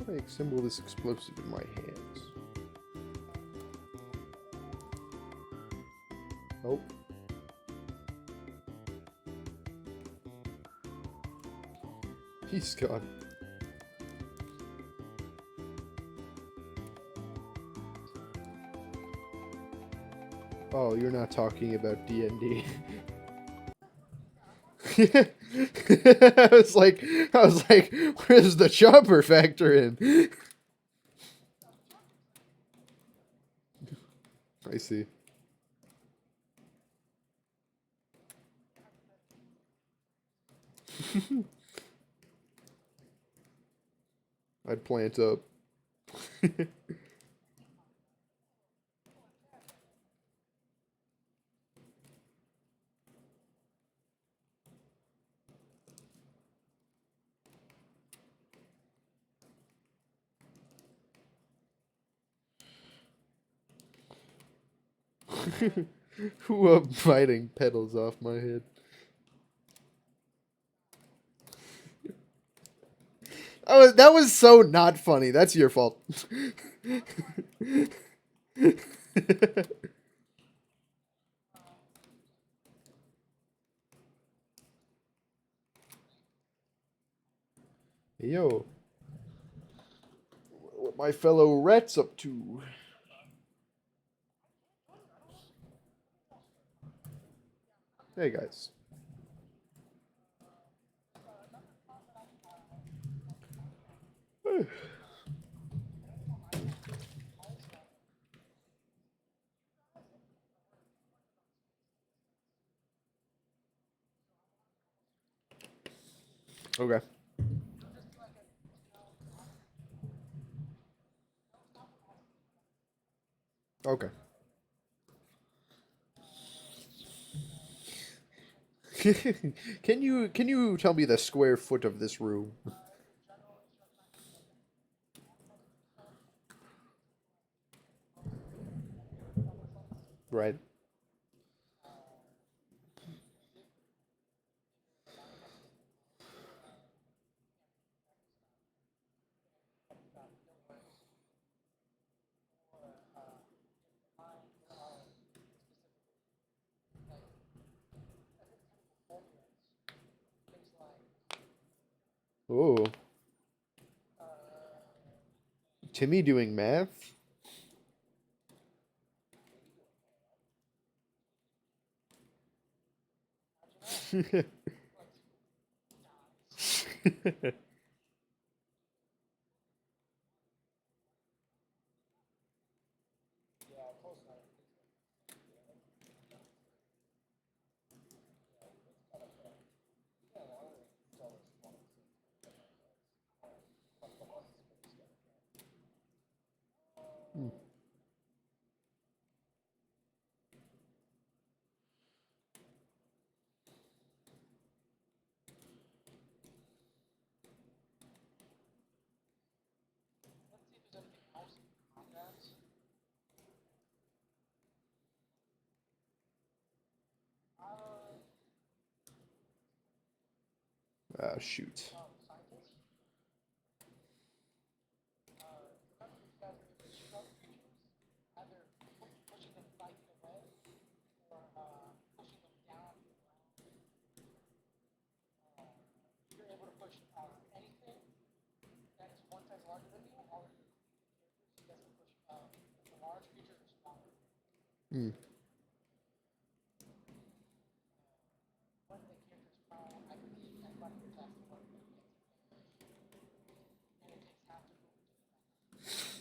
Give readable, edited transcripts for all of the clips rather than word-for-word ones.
do I assemble this explosive in my hands? Oh. He's gone. Oh, you're not talking about D&D. I was like, where's the chopper factor in? I see. I'd plant up. Who biting petals off my head? Oh, that was so not funny. That's your fault. Yo, what my fellow rats up to? Hey guys. Okay. Okay. Can you tell me the square foot of this room? Right. Oh, Timmy doing math? Ah, shoot. Hmm.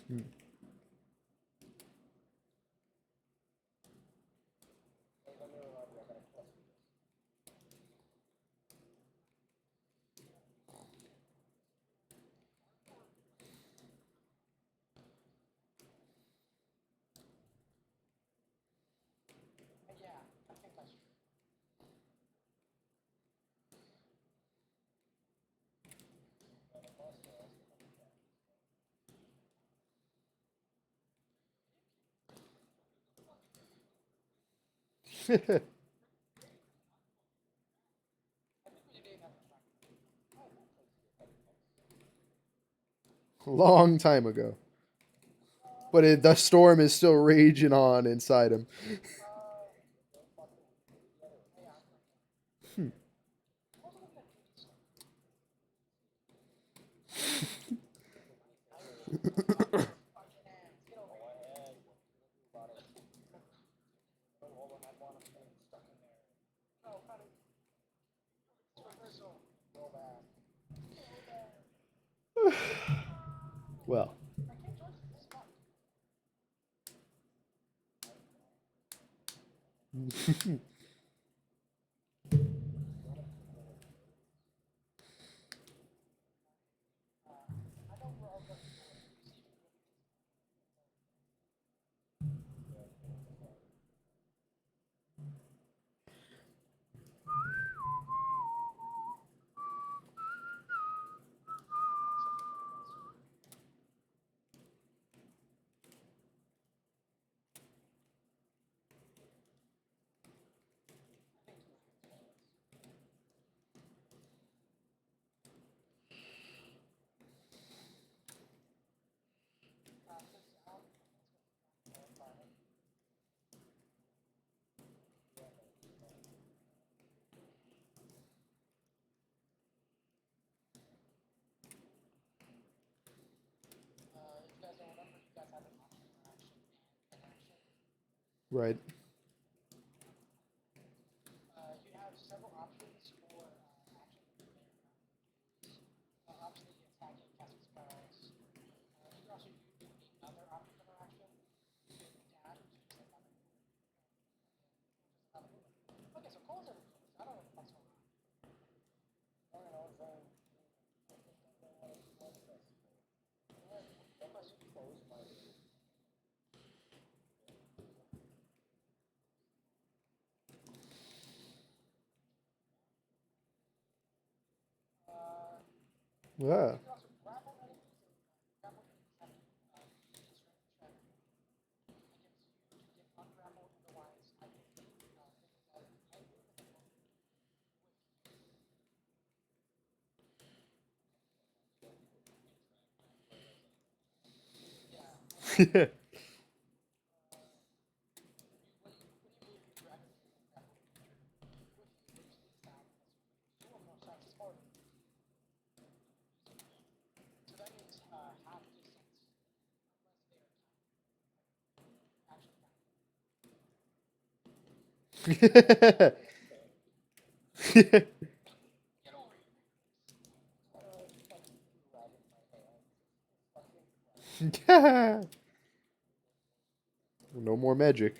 Hmm. A long time ago. But the storm is still raging on inside him. Hmm. Well. Right. Yeah. No more magic.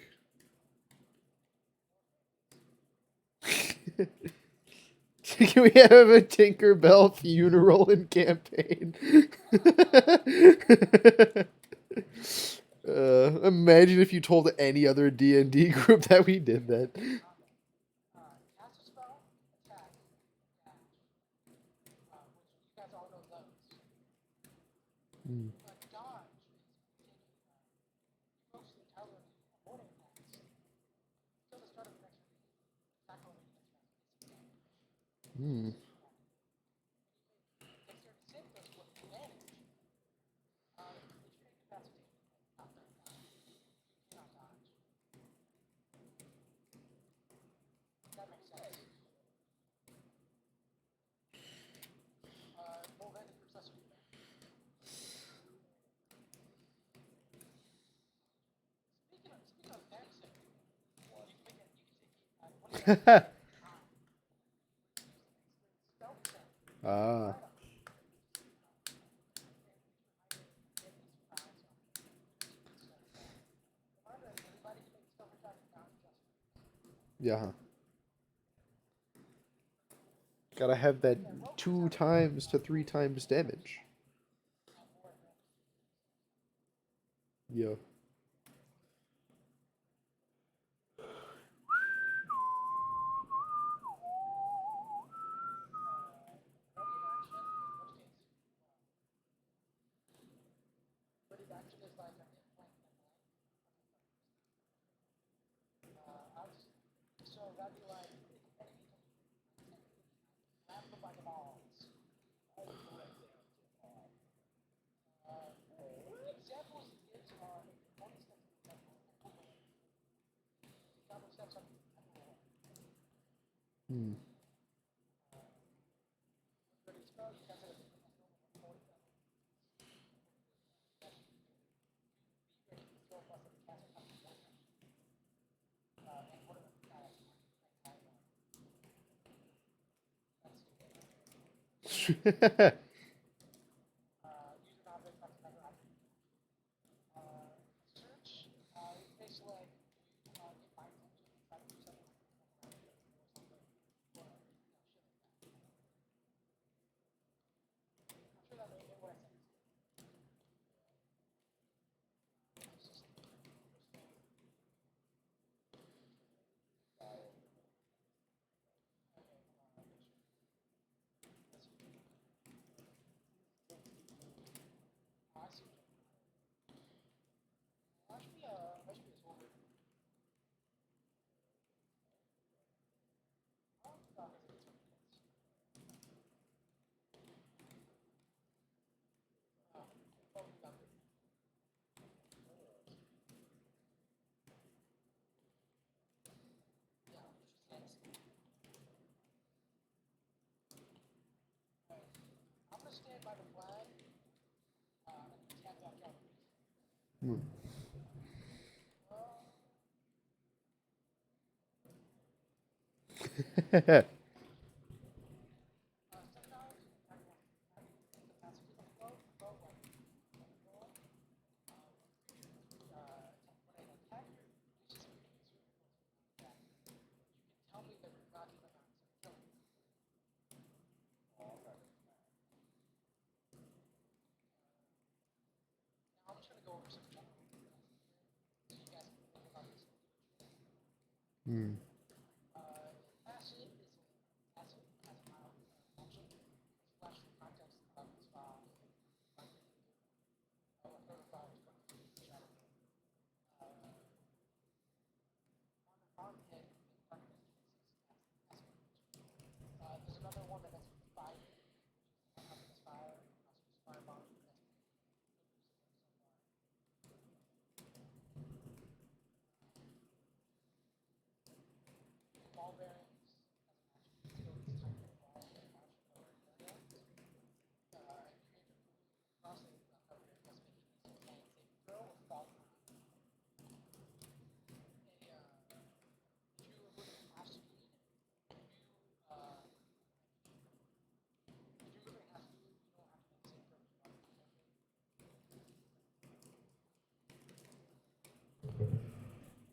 Can we have a Tinkerbell funeral and campaign? Imagine if you told any other D&D group that we did that. Hmm. Hmm. Ah. Yeah. Gotta have that 2 times to 3 times damage. Yeah. Hmm. Hmm. Hmm.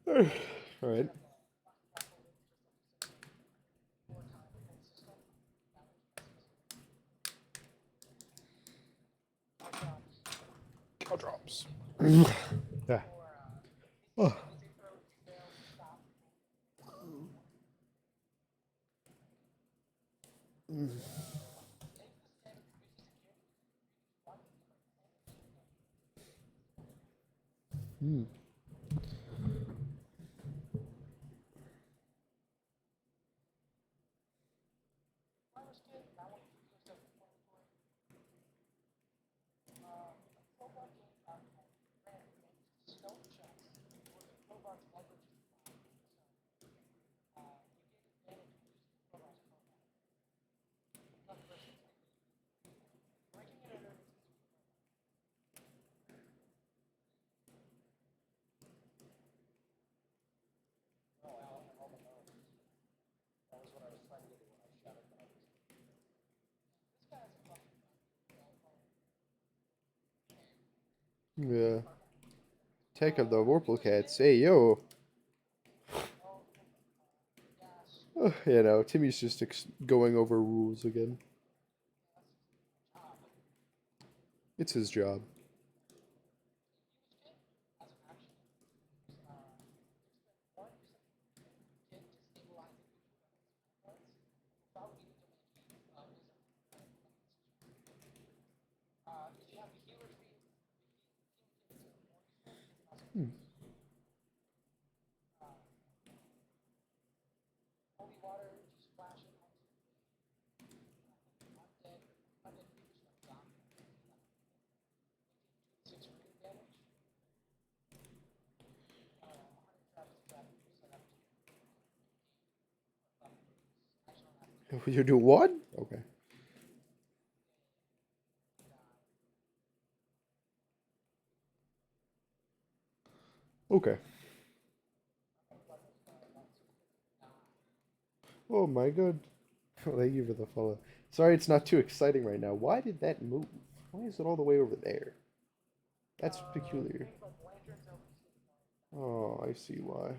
All right. Cow drops. Yeah. Oh. Hmm. Yeah. Tech of the Vorpal Cats. Hey, yo. Timmy's just going over rules again. It's his job. Hmm. You do what? Okay. Okay. Oh my god. Thank you for the follow. Sorry it's not too exciting right now. Why did that move? Why is it all the way over there? That's peculiar. Oh, I see why.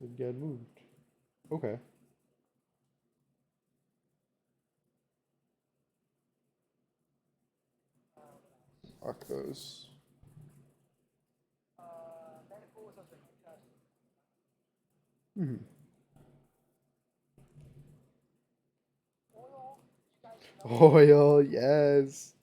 It got moved. Okay. Fuck those. Hmm. Oil, yes.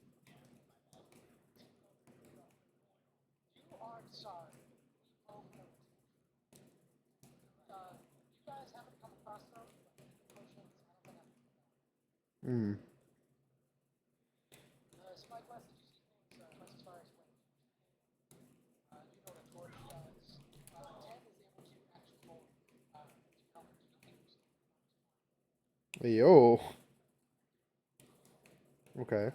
Hmm. Yo. Okay.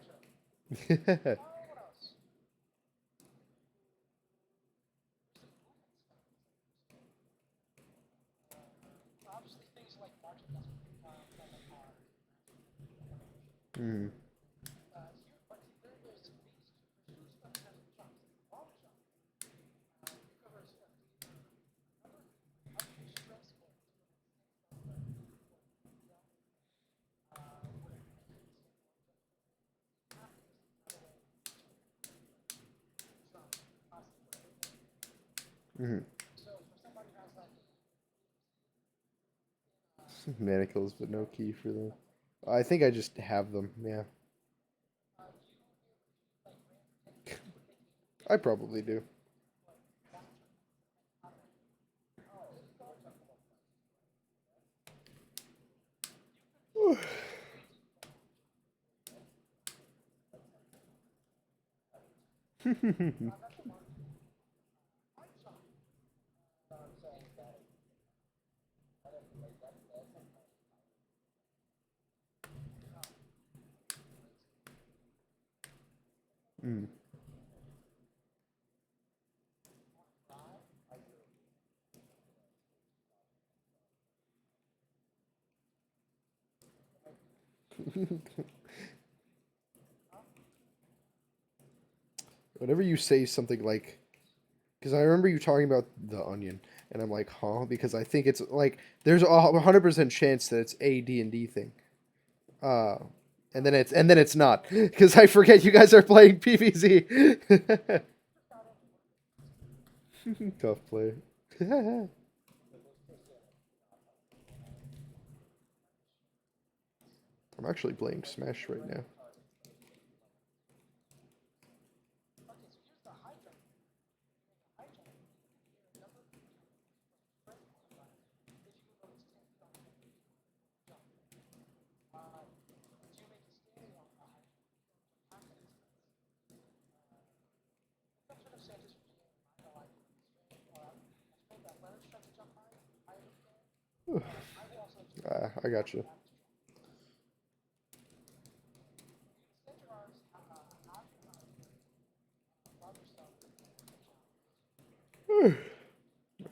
Hmm. Hmm. Manacles, but no key for them. I think I just have them. Yeah. I probably do. Mm. Whenever you say something like, because I remember you talking about the onion, and I'm like, huh? Because I think it's like there's a 100% chance that it's a D&D thing. Uh, and then it's not because I forget you guys are playing PvZ. Tough play. I'm actually playing Smash right now. I got you.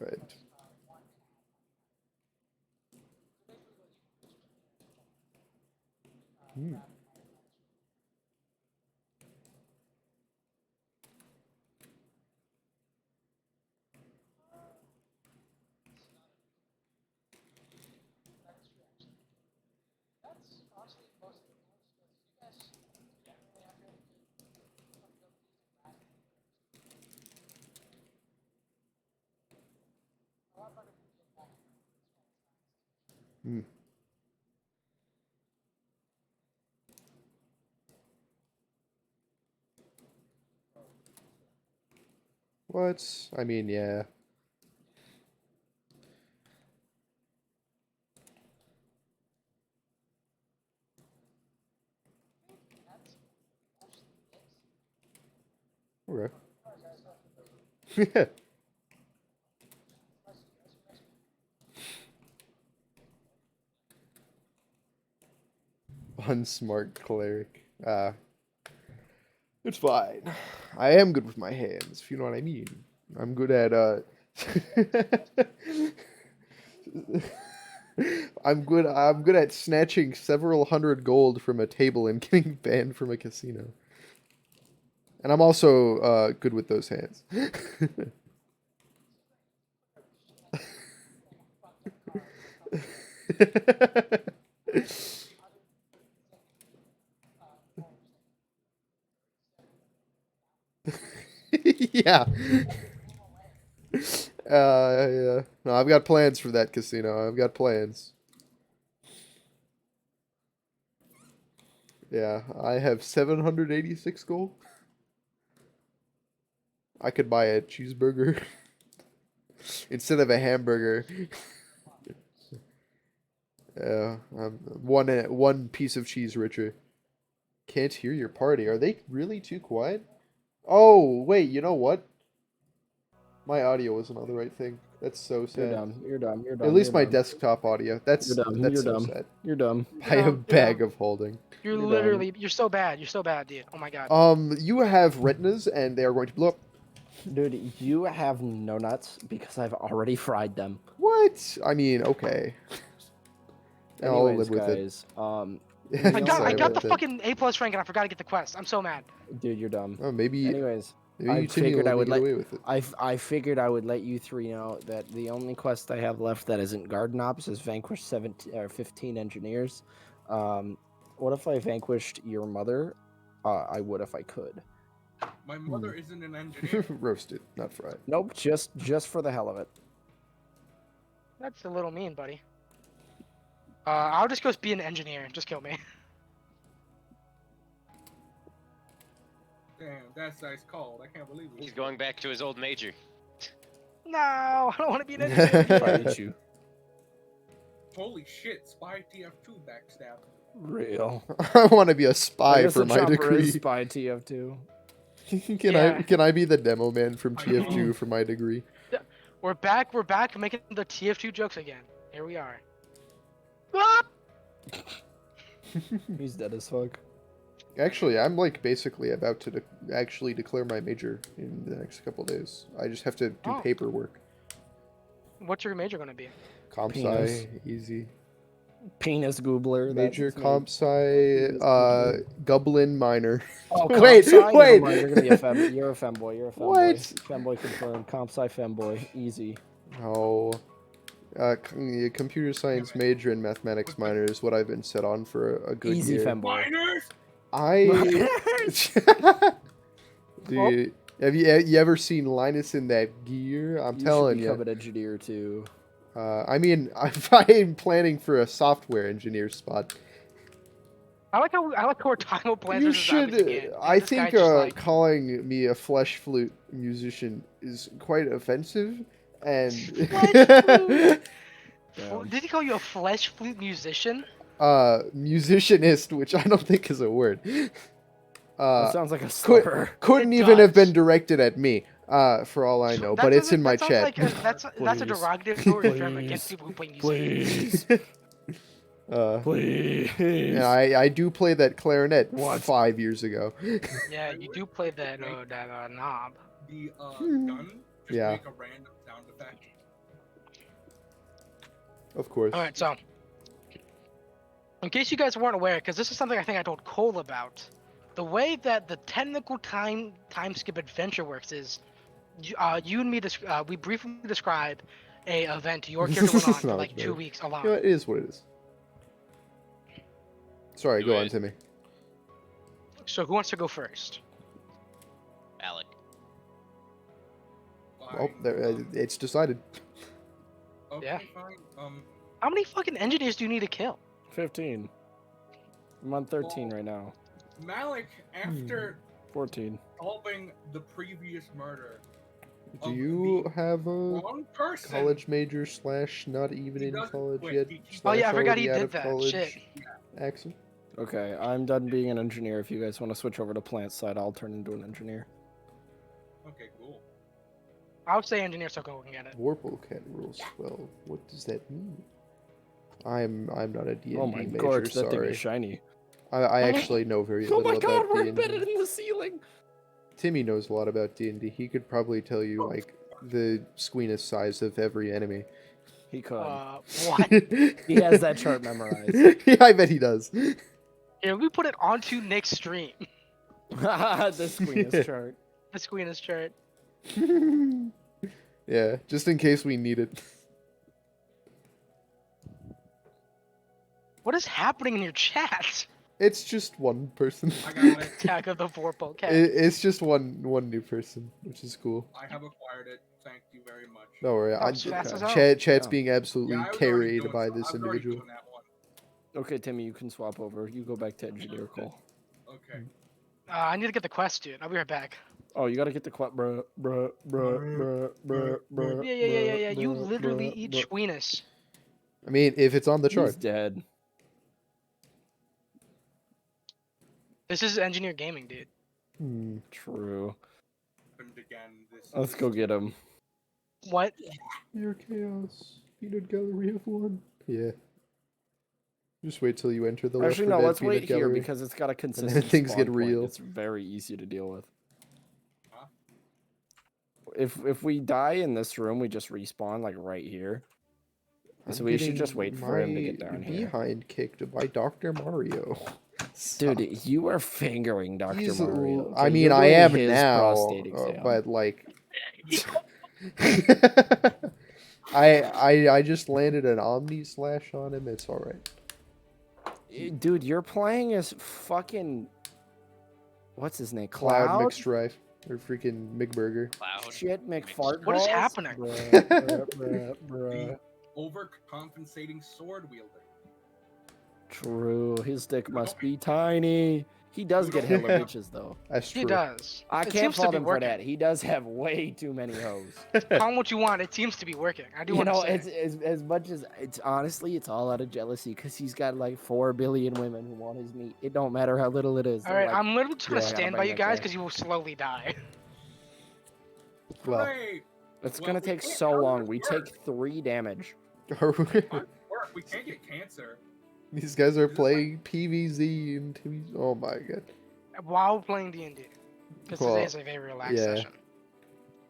Right. Hmm. Hmm. What? I mean, yeah. Okay. Unsmart cleric. It's fine. I am good with my hands, if you know what I mean. I'm good at I'm good at snatching several hundred gold from a table and getting banned from a casino. And I'm also good with those hands. Yeah. Yeah. No, I've got plans for that casino. I've got plans. Yeah, I have 786 gold. I could buy a cheeseburger instead of a hamburger. Yeah, I'm one piece of cheese richer. Can't hear your party. Are they really too quiet? Oh, wait, you know what? My audio wasn't on the right thing. That's so sad. You're dumb. You're dumb. You're dumb. At least you're my dumb. desktop audio. That's You're dumb. that's You're so dumb. sad. You're dumb. Buy a dumb, bag you're of holding. You're You're literally, you're so bad, dude. Oh my god. You have retinas and they are going to blow up. Dude, you have no nuts because I've already fried them. What? I mean, okay. I'll Anyways, live with it. guys, Yeah, I you got, know I what? got the with it. fucking A+ rank and I forgot to get the quest. I'm so mad. Dude, you're dumb. Oh, maybe Anyways, maybe I you two figured I would get let away with it. I figured I would let you three know that the only quest I have left that isn't garden ops is vanquish 17 or 15 engineers. What if I vanquished your mother? I would if I could. My mother isn't an engineer. Roasted, not fried. Nope, just for the hell of it. That's a little mean, buddy. I'll just go be an engineer. Just kill me. Damn, that's nice called. I can't believe it. He's going back to his old major. No, I don't want to be an engineer. Why didn't you? Holy shit, Spy TF2 backstab. Real. I want to be a I spy guess for the my chopper degree. is Spy TF2. Yeah. Can I be the demo man from I TF2 for my degree? We're back making the TF2 jokes again. Here we are. Ah! He's dead as fuck. Actually, I'm like basically about to actually declare my major in the next couple days. I just have to do Oh. paperwork. What's your major gonna be? Comp Penis. sci, easy. Penis goobler. Major that's his comp name. sci, Penis Gublin minor. Oh, Wait, comp sci? wait. Never mind, you're gonna be a fem. You're a femboy. You're a femboy. What? Femboy confirmed. Comp sci femboy. Easy. No. Computer science major and mathematics minor is what I've been set on for a good Easy year. femboy. Miners! Dude, have you ever seen Linus in that gear? I'm telling you. you. Become an engineer too. I mean, I'm planning for a software engineer spot. I like how we're talking about plans. You versus zombies should. again. I This guy think just, like, calling me a flesh flute musician is quite offensive, and Flesh flute? Damn. Did he call you a flesh flute musician? musicianist, which I don't think is a word. That sounds like a slur. Couldn't It even have been does. directed at me, for all I know, That but it's doesn't- in my that sounds chat. Like that's a Please. derogatory term Please. against people who play music. Please. Please. Please. Yeah, I do play that clarinet What? 5 years ago. Yeah, you do play that knob. The gun, just Yeah. make a random sound effect. Of course. All right, so in case you guys weren't aware, because this is something I think I told Cole about, the way that the technical time skip adventure works is, you and me, we briefly describe a event your character went on for Not like very- 2 weeks alone. You know, it is what it is. Sorry, go on, Anyways. Timmy. So who wants to go first? Alec. Oh, Fine. there, it's decided. Okay, yeah. fine. How many fucking engineers do you need to kill? 15. I'm on 13 right now. Malik, after 14. solving the previous murder, Do of you the have a wrong person, college major / not even He in doesn't- college wait, yet? he- Oh yeah, I / forgot he already out did of that. college Shit. accent? Okay, I'm done being an engineer. If you guys want to switch over to plant side, I'll turn into an engineer. Okay, cool. I would say engineer, so go and get it. Warple cat rules 12. What does that mean? I'm not a D&D Oh my major, gorge, that thing sorry. is shiny. I actually know very Oh little my god, about we're D&D. embedded in the ceiling. Timmy knows a lot about D&D. He could probably tell you like the squeeness size of every enemy. He could. What? He has that chart memorized. Yeah, I bet he does. Here, we put it onto Nick's stream. The squeeness chart. The Squeeness chart. Yeah, just in case we need it. What is happening in your chat? It's just one person. I got it. Attack of the Vorpal cat. It's just one new person, which is cool. I have acquired it. Thank you very much. Don't worry, That was fast as hell. Chat's Yeah. being absolutely Yeah, I was already carried doing by so- this I was already individual. doing that one. Okay, Timmy, you can swap over. You go back to engineer Cole. Okay. I need to get the quest, dude. I'll be right back. Oh, you gotta get the bruh. Yeah. You literally eat Squeeness. I mean, if it's on the He's chart. dead. This is Engineer Gaming, dude. Hmm. True. Happened again. This Let's is- go get him. What? Your chaos. Peanut gallery of one. Yeah. Just wait till you enter the Actually, Left 4 no. Dead Let's peanut wait here gallery. because it's got a consistent things spawn get point. real. It's very easy to deal with. Huh? If we die in this room, we just respawn like right here. So we should just wait for him to get down here. Behind kicked by Dr. Mario. Dude, you are fingering Dr. He's Mario. I okay? mean, You're I doing am his now, prostate exam. but like, I just landed an Omni Slash on him. It's all right. Dude, you're playing as fucking what's his name? Cloud Cloud mixed drive or freaking McBurger. Cloud. Shit McFart. What is balls? happening? Bruh. Overcompensating sword wielder. True, his dick must be tiny. He does get hella bitches though. That's He true. does. I It can't seems to fault be him for working. that. He does have way too many hoes. Call him what you want. It seems to be working. I do You want know, to say. it's as much as it's honestly, it's all out of jealousy because he's got like 4 billion women who want his meat. It don't matter how little it is. All They're right, like, I'm literally just gonna "Yeah, I gotta stand by bring you that guys guy." because you will slowly die. Well, Hooray! It's Well, gonna we take can't so cover long. this We work. take 3 damage. Work. We can't get cancer. these guys are playing PVZ and TV. Oh my god. While playing D&D. Because Well, today is a very relaxed yeah. session.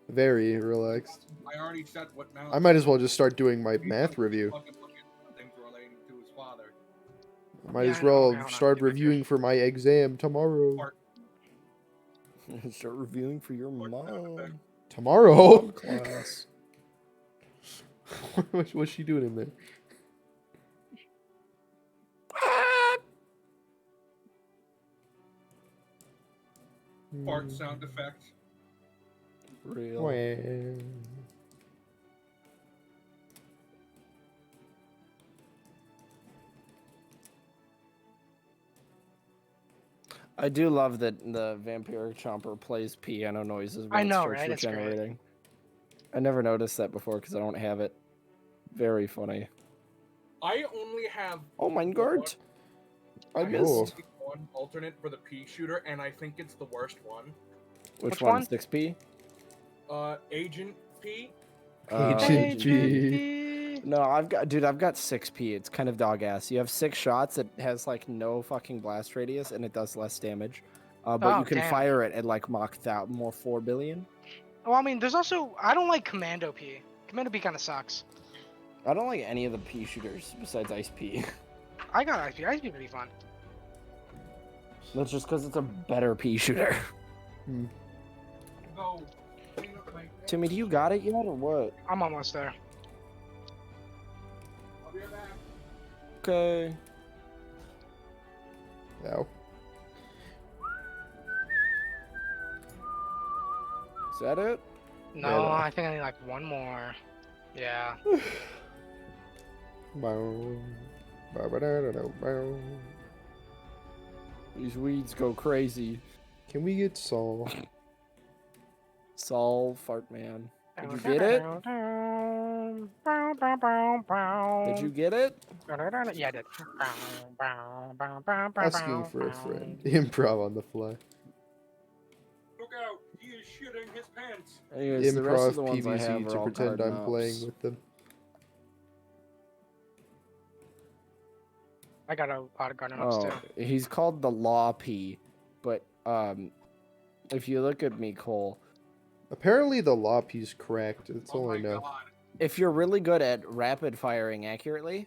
Very relaxed. I already said what now. I might as well just start doing my math review. Fucking look at things relating to his father. Might Yeah, as I know, well I know. start reviewing for my exam tomorrow. Or- Start reviewing for your What kind of mom. effect? Tomorrow? Class. What's she doing in there? Fart sound effect. Real. Well, I do love that the vampiric chomper plays piano noises. I when it know, starts right? It's great. regenerating. I never noticed that before because I don't have it. Very funny. I only have Oh my god! I have Cool. missed. one alternate for the pea shooter, and I think it's the worst one. Which Which one? one? 6P? Agent P. Agent G. G. No, I've got 6P. It's kind of dog ass. You have 6 shots. It has like no fucking blast radius, and it does less damage. But Oh, you can damn. fire it at like Mach more 4 billion. Well, I mean, there's also I don't like Commando P. Commando P kind of sucks. I don't like any of the P shooters besides Ice P. I got ISP. ISP would be fun. That's just because it's a better P shooter. Go. Clean up my- Timmy, do you got it yet or what? I'm almost there. I'll be right back. Okay. Ow. Is that it? No, Yeah. I think I need like one more. Yeah. Bow. Ba-ba-da-da-da, bow. These weeds go crazy. Can we get Saul? Saul Fart Man. Did you get it? Did you get it? Yeah, I did. Asking for a friend. Improv on the fly. Look out! He is shitting his pants. Anyways, the rest Improv of the ones I have PVZ are to all pretend I'm card playing knobs. with them. I got a lot of garden ops too. He's called the Law P, but if you look at me, Cole, Apparently the Loppy's correct. That's Oh all I my know. god. if you're really good at rapid firing accurately,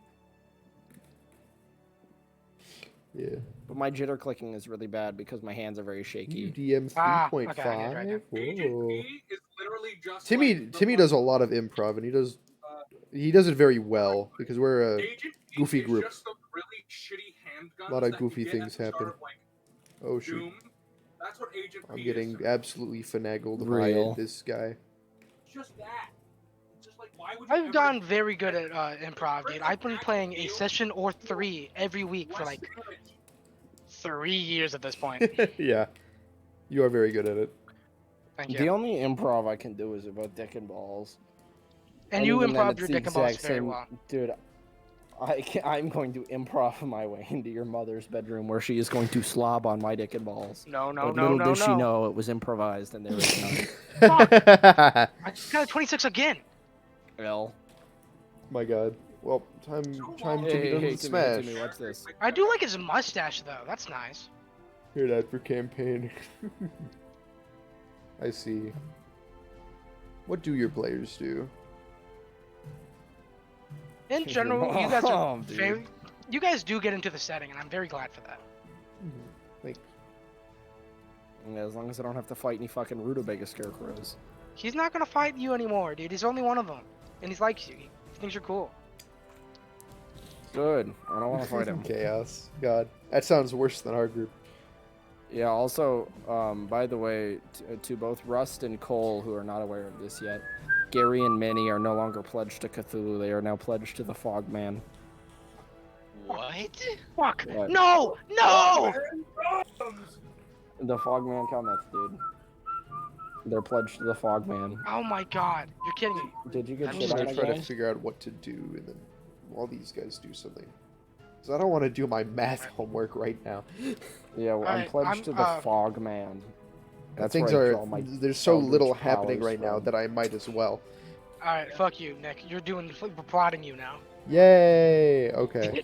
Yeah. but my jitter clicking is really bad because my hands are very shaky. UDM Ah, 3.5. okay, I get it right now. Agent Whoa. P is literally just Timmy like the Timmy does a lot of improv, and he does it very well because we're a Agent P goofy is group. just the really shitty handguns Lot of that you goofy get at things the start happen. of, like, oh shoot. Doom. That's what Agent I'm P getting is. absolutely finagled Real. by this guy. Just that. It's just like, why would you I've ever gotten very good at improv, dude. I've been playing a Deal? session or 3 every week for West like Village? 3 years at this point. Yeah. You are very good at it. Thank The you. only improv I can do is about dick and balls. And you even then, improv it's your the dick and balls exact very same- well. Dude, I'm going to improv my way into your mother's bedroom where she is going to slob on my dick and balls. No, no, But no, little no, does she no. know it was improvised and there was none. I just got a 26 again. L. My god. Well, time Hey, Timmy hey, doesn't Timmy, smash. watch this. I do like his mustache though. That's nice. Hear that for campaign. I see. What do your players do? In Your general, you guys are mom, dude. very. You guys do get into the setting, and I'm very glad for that. Like, Yeah, as long as I don't have to fight any fucking rutabaga scarecrows. He's not gonna fight you anymore, dude. He's only one of them, and he likes you. He thinks you're cool. Good. I don't want to fight him. chaos. God, that sounds worse than our group. Yeah, also, by the way, to both Rust and Cole, who are not aware of this yet, Gary and Minnie are no longer pledged to Cthulhu. They are now pledged to the Fogman. What? Fuck! What? No! No! The Fogman comments, dude. They're pledged to the Fogman. Oh my god! You're kidding me. Did you get I'm I'm shit just on gonna try to again? figure out what to do, and then while these guys do something. Because I don't want to do my math homework right now. Yeah, well, I'm Alright, pledged I'm, to the Fogman. That's Things where I are draw my there's so Eldritch little happening powers right now from. that I might as well. All right, fuck you, Nick. We're plotting you now. Yay! Okay.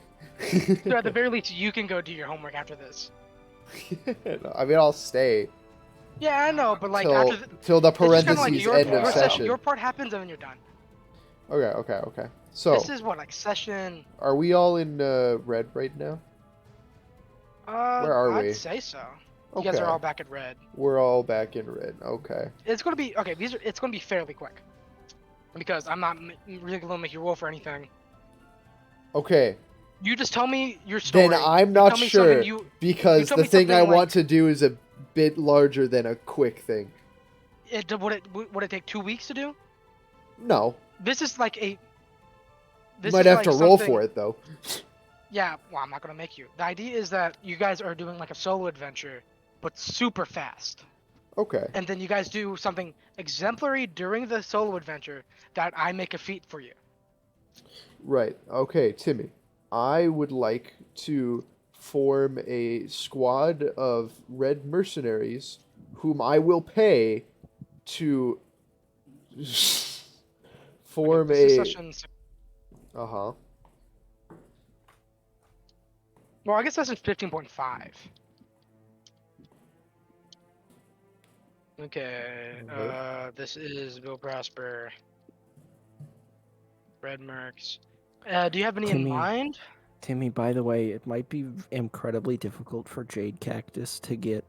So at the very least, you can go do your homework after this. I mean, I'll stay Yeah, I know, but like till after the, till the it's just kinda parentheses like your, end your of session. Your part happens and then you're done. Okay. So, This is what, like session. are we all in red right now? Where are I'd we? say so. You Okay. guys are all back at red. We're all back in red. Okay. It's gonna be okay. It's gonna be fairly quick because I'm not really gonna make you roll for anything. Okay. You just tell me your story. Then I'm not tell me sure something you because tell the me thing I something want like- to do is a bit larger than a quick thing. would it take 2 weeks to do? No. This is like a. You might have to roll for it though. Yeah, well, I'm not gonna make you. The idea is that you guys are doing like a solo adventure, but super fast. Okay. And then you guys do something exemplary during the solo adventure that I make a feat for you. Right. Okay, Timmy. I would like to form a squad of red mercenaries whom I will pay to form This is a session. uh-huh. Well, I guess that's in 15.5. Okay. Mhm. This is Bill Prosper. Red Mercs. Do you have any in Timmy. mind? Timmy, by the way, it might be incredibly difficult for Jade Cactus to get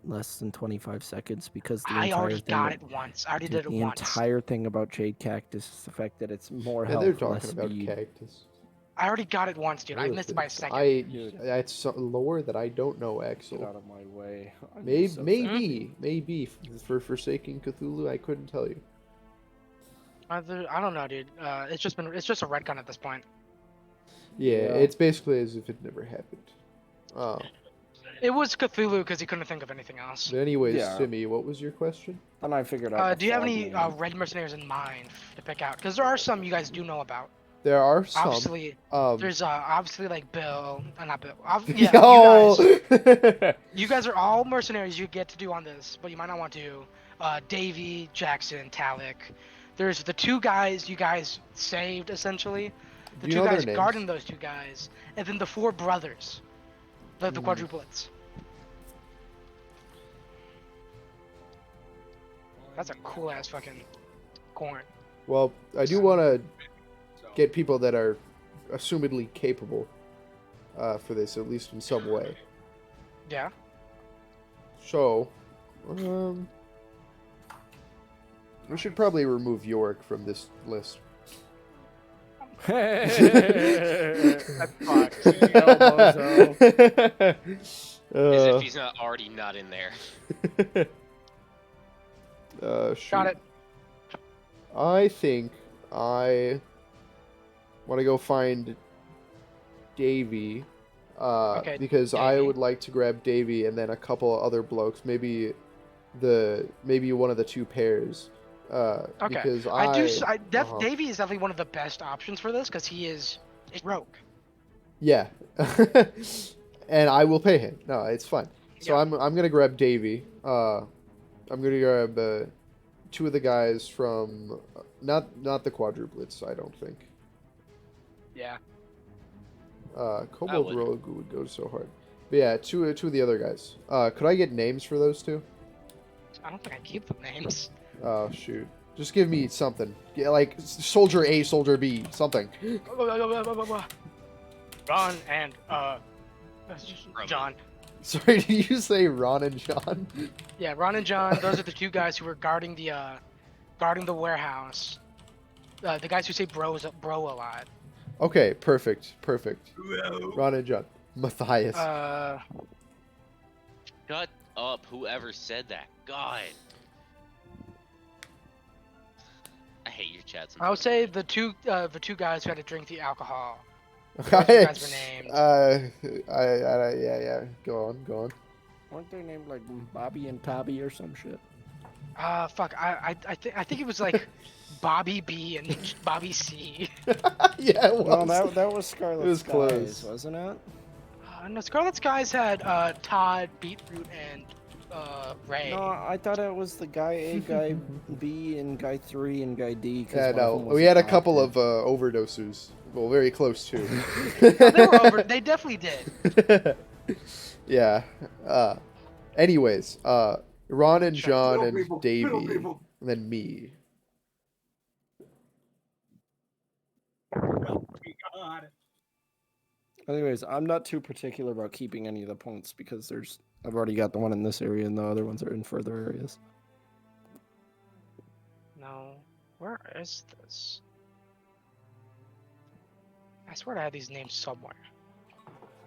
less than 25 seconds because the I entire already thing got it once. I already Dude, did it the once. entire thing about Jade Cactus is the fact that it's more Yeah, health, they're less talking about speed. cactus. I already got it once, dude. I Other missed it by a things. second. Dude. That's so lore that I don't know, Get Axel. out of my way. I'm Maybe, so sad. maybe for Forsaking Cthulhu, I couldn't tell you. I don't know, dude. It's just a retcon at this point. Yeah, Yeah. it's basically as if it never happened. Oh. It was Cthulhu because he couldn't think of anything else. But anyways, Yeah. Timmy, what was your question? Then I figured out. the Do you have any Fogman. red mercenaries in mind to pick out? Because there are some you guys do know about. There are some. Obviously, there's obviously like Bill, not Bill. Yeah, Yo! you guys are all mercenaries you get to do on this, but you might not want to. Davey, Jackson, Talik. There's the 2 guys you guys saved essentially. the Do you two know their guys names? guarding those two guys, and then the four brothers, the Hmm. quadruplets. That's a cool ass fucking corn. Well, I do want to get people that are assumedly capable for this, at least in some way. Yeah. So, we should probably remove York from this list. That's fucked. Elbozo. As if he's not already not in there. Shoot. Got it. I think I want to go find Davy. Okay, Because I Davy. would like to grab Davy and then a couple of other blokes, maybe one of the two pairs. Okay. Because Davey is definitely one of the best options for this because he is a rogue. Yeah. And I will pay him. No, it's fine. So Yeah. I'm gonna grab Davy. I'm gonna grab two of the guys from not the quadruplets. I don't think. Yeah. Kobold would. Rogue would go so hard. But yeah, two of the other guys. Could I get names for those two? I don't think I keep the names. Oh shoot! Just give me something. Yeah, like Soldier A, Soldier B, something. Ron and John. Sorry, did you say Ron and John? Yeah, Ron and John. Those are the two guys who were guarding the warehouse. The guys who say bro a lot. Okay, perfect. Ron and John. Matthias. Shut up, whoever said that. God. I hate your chat sometimes. I would say the two guys who had to drink the alcohol. Those two guys were named. Yeah. Go on. Weren't they named like Bobby and Tobby or some shit? Fuck. I think it was like Bobby B and Bobby C. Yeah, it was. No, that was Scarlet It was Skies, close. wasn't it? No, Scarlet Skies had Todd, Beetroot, and Ray. No, I thought it was the guy A, guy B, and guy 3, and guy D. 'cause Yeah, one of no. them was We had a doctor. couple of overdoses. Well, very close too. No, they were over. They definitely did. Yeah. Anyways, Ron and John Middle and people, Davey, middle people. and then me. God. Anyways, I'm not too particular about keeping any of the points because I've already got the one in this area and the other ones are in further areas. No. Where is this? I swear I had these names somewhere.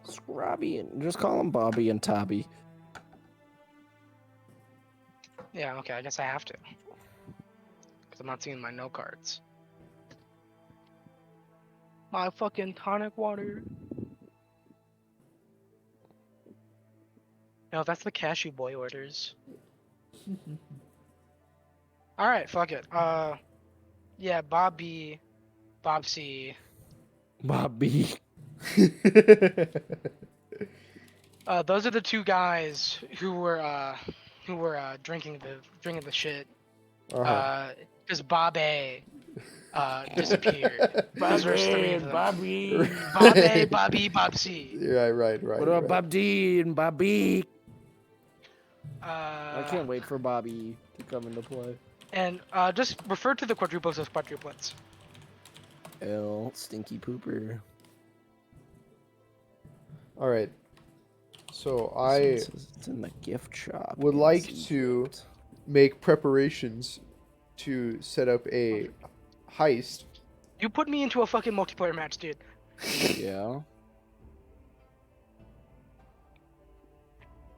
Scrabby and just call them Bobby and Tobby. Yeah, okay, I guess I have to. Because I'm not seeing my no cards. My fucking tonic water. No, that's the Cashew Boy orders. Alright, fuck it. Yeah, Bob B, Bob C. Bobby. Those are the two guys who were drinking the shit. Because Bob A disappeared. Those are three of them. Bobby. Bob A, Bobby, Bob C. Yeah, right. What about Bob D and Bobby? I I can't wait for Bobby to come into play. And just refer to the quadruplets as quadruplets. L stinky pooper. All right. So Someone says it's in the gift shop. would in like Egypt. to make preparations to set up a heist. You put me into a fucking multiplayer match, dude. Yeah.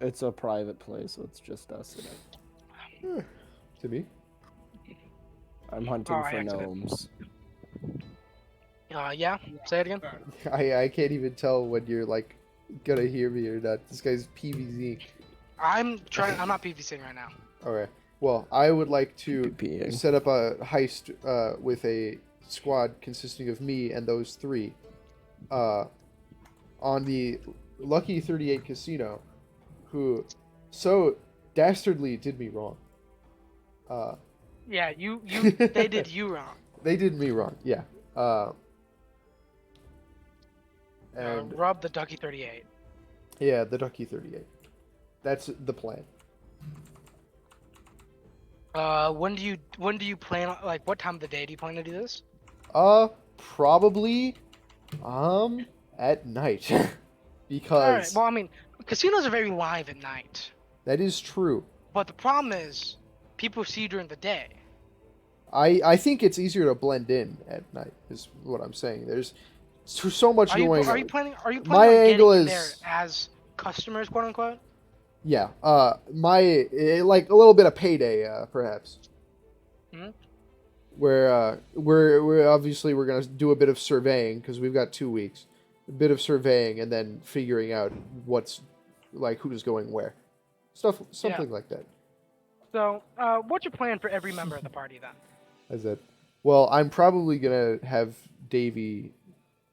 It's a private place, so it's just us in it. To me. I'm hunting Oh, I for accident- gnomes. Yeah. Say it again. I can't even tell when you're like gonna hear me or not. This guy's PVZ. I'm not PVCing right now. Alright. Well, I would like to PvPing. set up a heist with a squad consisting of me and those three on the Lucky 38 casino, who so dastardly did me wrong. Yeah, they did you wrong. They did me wrong, yeah. And Rub the Ducky 38. yeah, the Ducky 38. That's the plan. When do you plan, like, what time of the day do you plan to do this? Probably at night. All right. Because Well, I mean, casinos are very live at night, that is true. but the problem is people see you during the day. I think it's easier to blend in at night is what I'm saying. There's so much Are you going are on. you planning My on getting angle in there is- as customers, quote unquote? Yeah, like a little bit of payday, perhaps. Mhm. Where we're obviously we're gonna do a bit of surveying because we've got 2 weeks, a bit of surveying and then figuring out what's like who's going where, something like that. So, what's your plan for every member of the party then? As that, well, I'm probably gonna have Davey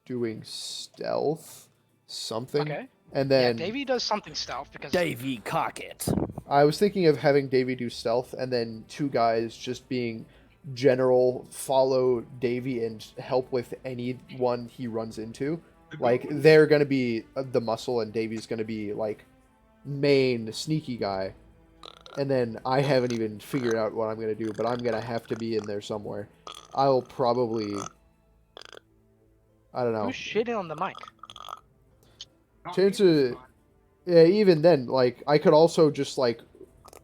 doing stealth, something, Okay. and Yeah, then Davey does something stealth because Davey Cockett. I was thinking of having Davey do stealth, and then 2 guys just being general, follow Davey and help with anyone he runs into. Like they're gonna be the muscle, and Davey's gonna be like main sneaky guy. And then I haven't even figured out what I'm gonna do, but I'm gonna have to be in there somewhere. I'll probably, I don't know. who's shitting on the mic? Not Chance me, of- Yeah, even then, like I could also just like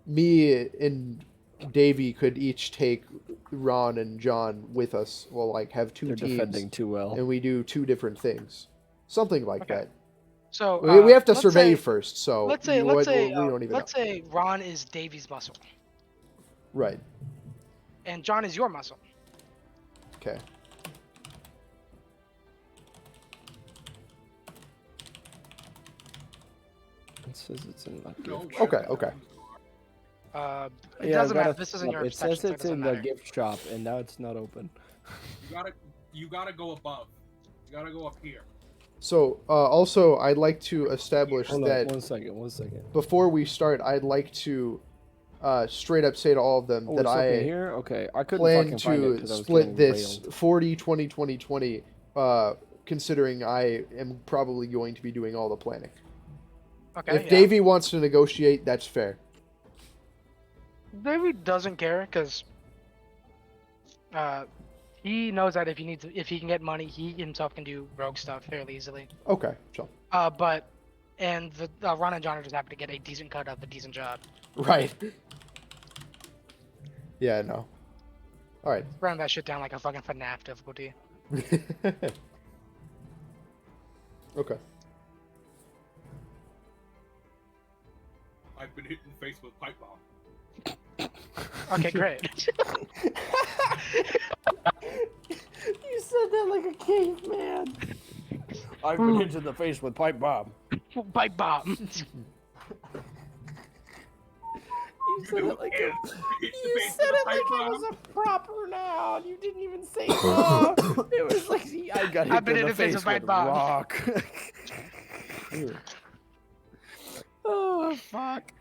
me and Davey could each take Ron and John with us. We'll like have 2 They're teams, defending too well. and we do 2 different things, something like Okay. that. So We have to let's survey say- first, so Let's say we don't even let's say Ron is Davey's muscle know. Right. and John is your muscle. Okay. It says it's in the No gift. way. Okay, okay. It Yeah, I doesn't got matter. a- This isn't your It perception, says so it it's doesn't in the matter. gift shop, and now it's not open. You gotta go above. You gotta go up here. So also, I'd like to establish Hold on, that 1 second. before we start, I'd like to straight up say to all of them Oh, that it's up in I here? Okay, I couldn't plan fucking find it to because I was split getting this railed. 40 20 20 20 considering I am probably going to be doing all the planning. Okay. If yeah. Davey wants to negotiate, that's fair. Davey doesn't care because he knows that if he can get money, he himself can do rogue stuff fairly easily. Okay, chill. And Ron and John are just happy to get a decent cut of a decent job. Right. Yeah, no. All right. Run that shit down like a fucking FNAF difficulty. Okay. I've been hit in the face with a pipe bomb. Okay, great. You said that like a caveman. I've been hit in the face with pipe bomb. Pipe bomb. You said it like a. Hit the You face said with it a pipe like it bomb. was a proper noun. You didn't even say oh. It was like I got I've hit been in the face with with pipe bomb. rock. Oh fuck.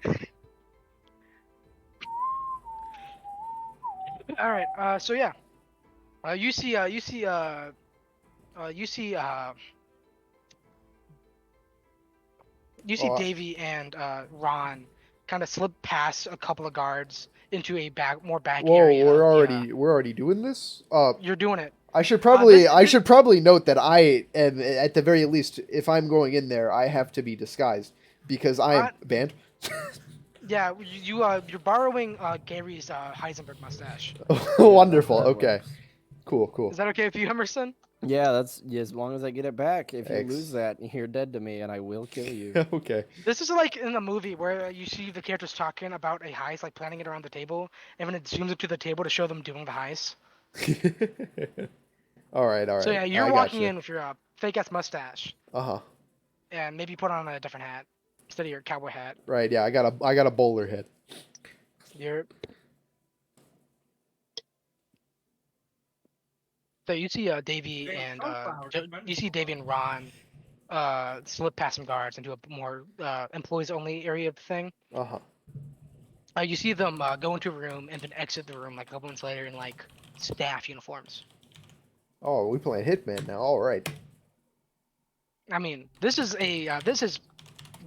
All right. So yeah. You see Oh, Davey and Ron kind of slip past a couple of guards into a more back Whoa, area. we're of the, already doing this? you're doing it. I should probably this- should probably note that I am at the very least, if I'm going in there, I have to be disguised because I am banned. Yeah, you're borrowing Gary's Heisenberg mustache. Wonderful. that Okay. works. Cool. Is that okay with you, Emerson? Yeah, that's as long as I get it back. If you X. lose that, you're dead to me, and I will kill you. Okay. This is like in a movie where you see the characters talking about a heist, like planning it around the table, and then it zooms up to the table to show them doing the heist. All right. So yeah, you're walking in with your fake ass mustache, Uh-huh. and maybe put on a different hat instead of your cowboy hat. Right, yeah, I got a bowler head. You're. So you see Davey Hey, and sunflowers, you see Davey and Ron slip past some guards into a more employees only area of the thing. Uh-huh. You see them go into a room and then exit the room like a couple minutes later in like staff uniforms. Oh, we playing Hitman now. All right. I mean, this is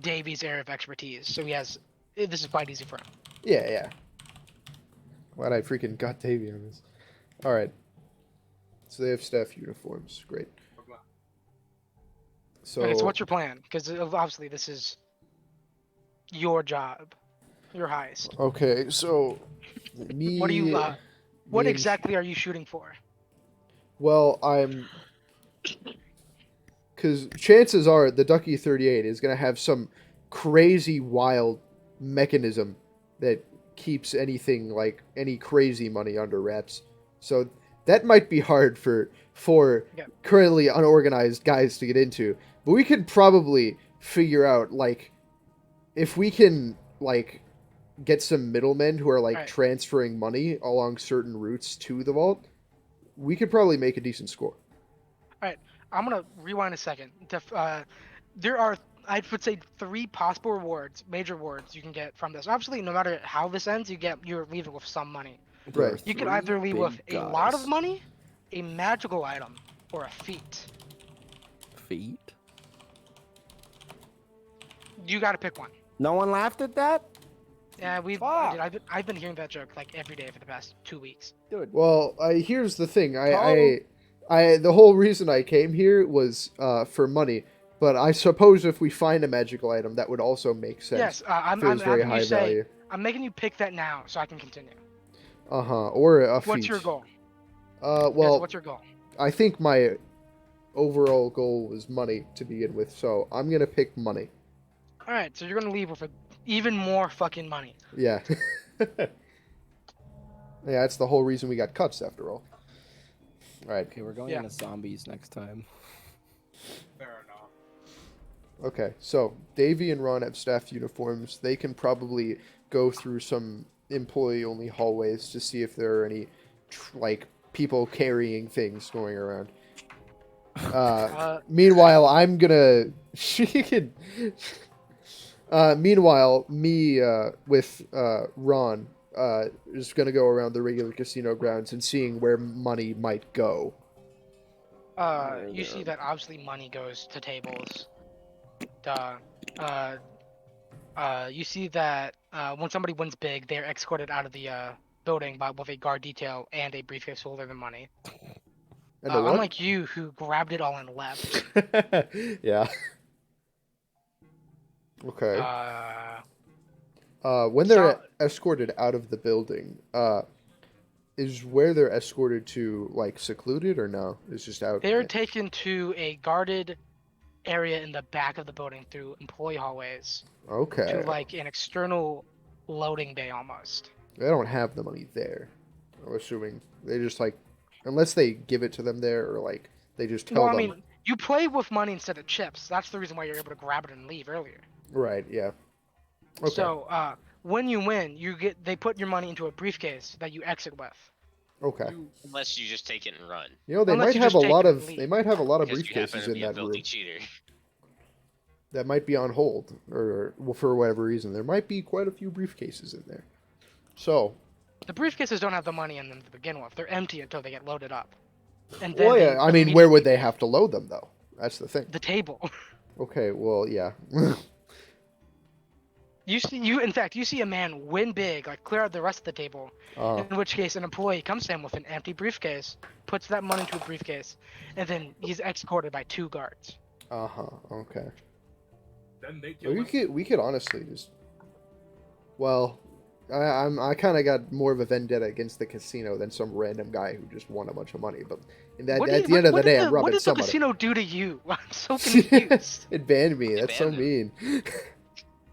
Davy's area of expertise, so this is quite easy for him. Yeah, yeah. Glad I freaking got Davy on this. All right. So they have staff uniforms. Great. So, Okay, so what's your plan? Because obviously this is your job, your heist. okay, so me. What do you what me and- exactly are you shooting for? Well, because chances are the Ducky 38 is gonna have some crazy wild mechanism that keeps anything like any crazy money under wraps. So that might be hard for Yeah. currently unorganized guys to get into. But we could probably figure out like if we can like get some middlemen who are like Right. transferring money along certain routes to the vault, we could probably make a decent score. I'm gonna rewind a second. There are, I would say, 3 possible rewards, major rewards you can get from this. Obviously, no matter how this ends, you're leaving with some money. There are Right. You can 3 either leave big with a lot of guys. money, a magical item, or a feat. Feet. You got to pick one. No one laughed at that, Yeah, Fuck. dude, I've been hearing that joke like every day for the past 2 weeks. dude. Well, here's the thing. Tom- The whole reason I came here was for money. But I suppose if we find a magical item, that would also make sense. Yes, I'm If it was very having you high say, value. I'm making you pick that now so I can continue. Or a feat. What's your goal? Well, Yes, what's your goal? I think my overall goal was money to begin with, so I'm gonna pick money. All right, so you're gonna leave with even more fucking money. Yeah. Yeah, that's the whole reason we got cuts after all. Alright, Okay, we're going Yeah. into zombies next time. Fair enough. okay, so Davy and Ron have staff uniforms. They can probably go through some employee-only hallways to see if there are any, like, people carrying things going around. Meanwhile, I'm gonna. She can. Meanwhile, me with Ron is gonna go around the regular casino grounds and seeing where money might go. You see that obviously money goes to tables. You see that when somebody wins big, they're escorted out of the building with a guard detail and a briefcase full of their money. And the what? Unlike you, who grabbed it all and left. Yeah. Okay. When they're escorted out of the building, is where they're escorted to like secluded or no? It's just out. They're taken to a guarded area in the back of the building through employee hallways Okay. to like an external loading bay almost. They don't have the money there. I'm assuming they just like, unless they give it to them there or like they just tell Well, I them. mean, you play with money instead of chips. That's the reason why you're able to grab it and leave earlier. Right. Yeah. Okay. So, when you win, they put your money into a briefcase that you exit with. Okay. Unless you just take it and run. You know they Unless might you have just a take lot it and of leave. they might have a lot of Because you happen briefcases to in be a that filthy room cheater. that might be on hold or well, for whatever reason. There might be quite a few briefcases in there. So. The briefcases don't have the money in them to begin with. They're empty until they get loaded up. And then Well, they yeah. I mean, where would immediately- they have to load them though? That's the thing. The table. Okay. Well, yeah. You see a man win big, like clear out the rest of the table. In which case, an employee comes to him with an empty briefcase, puts that money into a briefcase, and then he's escorted by 2 guards. Okay. Then they Well, kill him. we could honestly just. Well, I kind of got more of a vendetta against the casino than some random guy who just won a bunch of money. But at the end of the day, I'm what rubbing did the somebody. casino do to you? I'm so confused. It banned me. It That's so banned mean.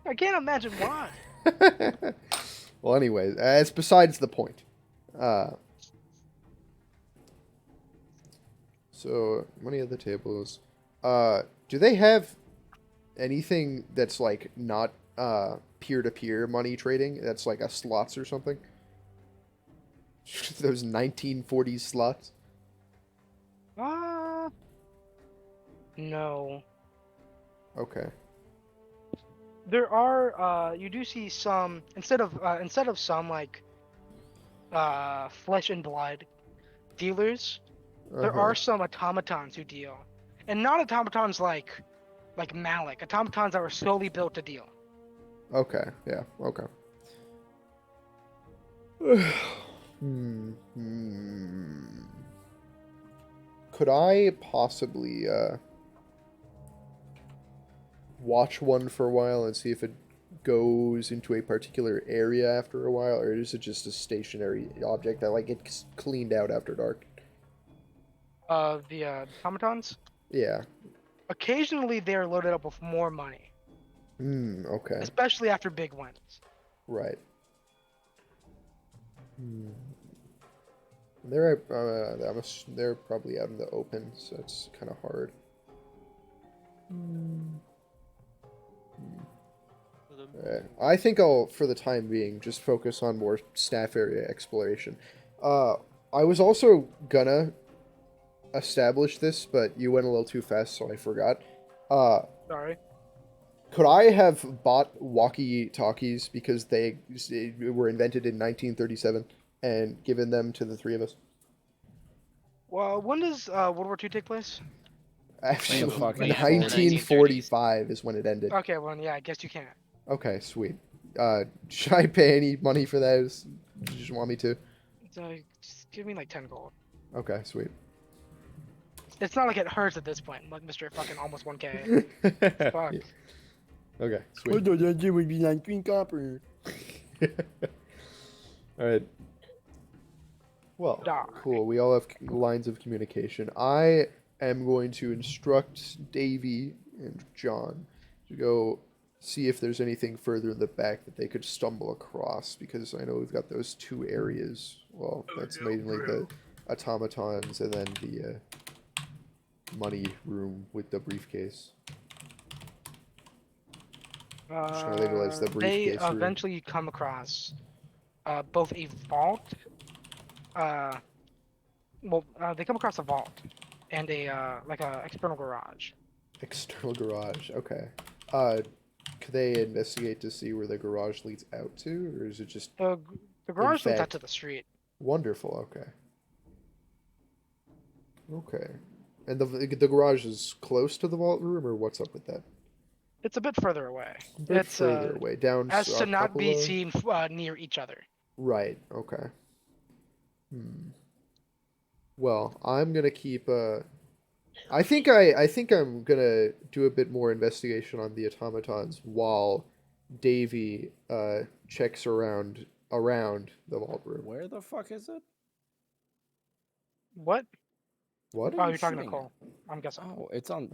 I can't imagine why. Well, anyways, it's besides the point. So money at the tables. Do they have anything that's like not peer-to-peer money trading? That's like a slots or something. Those 1940s slots. No. Okay. There are you do see some instead of some like flesh and blood dealers, there Uh-huh. are some automatons who deal. And not automatons like like Malik, automatons that were solely built to deal. Okay, yeah, okay. Could I possibly watch one for a while and see if it goes into a particular area after a while, or is it just a stationary object that like gets cleaned out after dark? The automatons. Yeah. Occasionally, they are loaded up with more money, Okay. especially after big wins. Right. They're they're probably out in the open, so it's kind of hard. I think I'll, for the time being, just focus on more staff area exploration. I was also gonna establish this, but you went a little too fast, so I forgot. Sorry. Could I have bought walkie-talkies because they were invented in 1937 and given them to the three of us? Well, when does World War II take place? Actually, fuck Way is before 1945 is when it ended. Okay, well, yeah, I guess you can't. Okay, sweet. Should I pay any money for those? You just want me to? So just give me like 10 gold. Okay, sweet. It's not like it hurts at this point, like Mr. fucking almost 1k. Fuck. Yeah. Okay, sweet. It would be like green copper. Alright. Well, Doc. cool. We all have lines of communication. I am going to instruct Davy and John to go see if there's anything further in the back that they could stumble across, because I know we've got those two areas. Well, that's mainly the automatons and then the money room with the briefcase. Just gonna label it as the They briefcase room. eventually come across both a vault. They come across a vault and a like a external garage. External garage. Okay. Could they investigate to see where the garage leads out to, or is it just The garage leads out fact- to the street. wonderful? Okay. Okay. And the garage is close to the vault room, or what's up with that? It's a bit further away. A bit It's further away, down as a to not couple be of- seen near each other. Right. Okay. Well, I'm gonna keep. I think I'm gonna do a bit more investigation on the automatons while Davy checks around the vault room. Where the fuck is it? What? What? Oh, you're talking to shooting Cole. I'm guessing. Oh, it's on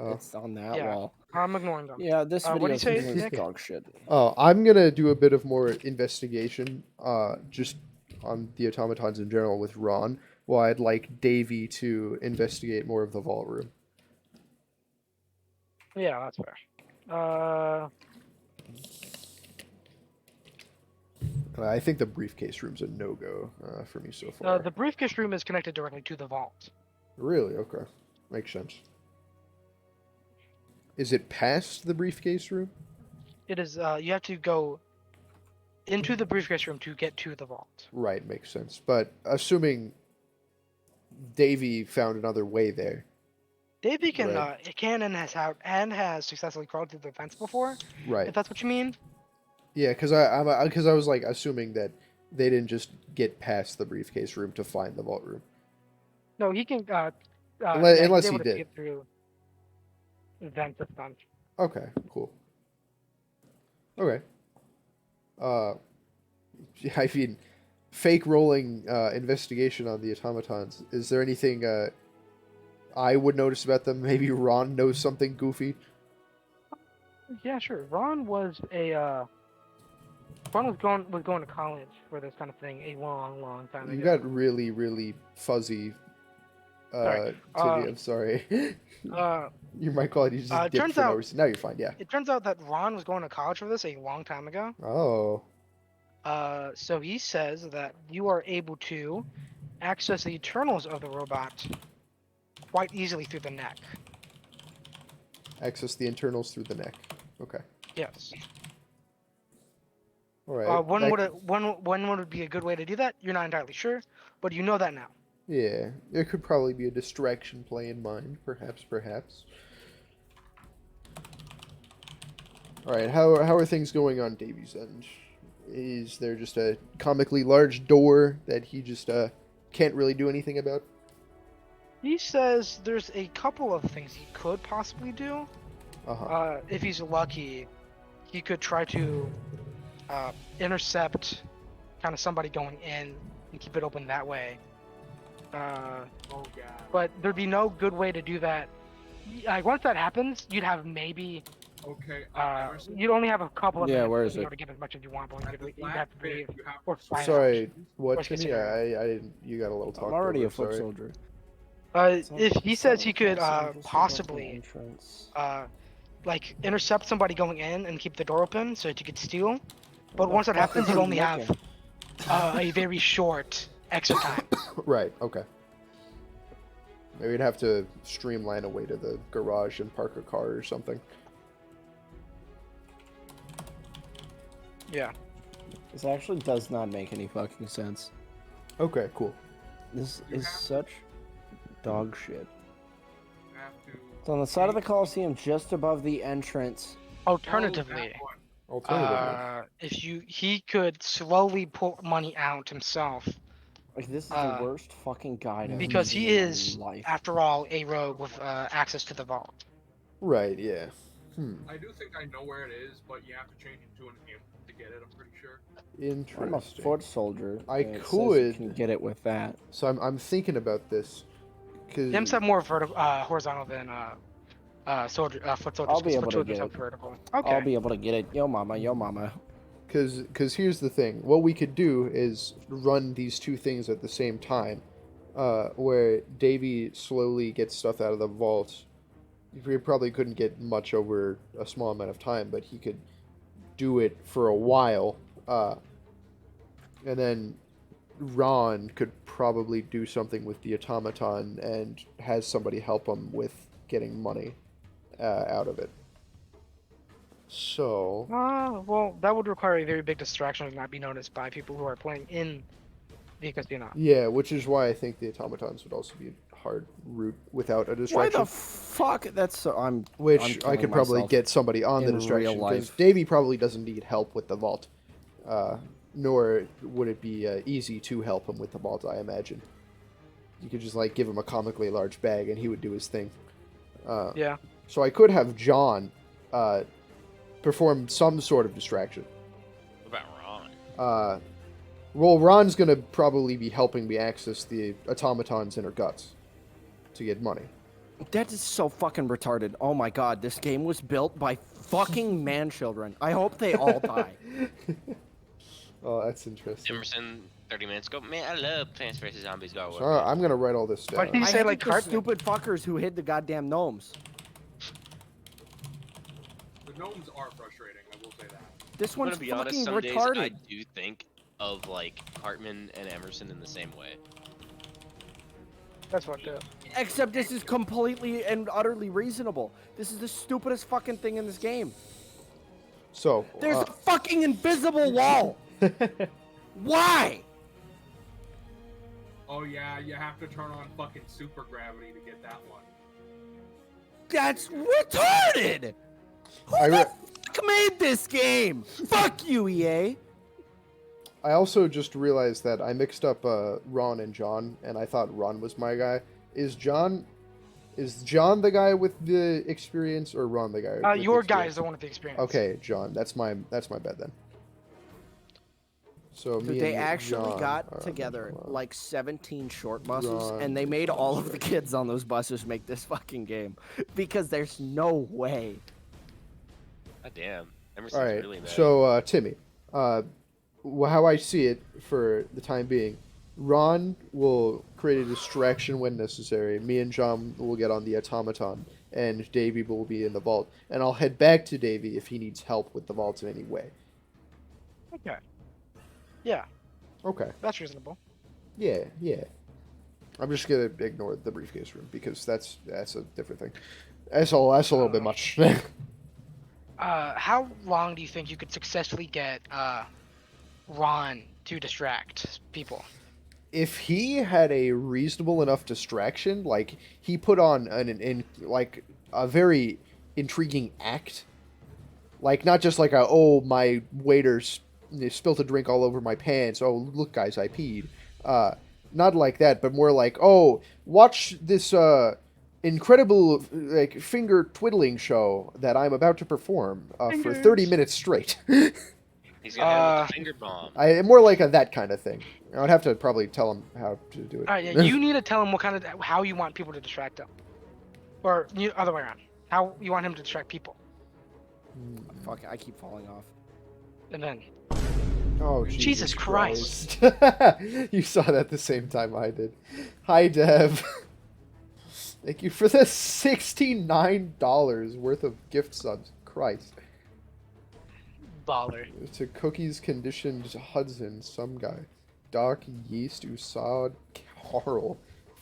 that Yeah. wall. I'm ignoring them. Yeah, this what do video you say, is Nick? dog shit. Oh, I'm gonna do a bit of more investigation, just on the automatons in general with Ron, while I'd like Davy to investigate more of the vault room. Yeah, that's fair. I think the briefcase room's a no-go for me so far. The briefcase room is connected directly to the vault. Really? Okay. Makes sense. Is it past the briefcase room? It is. You have to go into the briefcase room to get to the vault. Right, makes sense. But assuming Davy found another way there. Davey can Right. has successfully crawled through the fence before. Right. If that's what you mean. Yeah, because I was like assuming that they didn't just get past the briefcase room to find the vault room. No, he can. Unless he's he able to did. get through vent system. Okay, cool. Okay. I mean, fake rolling investigation on the automatons. Is there anything I would notice about them? Maybe Ron knows something goofy. Yeah, sure. Ron was going to college for this kind of thing a long time ago. You got really, really fuzzy. Sorry. Timmy, I'm sorry. Your mic quality just dipped turns for no out- reason. Now you're fine. Yeah. It turns out that Ron was going to college for this a long time ago. Oh. So he says that you are able to access the internals of the robot quite easily through the neck. Access the internals through the neck. Okay. Yes. All right. When would be a good way to do that? You're not entirely sure, but you know that now. Yeah, there could probably be a distraction play in mind, perhaps. All right, how are things going on Davy's end? Is there just a comically large door that he just can't really do anything about? He says there's a couple of things he could possibly do. Uh-huh. If he's lucky, he could try to intercept kind of somebody going in and keep it open that way. Oh god. But there'd be no good way to do that. Like once that happens, you'd have maybe Okay. Emerson, you'd only have a couple of Yeah, minutes where to is be it? able to get as much as you want, but at the you'd flat have to pit, leave you have or to find Sorry, out. what? Worst case Timmy? scenario. I didn't. You got a little talk. I'm already a over, foot sorry. soldier. If he says he Just could above the possibly entrance. like intercept somebody going in and keep the door open so that you could steal, but the once that fuck happens, is you'd he only have looking? a very short exit time. Right. Okay. Maybe we'd have to streamline a way to the garage and park a car or something. Yeah. This actually does not make any fucking sense. Okay. Cool. This You is have- such dog shit. you have to. It's on the side of the Coliseum, just above the entrance. Alternatively, Oh, Alternatively. if he could slowly pull money out himself, Like this is the Uh, worst fucking guide I've because seen he in my is, life. after all, a rogue with access to the vault. Right. Yeah. I do think I know where it is, but you have to change into an imp to get it. I'm pretty sure. I'm a Interesting. foot soldier. I and it says you could- can get it with that. So I'm thinking about this because Imps have more horizontal than foot soldiers. I'll be 'cause able foot to soldiers get have it. vertical. I'll Okay. be able to get it. Yo mama, yo mama. Because here's the thing. What we could do is run these two things at the same time, where Davy slowly gets stuff out of the vault. He probably couldn't get much over a small amount of time, but he could do it for a while. And then Ron could probably do something with the automaton and has somebody help him with getting money out of it. So Well, that would require a very big distraction to not be noticed by people who are playing in the casino. yeah, which is why I think the automatons would also be a hard route without a Why distraction. the fuck? That's so. I'm which I killing could probably myself get somebody on the in real distraction because life. Davey probably doesn't need help with the vault, nor would it be easy to help him with the vault. I imagine you could just like give him a comically large bag and he would do his thing. Yeah. So I could have John perform some sort of distraction. What about Ron? Well, Ron's gonna probably be helping me access the automaton's inner guts to get money. That is so fucking retarded. Oh my god, this game was built by fucking man children. I hope they all die. Oh, that's interesting. Emerson, 30 minutes ago. Man, I love Plants vs Zombies. Go. So I'm gonna write all this Why down. do you I say hate like the Cartman? stupid fuckers who hid the goddamn gnomes. The gnomes are frustrating. I will say that. This I'm one's gonna be honest. fucking Some days retarded. I do think of like Cartman and Emerson in the same way. That's fucked up. Except this is completely and utterly reasonable. This is the stupidest fucking thing in this game. So There's a fucking invisible wall. Why? Oh yeah, you have to turn on fucking super gravity to get that one. That's retarded. Who I the re- fuck made this game? Fuck you, EA. I also just realized that I mixed up Ron and John, and I thought Ron was my guy. Is John the guy with the experience, or Ron the guy? with the Your guy experience? is the one with the experience. Okay, John. That's my bad then. So me They and actually John got are- together like 17 short buses, Ron, and they made all of the kids on those buses make this fucking game because there's no way. God damn. Emerson's All right. really mad. So Timmy, how I see it for the time being, Ron will create a distraction when necessary. Me and John will get on the automaton, and Davey will be in the vault. And I'll head back to Davey if he needs help with the vault in any way. Okay. Yeah, Okay. that's reasonable. Yeah. I'm just gonna ignore the briefcase room because that's a different thing. That's a little bit much. How long do you think you could successfully get Ron to distract people? If he had a reasonable enough distraction, like he put on like a very intriguing act, Like, not just like my waiters spilt a drink all over my pants. Oh, look, guys, I peed. Not like that, but more like, oh, watch this incredible like finger twiddling show that I'm about to perform for 30 minutes straight. He's gonna hit him with the finger bomb. More like that kind of thing. I would have to probably tell him how to do it. All right, yeah, you need to tell him how you want people to distract him, or other way around. How you want him to distract people, Fuck, I keep falling off. and then Oh, Jesus Christ. You saw that the same time I did. Hi, Dev. Thank you for the $69 worth of gift subs. Christ. baller. To Cookies Conditioned Hudson, some guy. Doc, Yeast, Usad, Carl,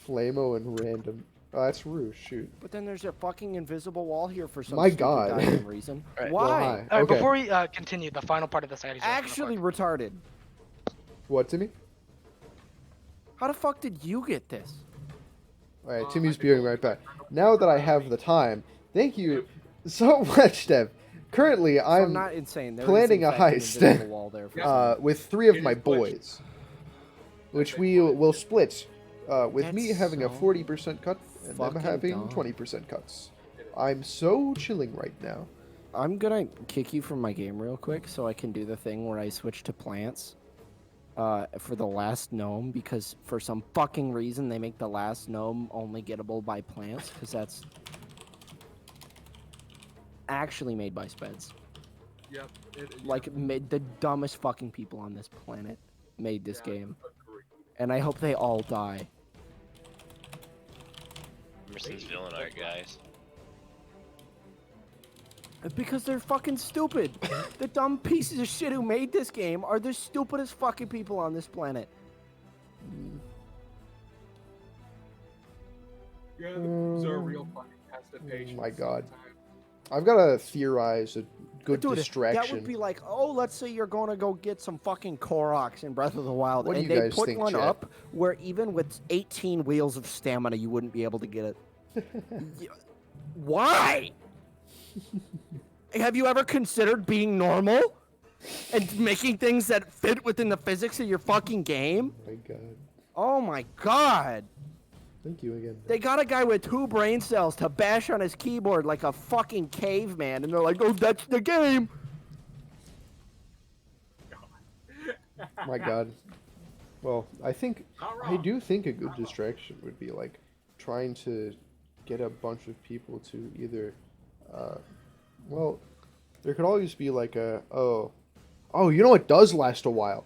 Flamo, and Random. Oh, that's Rue, shoot. But then there's a fucking invisible wall here for some My stupid God. goddamn reason. Alright, Why? well, hi. All right, Okay. before we continue, the final part of this, I gotta Actually retarded. What, Timmy? How the fuck did you get this? Alright, Timmy's being right back. Now that I have the time, thank you so much, Dev. Currently, So I'm I'm not insane. There planning is, in a fact, an heist. invisible wall there for some- with 3 of It my is glitched. boys, which we will split, with me That's having a so 40% cut and them fucking having dumb. 20% cuts. I'm so chilling right now. I'm gonna kick you from my game real quick so I can do the thing where I switch to plants for the last gnome, because for some fucking reason they make the last gnome only gettable by plants, because that's actually made by speds. Yep. Like, the dumbest fucking people on this planet made this game. Agreed. And I hope they all die. Emerson's villain art, guys. Because they're fucking stupid. The dumb pieces of shit who made this game are the stupidest fucking people on this planet. Yeah, those are a real fucking test of patience. my God. sometimes. I've got to theorize a good Dude, distraction. that would be like, oh, let's say you're going to go get some fucking Koroks in Breath of the Wild, What do and you they guys put think, one chat? up where even with 18 wheels of stamina, you wouldn't be able to get it. Why? Have you ever considered being normal and making things that fit within the physics of your fucking game? My God. Oh my god. Thank you again. They got a guy with 2 brain cells to bash on his keyboard like a fucking caveman, and they're like, oh, that's the game. My God. Well, I do think a good distraction would be like trying to get a bunch of people to either, well, there could always be like you know what does last a while?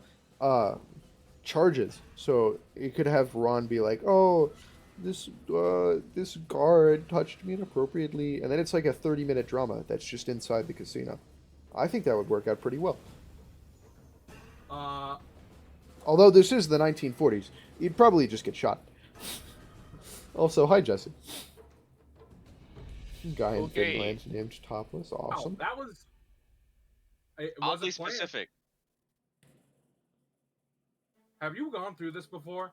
Charges. So you could have Ron be like, oh, this guard touched me inappropriately, and then it's like a 30-minute drama that's just inside the casino. I think that would work out pretty well. Although this is the 1940s, you'd probably just get shot. Also, hi Jesse. Guy in Okay. Finland named Topless. Awesome. Oh, that was. It Oddly wasn't planned. specific. Have you gone through this before?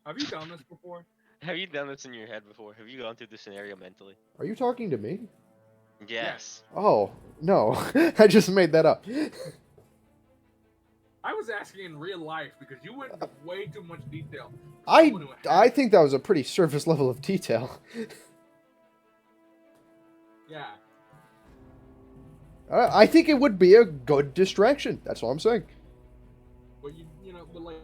Have you done this before? Have you done this in your head before? Have you gone through the scenario mentally? Are you talking to me? Yes. Oh, no. I just made that up. I was asking in real life because you went into way too much detail. I Someone who had- think that was a pretty surface level of detail. Yeah. I think it would be a good distraction. That's all I'm saying. But but like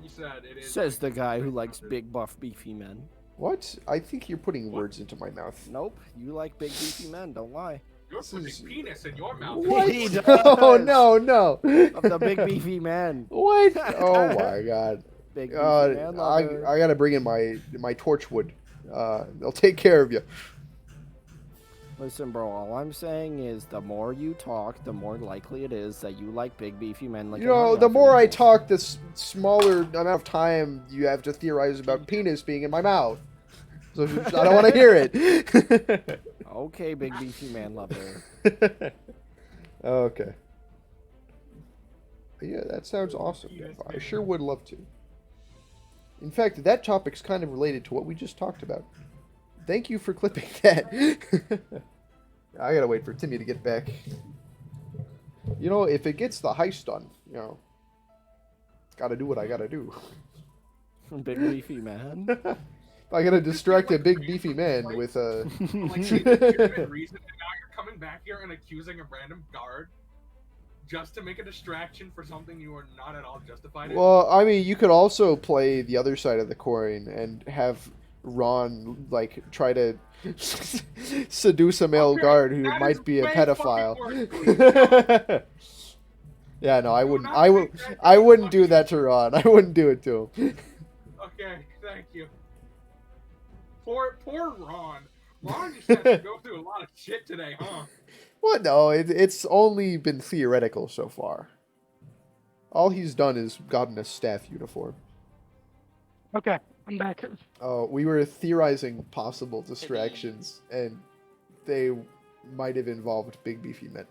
you said, it is. Says the guy who likes big, buff, beefy men. What? I think you're putting words into my mouth. Nope, you like big, beefy men, don't lie. You're This putting is- penis in your mouth. What? He does. Oh, no, no. Of the big, beefy men. What? Oh, my God. Big, beefy man lover. I gotta bring in my torchwood. They'll take care of you. Listen, bro, all I'm saying is the more you talk, the more likely it is that you like big, beefy men like You know, the more I talk, the smaller amount of time you have to theorize about penis being in my mouth. So I don't want to hear it. Okay, big, beefy man lover. Okay. Yeah, that sounds awesome. Dev. I sure would love to. In fact, that topic's kind of related to what we just talked about. Thank you for clipping that. I gotta wait for Timmy to get back. You know, if it gets the heist done, you know, gotta do what I gotta do. Big beefy man. I gotta distract a big beefy man with a. Like, see, legitimate reason, and now you're coming back here and accusing a random guard just to make a distraction for something you are not at all justified in. Well, I mean, you could also play the other side of the coin and have Ron like try to seduce a male Okay, guard who that might is be a way pedophile. fucking worse. Yeah, no, I Do wouldn't. not I would. take that I as wouldn't do fucking- that to Ron. I wouldn't do it to him. Okay, thank you. Poor Ron. Ron just had to go through a lot of shit today, huh? What? No, it's only been theoretical so far. All he's done is gotten a staff uniform. Okay, I'm back. We were theorizing possible distractions, and they might have involved big beefy men.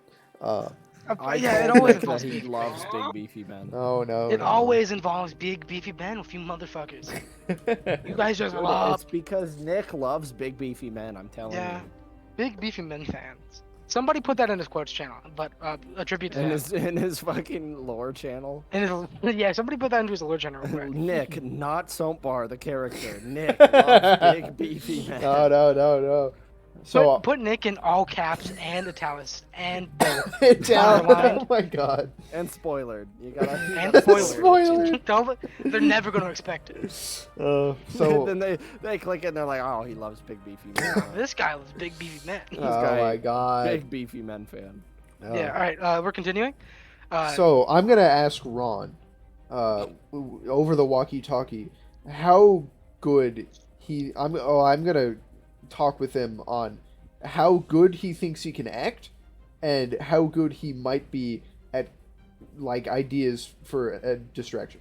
Yeah, it told always Nick that involves he big. loves big beefy men. Oh no! It no. always involves big beefy men with you motherfuckers. You guys just It's love because Nick loves big beefy men. I'm telling Yeah. you. big beefy men fans. Somebody put that in his quotes channel, but attribute to him. In his fucking lore channel. And yeah, somebody put that into his lore channel real quick. Nick, not Sompbar, the character. Nick loves big beefy men. No. So Put Nick in all caps and italics and down. Underlined. Oh my god! And spoilered. You gotta. and Spoiler. spoilers. They're never going to expect it. So then they click it and they're like, oh, he loves big beefy men. This guy loves big beefy men. oh guy- my god! Big beefy men fan. Oh. Yeah. All right. We're continuing. So I'm gonna ask Ron, over the walkie-talkie, how good he. I'm gonna talk with him on how good he thinks he can act, and how good he might be at like ideas for a distraction.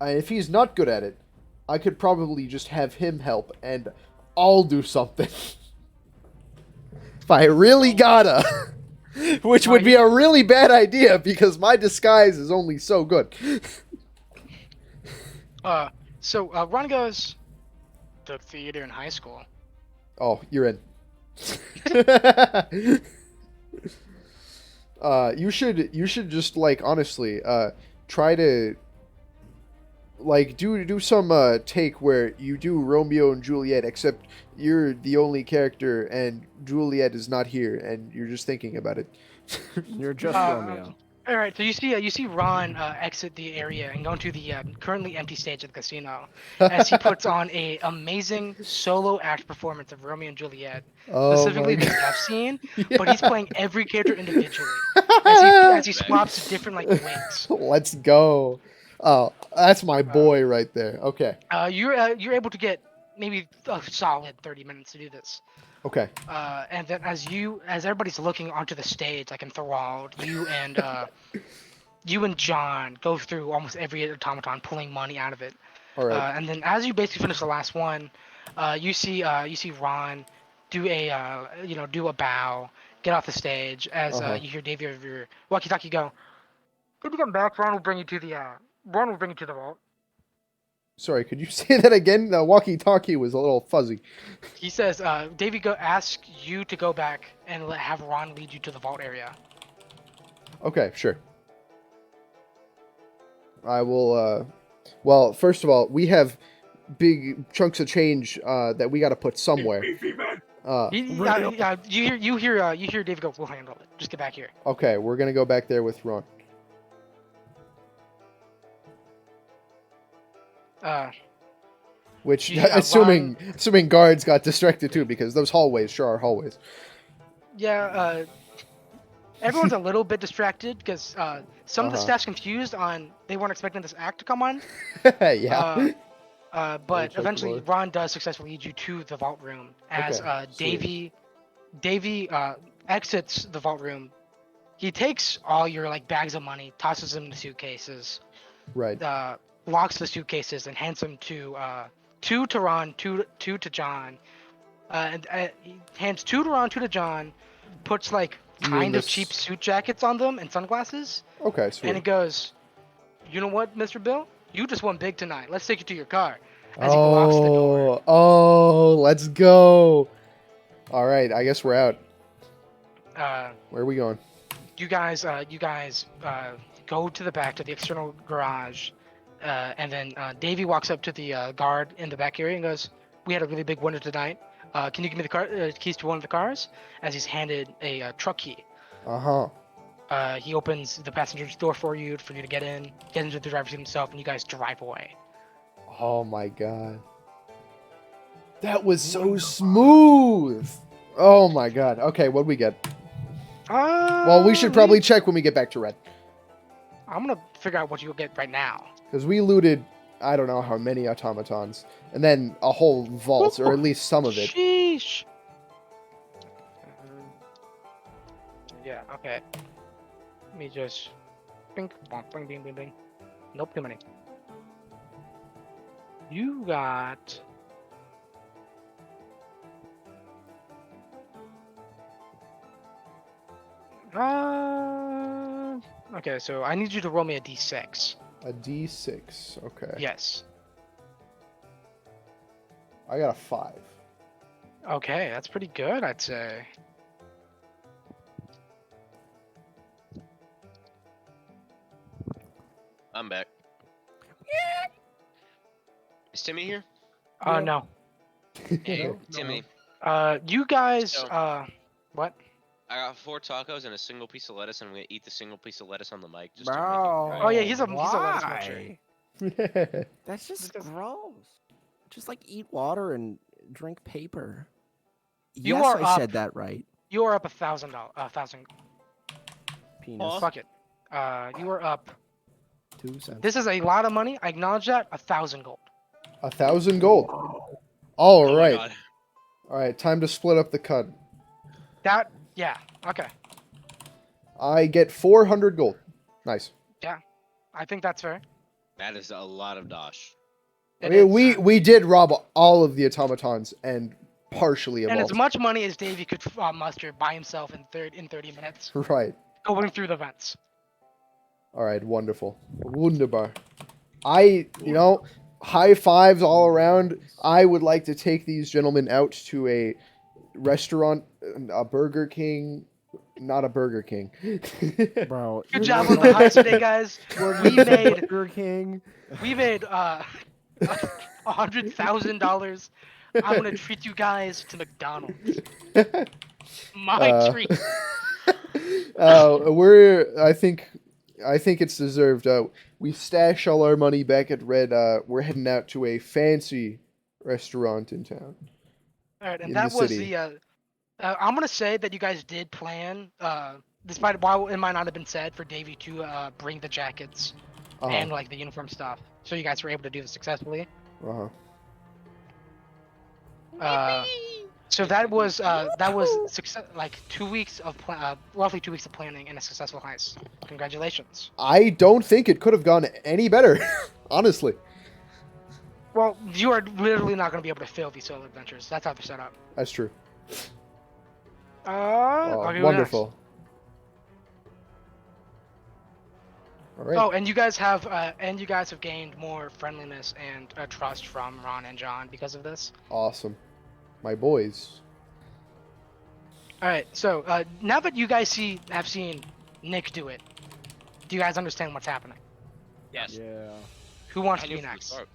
And if he's not good at it, I could probably just have him help, and I'll do something. If I really gotta. Which would be a really bad idea, because my disguise is only so good. So Ron goes to theater in high school. Oh, you're in. You should just, like, honestly, try to, like, do some take where you do Romeo and Juliet, except you're the only character and Juliet is not here, and you're just thinking about it. You're just Romeo. All right, so you see Ron exit the area and go into the currently empty stage of the casino as he puts on a amazing solo act performance of Romeo and Juliet, specifically the death scene. But he's playing every character individually as he swaps to different like wigs. Let's go. Oh, that's my boy right there. Okay. You're able to get maybe a solid 30 minutes to do this. Okay. And then as everybody's looking onto the stage, like enthralled, you and John go through almost every automaton, pulling money out of it. All right. And then as you basically finish the last one, you see Ron do a bow, get off the stage. As you hear Davey over your walkie-talkie go, "If you come back, Ron will bring you to the vault." Sorry, could you say that again? The walkie-talkie was a little fuzzy. He says, Davey ask you to go back and have Ron lead you to the vault area. Okay, sure. I will, well, first of all, we have big chunks of change that we got to put somewhere. Beefy man. You hear Davey go, "We'll handle it. Just get back here." Okay, we're going to go back there with Ron. Which, Yeah, assuming guards got distracted too, because those hallways sure are hallways. Yeah, everyone's a little bit distracted because some of the Uh-huh. staff's confused on they weren't expecting this act to come on. Yeah. But check eventually more. Ron does successfully lead you to the vault room as Okay, sweet. Davey exits the vault room. He takes all your like bags of money, tosses them into suitcases, Right. locks the suitcases, and hands them to two to Ron, two to John. And he hands two to Ron, two to John. Puts like You mean kind of this- cheap suit jackets on them and sunglasses. Okay, And sweet. it goes, "You know what, Mr. Bill? You just won big tonight. Let's take you to your car. As he blocks the door. Let's go. All right, I guess we're out. Where are we going? You guys go to the back to the external garage, and then Davey walks up to the guard in the back area and goes, "We had a really big winner tonight. Can you give me the keys to one of the cars?" As he's handed a truck key. He opens the passenger's door for you to get into the driver's seat himself, and you guys drive away. Oh my god. That was so smooth. Oh my god. Okay, what'd we get? Well, we should probably check when we get back to Red. I'm gonna figure out what you'll get right now. Because we looted, I don't know how many automatons. And then a whole vault, or at least some of it. Sheesh. Yeah, okay. Let me just... Bing, bong, bing, bing, bing, bing. Nope, too many. You got... Okay, so I need you to roll me a d6. A D6, okay. Yes. I got a 5. Okay, that's pretty good, I'd say. I'm back. Is Timmy here? No. Hey, No. Timmy. You guys, So- what? I got 4 tacos and a single piece of lettuce, and I'm gonna eat the single piece of lettuce on the mic. Just to make it Bro. right. Oh, yeah, he's a lettuce why? milkshake. That's just Because- gross. Just like eat water and drink paper. You Yes, are I up. said that right. You are up $1,000. 1,000. Penis. Fuck it. You are up. 2 cents. This is a lot of money. I acknowledge that. 1,000 gold. 1,000 gold. Oh All my right. God. All right, time to split up the cut. Yeah. Okay. I get 400 gold. Nice. I think that's fair. That is a lot of dosh. I It mean, is. we did rob all of the automatons and partially And evolved. as much money as Davey could muster by himself in 30 minutes, Right. going through the vents. All right, wonderful. Wunderbar. High fives all around. I would like to take these gentlemen out to a restaurant, a Burger King, not a Burger King. Bro. Good job on the heist today, guys. Burger King. We made $100,000. I'm gonna treat you guys to McDonald's. My treat. I think it's deserved. We stash all our money back at Red. We're heading out to a fancy restaurant in town. All right, and in that the was city. the. I'm gonna say that you guys did plan, despite while it might not have been said, for Davey to bring the jackets and like the uniform stuff, so you guys were able to do this successfully. So that was success, like 2 weeks of roughly 2 weeks of planning and a successful heist. Congratulations. I don't think it could have gone any better, honestly. Well, you are literally not going to be able to fail these solo adventures. That's how they're set up. That's true. Okay, who Wonderful. All next? right. Oh, and you guys have gained more friendliness and trust from Ron and John because of this. Awesome. My boys. All right, so now that you guys have seen Nick do it, do you guys understand what's happening? Yes. Yeah. Who wants I to knew be from the next? start.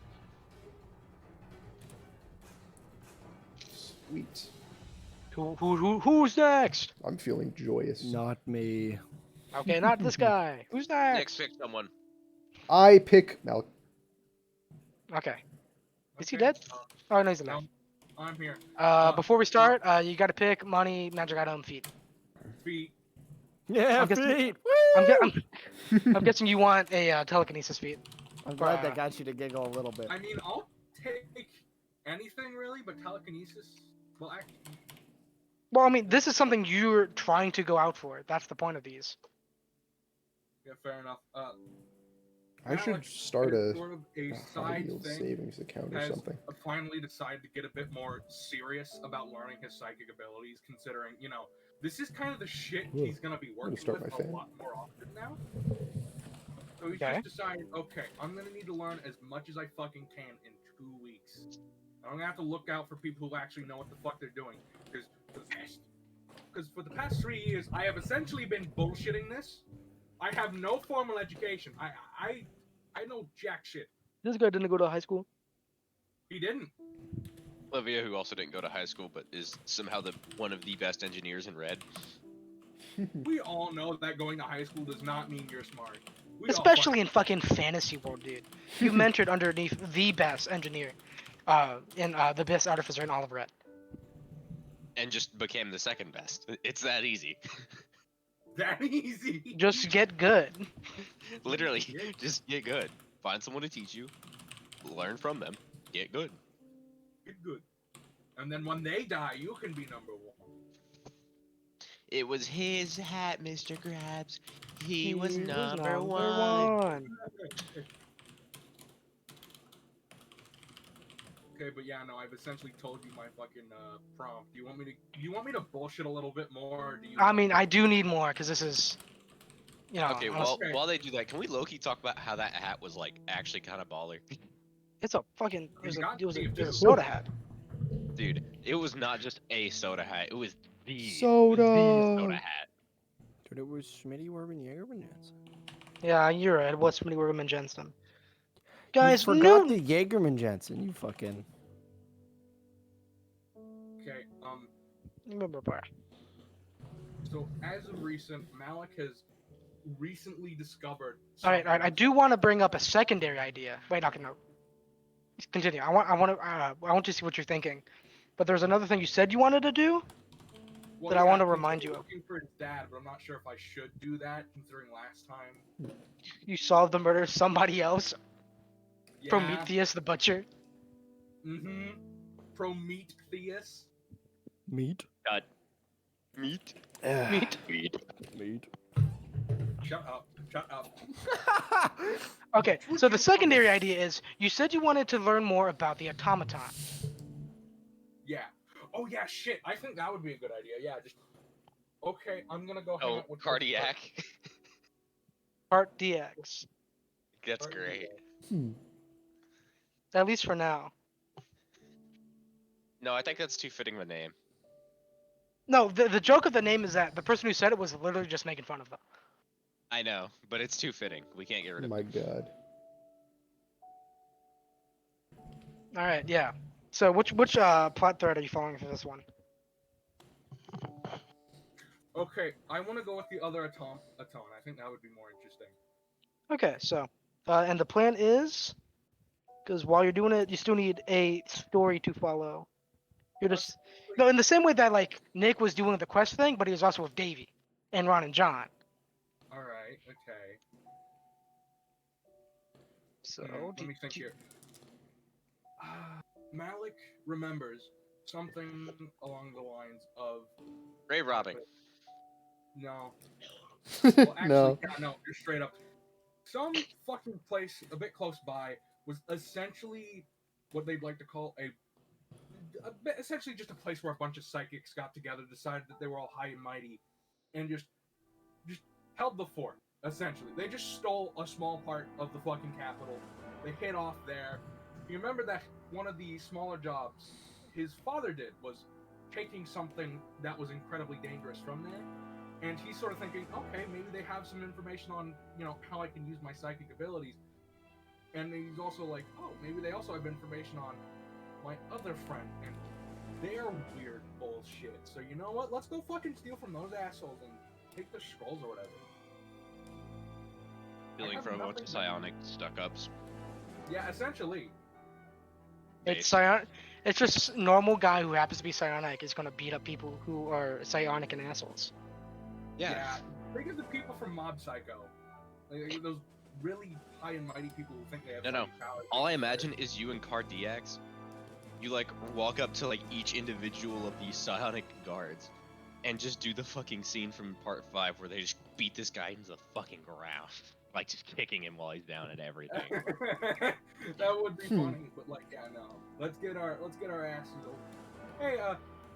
Sweet. Who's next? I'm feeling joyous. Not me. Okay, not this guy. Who's next? Next, pick someone. I pick Malk. Okay. Is he Okay, dead? Oh no, he's alive. I'm here. Before we start, you got to pick money, magic item, feet. Feet. Yeah, I'm guessing- feet. I'm guessing you want a telekinesis feat. I'm glad that got you to giggle a little bit. I mean, I'll take anything really, but telekinesis. Well, Well, I mean, this is something you're trying to go out for. That's the point of these. yeah, fair enough. I should start a sort of a high side yield thing. savings account or Has something. finally decided to get a bit more serious about learning his psychic abilities, considering, this is kind of the shit Ooh, he's gonna be working start with my a fan. lot more often now. So he's Okay. just decided, okay, I'm gonna need to learn as much as I fucking can in 2 weeks. I'm gonna have to look out for people who actually know what the fuck they're doing. Because for the past 3 years, I have essentially been bullshitting this. I have no formal education. I know jack shit. This guy didn't go to high school. He didn't. Olivia, who also didn't go to high school, but is somehow one of the best engineers in Red. We all know that going to high school does not mean you're smart. We all Especially in fucking fantasy world, dude. You mentored underneath the best engineer, and the best artificer in all of Red. And just became the second best. It's that easy. that easy. Just get good. Literally, Yeah. just get good. Find someone to teach you. Learn from them. Get good. Get good. And then when they die, you can be number 1. It was his hat, Mr. Krabs. He was number one. Okay, but yeah, no, I've essentially told you my fucking prompt. Do you want me to bullshit a little bit more? Or do you? I mean, I do need more because this is, you know, Okay, honest- well, while they do that, can we low-key talk about how that hat was like actually kind of baller? it's a fucking You got Steve, it was a too. soda hat. Dude, it was not just a soda hat. It was the Soda. soda hat. Dude, it was Schmitty Werben Jagerman Jensen. Yeah, you're right. What's many Workman Jensen? You Guys, forgot no. the Jagerman Jensen. You fucking. Okay, so as of recent, Malik has recently discovered. All right. I do want to bring up a secondary idea. Wait, okay, no. Continue. I want to see what you're thinking. But there's another thing you said you wanted to do. Well, that I wanna he's remind you of. looking for his dad, but I'm not sure if I should do that considering last time. You solved the murder of somebody else. Yeah. Prometheus the butcher. Mm-hmm. Prometheus. Meat. God. Meat. Meat. Meat. Meat. Shut up. Shut up. Okay, so the secondary idea is you said you wanted to learn more about the automaton. Yeah. Oh yeah, shit. I think that would be a good idea. Yeah, just. Okay, I'm gonna go hang Oh, out with cardiac. Part DX. That's great. At least for now. No, I think that's too fitting of a name. No, the joke of the name is that the person who said it was literally just making fun of them. I know, but it's too fitting. We can't get rid Oh of my it. god. All right, yeah. So which plot thread are you following for this one? Okay, I want to go with the other atone. I think that would be more interesting. Okay, so and the plan is because while you're doing it, you still need a story to follow. You're just no in the same way that like Nick was doing the quest thing, but he was also with Davey and Ron and John. All right. Okay. So Let me think here. Malik remembers something along the lines of Ray robbing. no. Well, actually, No. yeah, no, you're straight up. Some fucking place a bit close by was essentially what they'd like to call essentially just a place where a bunch of psychics got together, decided that they were all high and mighty, and just held the fort. Essentially, they just stole a small part of the fucking capital. They hid off there. You remember that one of the smaller jobs his father did was taking something that was incredibly dangerous from there, and he's sort of thinking, okay, maybe they have some information on how I can use my psychic abilities, and he's also like, oh, maybe they also have information on my other friend, and they're weird bullshit. So you know what? Let's go fucking steal from those assholes and take the scrolls or whatever. Stealing from a bunch of psionic stuck-ups. Yeah, essentially. it's psionic. It's just normal guy who happens to be psionic is gonna beat up people who are psionic and assholes. Yeah. Think of the people from Mob Psycho. Like, those really high and mighty people who think they have No. powers. All I imagine is you and Cardiacs. You like walk up to like each individual of these psionic guards, and just do the fucking scene from part 5 where they just beat this guy into the fucking ground, like just kicking him while he's down at everything. That would be funny, but like, yeah, no. Let's get our asses over. Hey,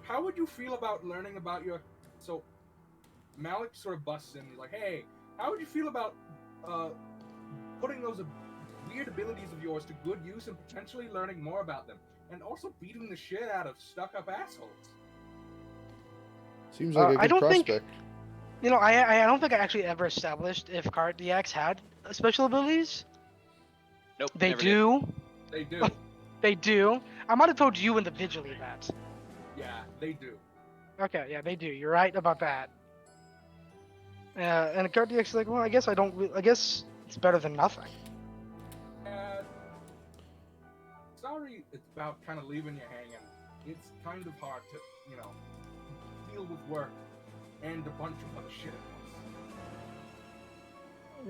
how would you feel about learning about your? So, Malik sort of busts in. He's like, "Hey, how would you feel about putting those weird abilities of yours to good use and potentially learning more about them, and also beating the shit out of stuck-up assholes. Seems like a I good don't think- prospect. You know, I don't think I actually ever established if Card DX had special abilities. Nope. They never did. do. They do. They do. I might have told you individually that. Yeah, they do. Okay, yeah, they do. You're right about that. And Card DX is like, well, I guess I don't. I guess it's better than nothing. Uh, sorry, it's about kind of leaving you hanging. It's kind of hard to, deal with work and a bunch of other shit at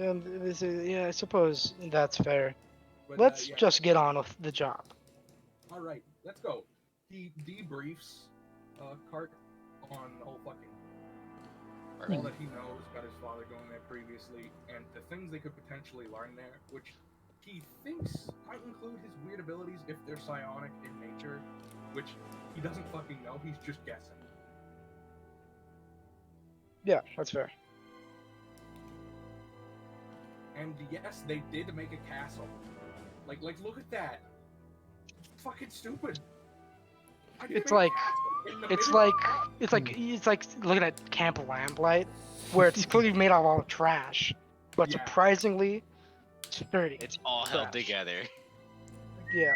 once. And this is, yeah, I suppose that's fair. But, Let's yeah. just get on with the job. All right, let's go. He debriefs Cart on the whole fucking all that he knows about his father going there previously and the things they could potentially learn there, which he thinks might include his weird abilities if they're psionic in nature, which he doesn't fucking know. He's just guessing. Yeah, that's fair. And yes, they did make a castle. Like look at that. It's fucking stupid. Why'd you It's make a like- castle in the It's middle of like it's like looking at Camp Lamplight, where it's clearly made out of all the trash, but Yeah. surprisingly sturdy. It's all held Trash. together. Yeah.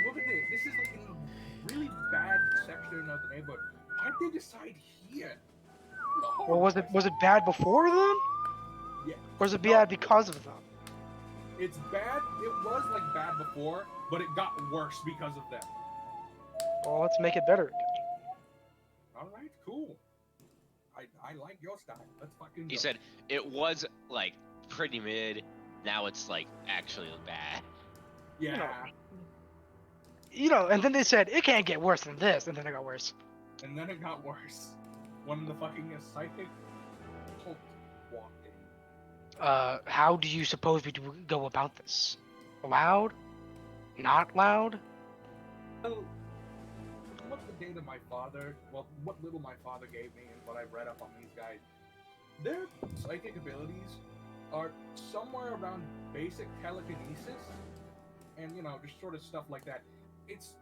Look at this. This is like in a really bad section of the neighborhood. Why'd they decide here? No, Well, was it bad before them? Yeah. Or was it No. bad because of them? It's bad. It was like bad before, but it got worse because of them. Well, let's make it better. All right, cool. I like your style. Let's fucking. He go. said it was like pretty mid. Now it's like actually bad. Yeah. You know, and then they said it can't get worse than this, and then it got worse. And then it got worse when the fucking psychic cult walked in. How do you suppose we do go about this? Loud? Not loud? Well, what the data my father, what little my father gave me and what I read up on these guys, their psychic abilities are somewhere around basic telekinesis and, just sort of stuff like that. It's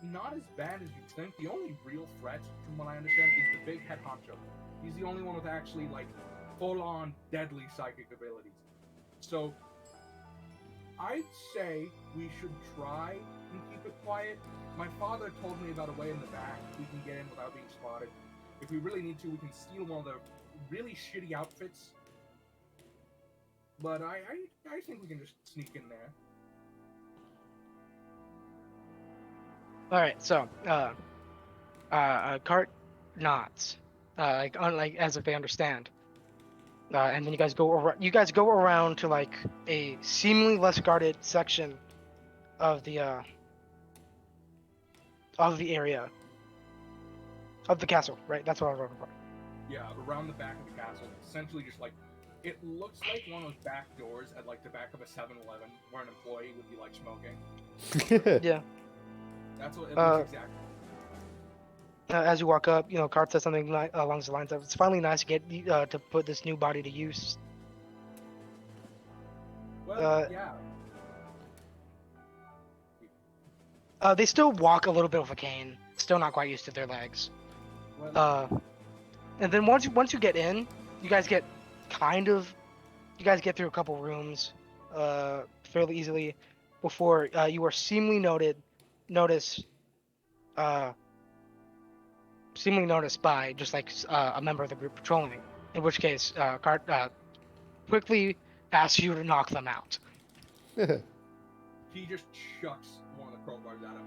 not as bad as you think. The only real threat, from what I understand, is the big head honcho. He's the only one with actually, full-on deadly psychic abilities. So, I'd say we should try and keep it quiet. My father told me about a way in the back we can get in without being spotted. If we really need to, we can steal one of the really shitty outfits. But I think we can just sneak in there. Alright, so, Cart nods. Unlike as if they understand. And then you guys go around to like a seemingly less guarded section of the area of the castle, right? That's what I was looking for. Yeah, around the back of the castle. Essentially just it looks like one of those back doors at the back of a 7-Eleven where an employee would be smoking. Yeah. That's what it looks exactly. As you walk up, Cart says something along the lines of, "It's finally nice to get to put this new body to use." Well, yeah. They still walk a little bit with a cane, still not quite used to their legs. Well, And then once you get in, you guys get through a couple rooms, fairly easily, before you are seemingly noticed by just a member of the group patrolling. In which case, Cart quickly asks you to knock them out. he just chucks one of the crowbars at him.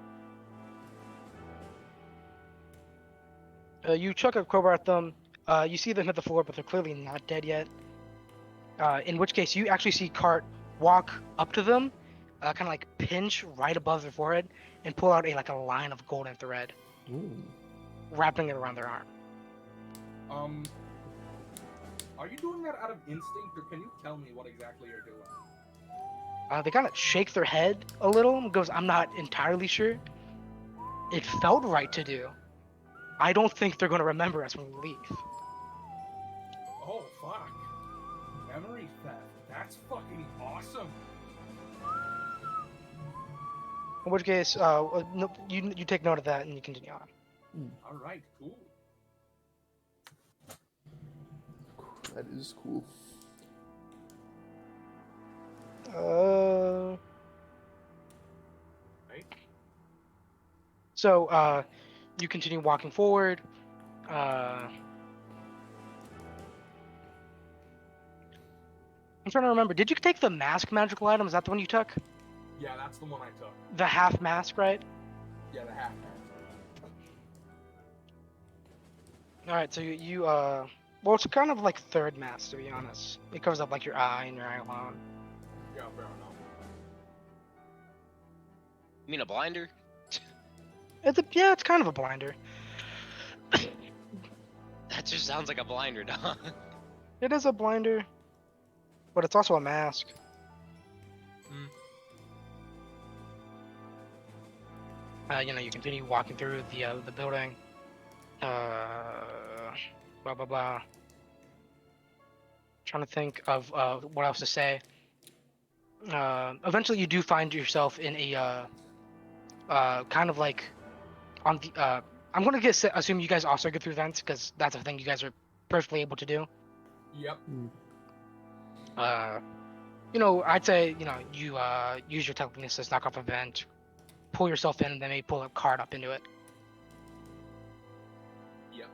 You chuck a crowbar at them. You see them hit the floor, but they're clearly not dead yet. In which case, you actually see Cart walk up to them, kind of pinch right above their forehead, and pull out a line of golden thread, Ooh. wrapping it around their arm. Are you doing that out of instinct, or can you tell me what exactly you're doing? They kind of shake their head a little and goes, "I'm not entirely sure. It felt right to do. I don't think they're going to remember us when we leave." Oh, fuck. Memory theft. That's fucking awesome. In which case, no, you take note of that and you continue on. All right, cool. That is cool. Right? So you continue walking forward. I'm trying to remember. Did you take the mask magical item? Is that the one you took? Yeah, that's the one I took. The half mask, right? Yeah, the half man. All right. So well, it's kind of like third mask to be honest. It covers up like your eye and your eye alone. Yeah, fair enough. You mean a blinder? It's kind of a blinder. That just sounds like a blinder, dog. It is a blinder, but it's also a mask. You continue walking through the building. Blah blah blah. Trying to think of what else to say. Eventually, you do find yourself in a kind of like on the. I'm gonna assume you guys also get through vents because that's a thing you guys are perfectly able to do. Yep. I'd say you use your telekinesis, knock off a vent, pull yourself in, and then maybe pull a card up into it. Yep.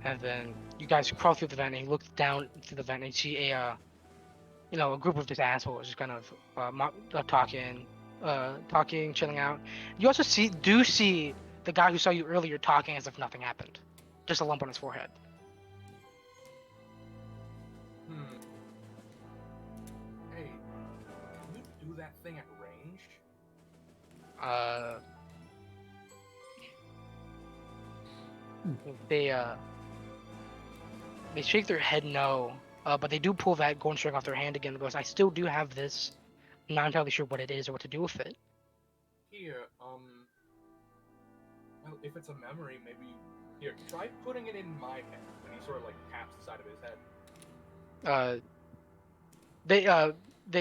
And then you guys crawl through the vent and you look down through the vent and you see a group of just assholes just kind of talking, chilling out. You also see the guy who saw you earlier talking as if nothing happened, just a lump on his forehead. Hey, can you do that thing at range? They shake their head no, but they do pull that golden string off their hand again and goes, I still do have this. I'm not entirely sure what it is or what to do with it. Here, well, if it's a memory, maybe here, try putting it in my head. And he sort of like taps the side of his head. They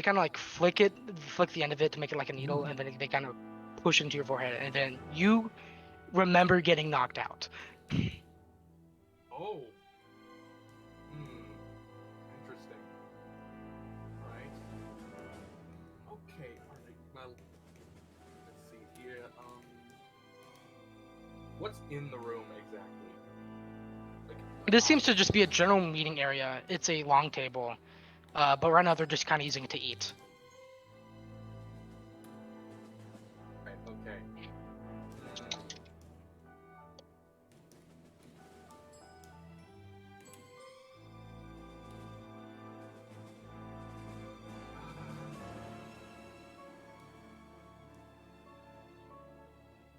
kind of like flick the end of it to make it like a needle, and then they kind of push into your forehead, and then you remember getting knocked out. Oh. Interesting. Right. Okay. All right. Well, let's see here. What's in the room exactly? Like. This seems to just be a general meeting area. It's a long table, but right now they're just kind of using it to eat. Right. Okay.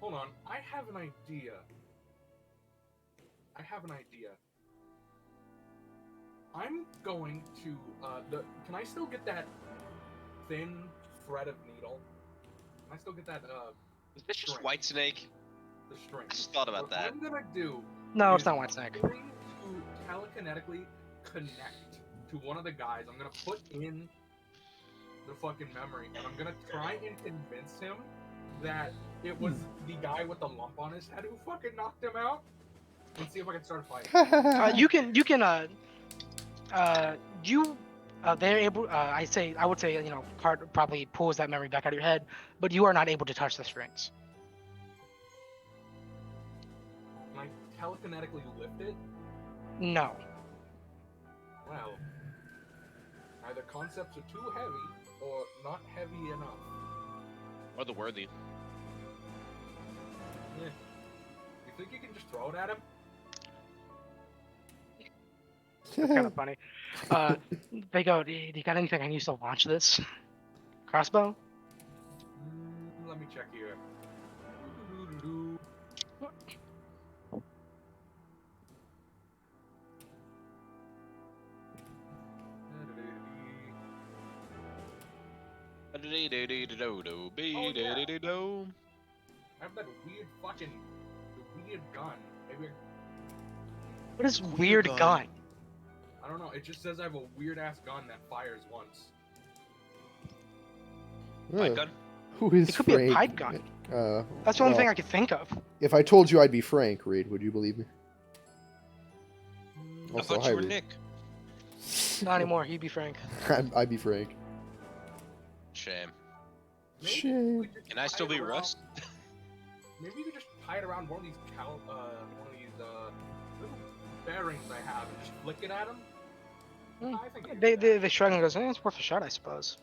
Hold on, I have an idea. I'm going to, can I still get that thin thread of needle? Can I still get that, Is this just string? Whitesnake? The string. I just thought about What that. I'm gonna do No, it's is not Whitesnake. I'm going to telekinetically connect to one of the guys. I'm gonna put in the fucking memory, and I'm gonna try and convince him that it was the guy with the lump on his head who fucking knocked him out, and see if I can start a fight. They're able. I would say, Cart probably pulls that memory back out of your head, but you are not able to touch the strings. Can I telekinetically lift it? No. Well, either concepts are too heavy or not heavy enough. Or the worthy. Yeah. You think you can just throw it at him? That's kind of funny. They go, do you got anything I can use to launch this? Crossbow? Let me check here. I have that weird fucking weird gun. Maybe What is weird gun? I don't know. It just says I have a weird ass gun that fires once. Pipe Huh. gun? Who is It could be a Frank? pipe gun. Uh, That's the only well, thing I could think of. If I told you I'd be Frank, Reed, would you believe me? I Also, thought hi, you were Reed. Nick. Not anymore. He'd be Frank. I'd be Frank. Shame. Maybe Shame. we just Can I tie still it be around- Rust? Maybe you could just tie it around one of these little bearings I have and just flick it at him. Hmm. I think you could They do that. they shrug and goes, it's worth a shot, I suppose.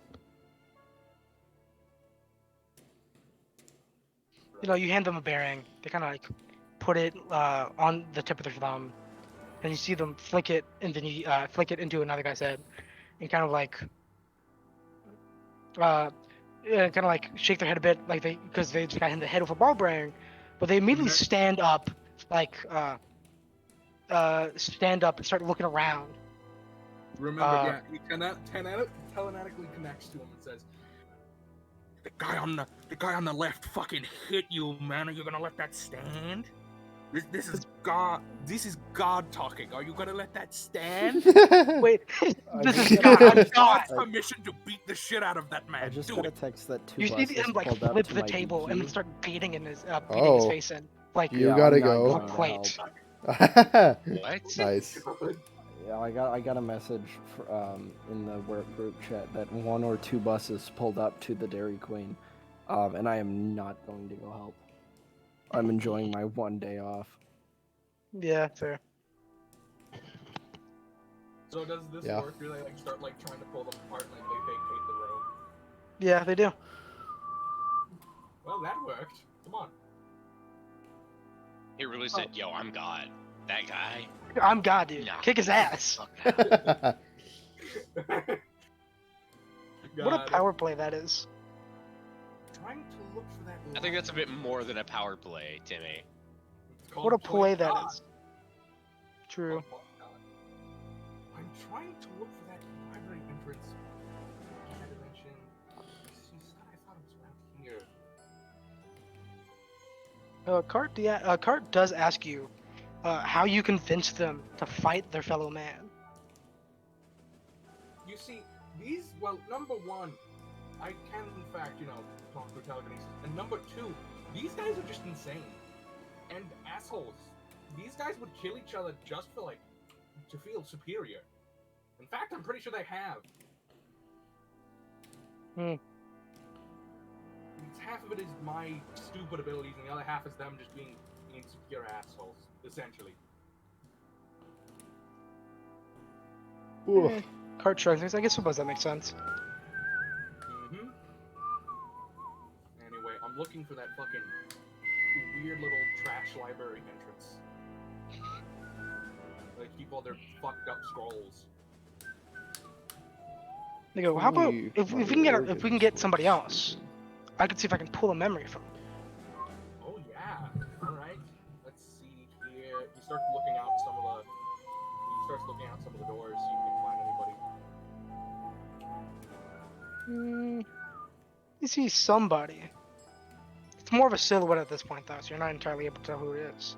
You know, you hand them a bearing. They kind of like put it on the tip of their thumb, and you see them flick it, and then you flick it into another guy's head, and kind of like shake their head a bit, like because they just got hit in the head with a ball bearing, but they immediately Mhm. stand up, stand up and start looking around. Remember, yeah, he telepathically connects to him and says, the guy on the left fucking hit you, man. Are you gonna let that stand? This is God. This is God talking. Are you gonna let that stand? Wait, I this just is got- God. I I'm God. God's permission to beat the shit out of that man. I just Do got a it. text that two You see buses him like pulled up flip to the my table and then DQ. start beating in his his Oh. face in. Like You Yeah, gotta I'm not go. going to Plate. help. What? Nice. Yeah, I got a message in the work group chat that one or two buses pulled up to the Dairy Queen, and I am not going to go help. I'm enjoying my one day off. yeah, fair. So does this Yeah. work? Do they like start like trying to pull them apart and like they vacate the room? Yeah, they do. Well, that worked. Come on. He really said, yo, I'm God. That guy? I'm God, dude. Nah. Kick his ass. Fuck that. What a God, power play that is. Trying to look for that. I think that's a bit more than a power play, Timmy. It's called What a play that God. is. True. Oh, God. I'm trying to look for that library entrance. Can't dimension. See, I thought it was around here. Cart does ask you how you convince them to fight their fellow man. You see, well, number one, I can, in fact, talk through telekinesis. And number two, these guys are just insane. And assholes. These guys would kill each other just for, to feel superior. In fact, I'm pretty sure they have. Half of it is my stupid abilities, and the other half is them just being insecure assholes, essentially. Ooh. Cart shrugs. I suppose that makes sense. Mm-hmm. Anyway, I'm looking for that fucking weird little trash library entrance. They keep all their fucked up scrolls. They go, how about Ooh, if we my can get organs somebody were else? I could see if I can pull a memory from. Oh yeah. All right. Let's see here. He starts looking out some of the doors, see if he can find anybody. You see somebody. It's more of a silhouette at this point, though, so you're not entirely able to tell who it is.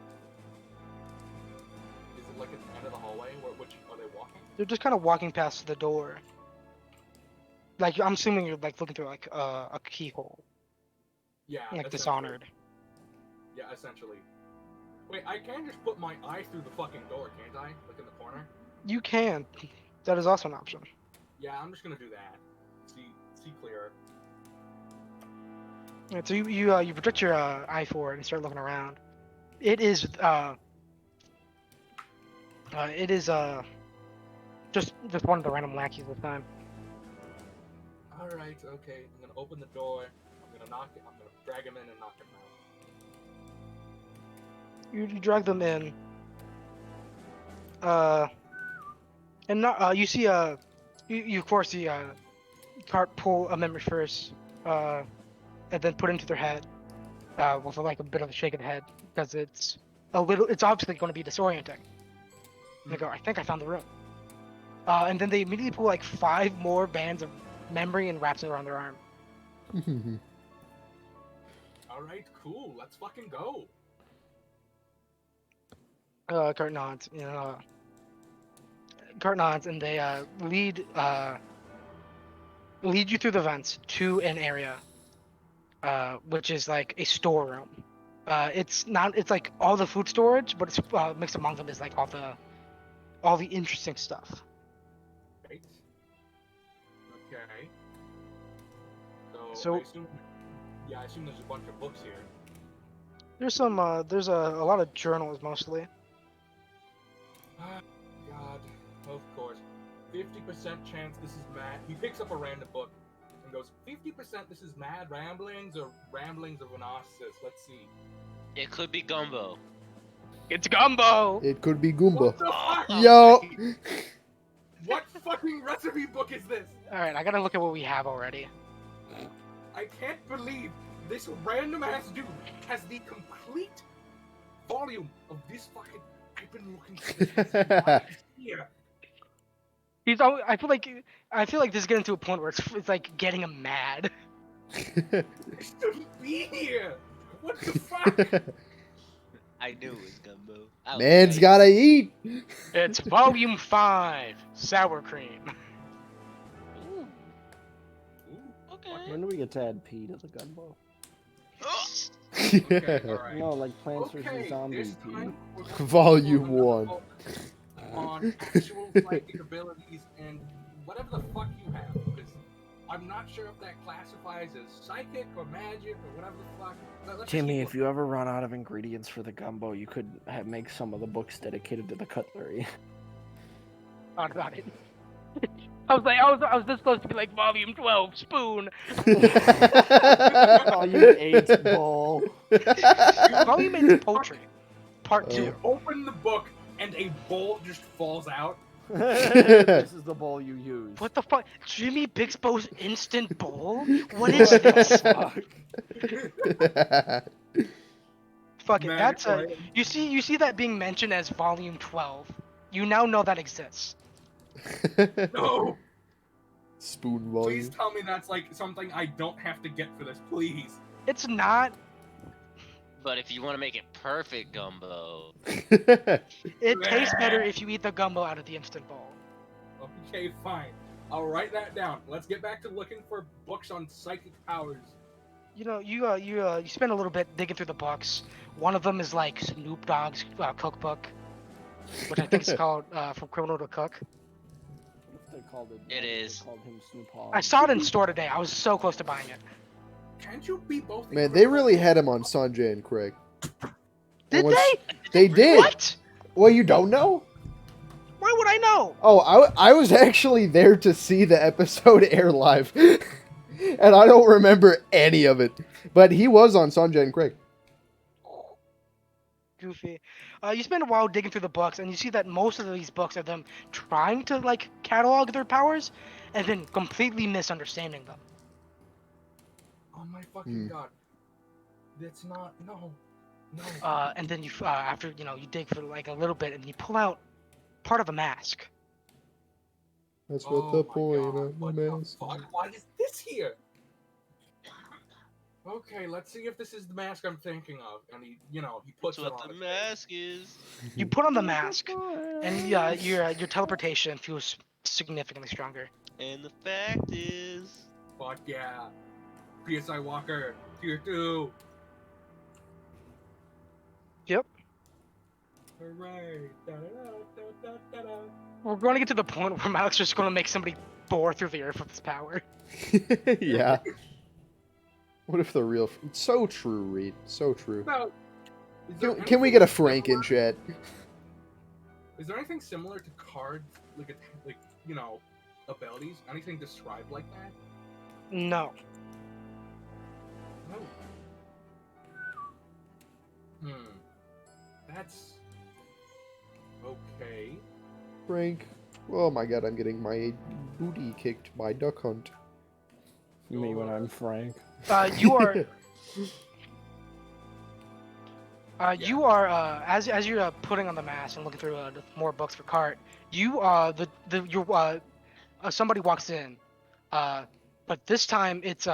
Is it like at the end of the hallway? Which are they walking? They're just kind of walking past the door. Like I'm assuming you're like looking through like a keyhole, Yeah. like essentially. Dishonored. Yeah, essentially. Wait, I can just put my eye through the fucking door, can't I? Like in the corner. You can. That is also an option. Yeah, I'm just gonna do that. See clearer. Right, so you project your eye forward and start looking around. It is just one of the random lackeys this time. All right, okay. I'm gonna open the door. I'm gonna knock it. I'm gonna drag him in and knock him out. You drag them in. And not you see you of course see Cart pull a memory first, and then put it into their head, with like a bit of a shake of the head because it's obviously going to be disorienting. And they go, I think I found the room. And then they immediately pull like 5 more bands of memory and wraps it around their arm. All right, cool. Let's fucking go. Cart nods. Cartnons, and they lead you through the vents to an area, which is like a storeroom. It's not. It's like all the food storage, but it's mixed among them is like all the interesting stuff. Right. Okay. So- I assume there's a bunch of books here. There's some. There's a lot of journals mostly. Ah, God, of course. 50% chance this is mad. He picks up a random book and goes, 50% this is mad ramblings or ramblings of an Narcissus. Let's see. It could be Gumbo. It's Gumbo. It could be Goomba. What the fuck? Yo! What fucking recipe book is this? All right, I gotta look at what we have already. I can't believe this random ass dude has the complete volume of this fucking. I've been looking for this here. He's. I feel like this is getting to a point where it's like getting him mad. It shouldn't be here. What the fuck? I knew it was Gumbo. I was Man's right. gotta eat! It's volume 5, sour cream. Ooh, Ooh, okay. When do we get to add P to the Gumbo? okay, alright. No, like Plants Okay, vs Zombies this P. time we're gonna Volume focus 1. on actual psychic abilities and whatever the fuck you have, because I'm not sure if that classifies as psychic or magic or whatever the fuck. But let's Timmy, keep if you ever run out of ingredients for the Gumbo, you could make some of the books dedicated to the cutlery. Thought about it. I was this close to be like volume 12, spoon. Volume 8 bowl. Volume 8 is poultry. Part 2. You open the book and a bowl just falls out. This is the bowl you use. What the fuck? Jimmy Bixbo's instant bowl? What is this? Fuck. Fuck it. Man, That's a. right? You see that being mentioned as volume 12. You now know that exists. No! Spoon Please volume. tell me that's like something I don't have to get for this, please. It's not. But if you want to make it perfect Gumbo, It tastes better if you eat the gumbo out of the instant bowl. Okay, fine. I'll write that down. Let's get back to looking for books on psychic powers. You know, you spend a little bit digging through the books. One of them is like Snoop Dogg's cookbook, which I think is called From Criminal to Cook. They called it. It they is. called him Snoop Hogg. I saw it in store today. I was so close to buying it. Can't you be both? Man, they really had him on Sanjay and Craig. Did what's- they? They did! What? Well, you don't know? Why would I know? Oh, I was actually there to see the episode air live. And I don't remember any of it. But he was on Sanjay and Craig. Goofy. You spend a while digging through the books, and you see that most of these books are them trying to like catalog their powers, and then completely misunderstanding them. Oh my fucking Hmm. god. That's not. No. No. And then you, after you dig for like a little bit, and you pull out part of a mask. That's Oh what the my point God, of what the the mask. fuck? Why is this here? Okay, let's see if this is the mask I'm thinking of. And he puts that's it what on. the his mask is. You put on the mask, and your teleportation feels significantly stronger. And the fact is, face. Fuck yeah. PSI Walker, tier 2. Yep. Hooray. Da-da-da-da-da-da-da. We're going to get to the point where Malik's just going to make somebody bore through the earth with his power. Yeah. What if the real... So true, Reed. So true. Now, is there Can we get a anything Frank in similar- chat? Is there anything similar to cards, abilities? Anything described like that? No. No. That's okay. Frank. Oh my god, I'm getting my booty kicked by Duck Hunt. Me when I'm Frank. You are. You are as you're putting on the mask and looking through more books for Cart. You somebody walks in, but this time it's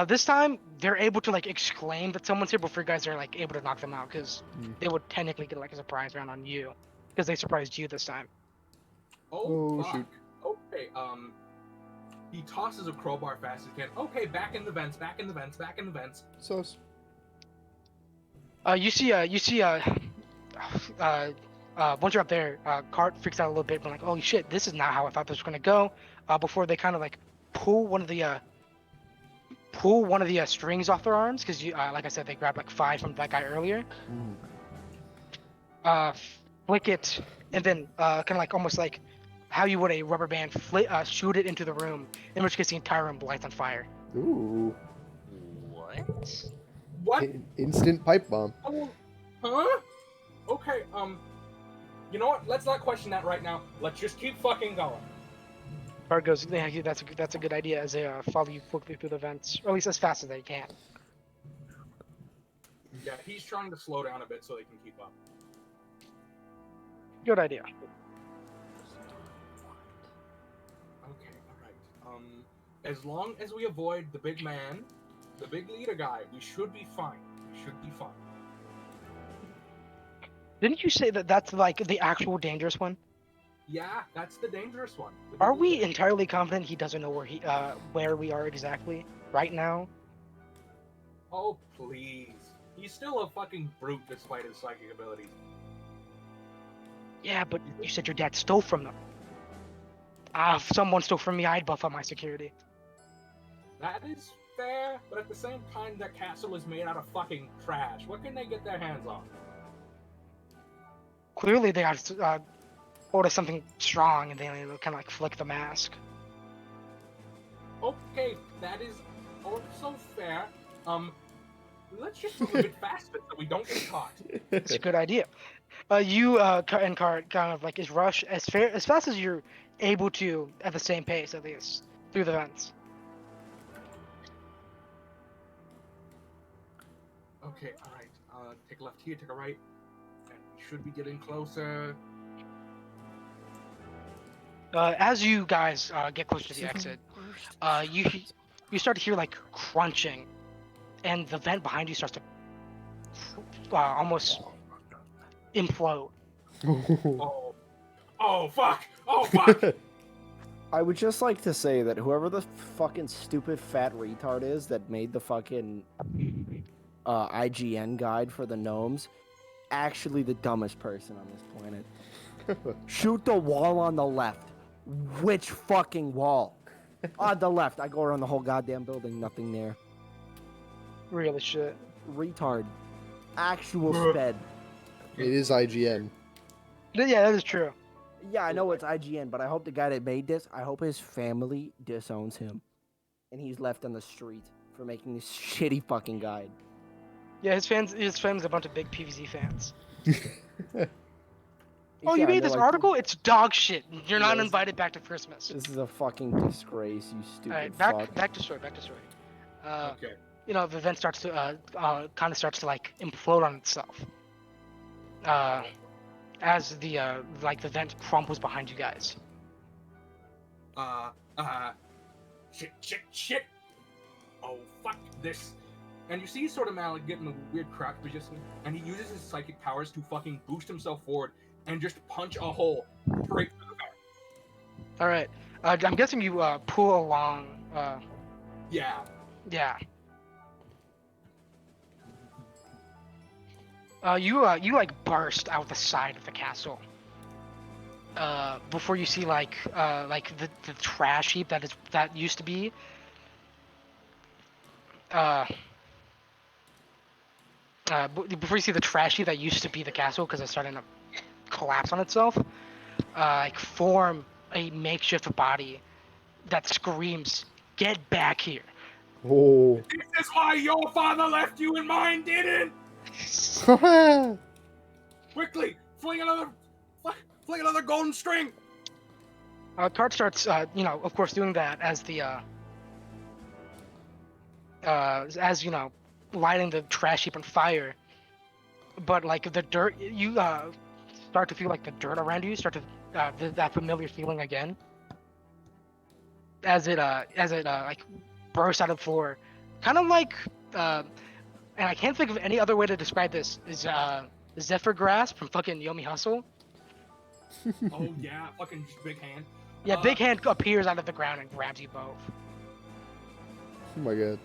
this time they're able to like exclaim that someone's here before you guys are like able to knock them out because Hmm. they would technically get like a surprise round on you. because they surprised you this time. Oh, Oh, fuck. shoot. Okay, he tosses a crowbar fast as he can. Okay, back in the vents, back in the vents, back in the vents. Sus. You see, once you're up there, Cart freaks out a little bit, but like, holy shit, this is not how I thought this was gonna go. Before they kind of like pull one of the strings off their arms, because you, like I said, they grabbed like 5 from that guy earlier. Flick it, and then kind of like almost like how you would a rubber band, shoot it into the room. In which case, the entire room lights on fire. Ooh. What? What? Instant pipe bomb. Oh, huh? Okay, you know what? Let's not question that right now. Let's just keep fucking going. Cart goes, yeah, that's a good idea, as they follow you quickly through the vents, or at least as fast as they can. Yeah, he's trying to slow down a bit so they can keep up. Good idea. Okay, alright. As long as we avoid the big man, the big leader guy, we should be fine. We should be fine. Didn't you say that that's like the actual dangerous one? Yeah, that's the dangerous one. The big Are we leader. entirely confident he doesn't know where we are exactly right now? Oh, please. He's still a fucking brute despite his psychic abilities. Yeah, but you said your dad stole from them. If someone stole from me, I'd buff up my security. That is fair, but at the same time, that castle is made out of fucking trash. What can they get their hands on? Clearly, they got hold of something strong, and they kind of like flick the mask. Okay, that is also fair. Let's just move a bit faster so we don't get caught. It's a good idea. You and Cart kind of like is rush as fast as you're able to at the same pace, at least through the vents. Okay, alright. Take a left here, take a right. And we should be getting closer. As you guys get closer to the exit, you start to hear like crunching, and the vent behind you starts to almost implode. Oh. Oh, fuck! Oh, fuck! I would just like to say that whoever the fucking stupid fat retard is that made the fucking IGN guide for the gnomes, actually the dumbest person on this planet. Shoot the wall on the left. Which fucking wall? On the left. I go around the whole goddamn building, nothing there. Really shit. Retard. Actual sped. It is IGN. Yeah, that is true. Yeah, I know it's IGN, but I hope the guy that made this, I hope his family disowns him. And he's left on the street for making this shitty fucking guide. Yeah, his fans a bunch of big PVZ fans. Oh, Yeah, you made they're this like, article? It's dog shit. You're not Yes. invited back to Christmas. This is a fucking disgrace, you stupid Alright, fuck. back to story. Okay. You know, the vent starts to kind of starts to like implode on itself. As the like the vent crumbles behind you guys. Shit. Oh, fuck this. And you see sort of Malik get in a weird crouch position, and he uses his psychic powers to fucking boost himself forward and just punch a hole straight through the vent. All right. I'm guessing you pull along. Yeah. Yeah. You like burst out the side of the castle. Before you see like the trash heap that used to be. Before you see the trash heap that used to be the castle, because it's starting to collapse on itself, like form a makeshift body that screams, "Get back here!" Oh. This is why your father left you and mine didn't! Quickly, fling another golden string! Cart starts, of course, doing that as the, lighting the trash heap on fire. But like the dirt, you start to feel like the dirt around you start to that familiar feeling again. As it like bursts out of the floor, kind of like, and I can't think of any other way to describe this. Is Zephyr Grass from fucking Yomi Hustle. Oh yeah, fucking just big hand. Yeah, Big Hand appears out of the ground and grabs you both. Oh my god.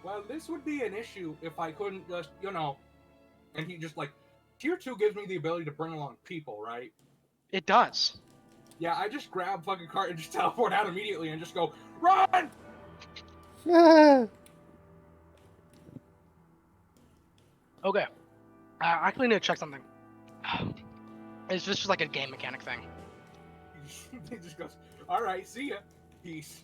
Well, this would be an issue if I couldn't just, and he just like, tier 2 gives me the ability to bring along people, right? It does. Yeah, I just grab fucking cart and just teleport out immediately and just go, run! Ah! Okay. I actually need to check something. It's just like a game mechanic thing. He just goes, alright, see ya. Peace.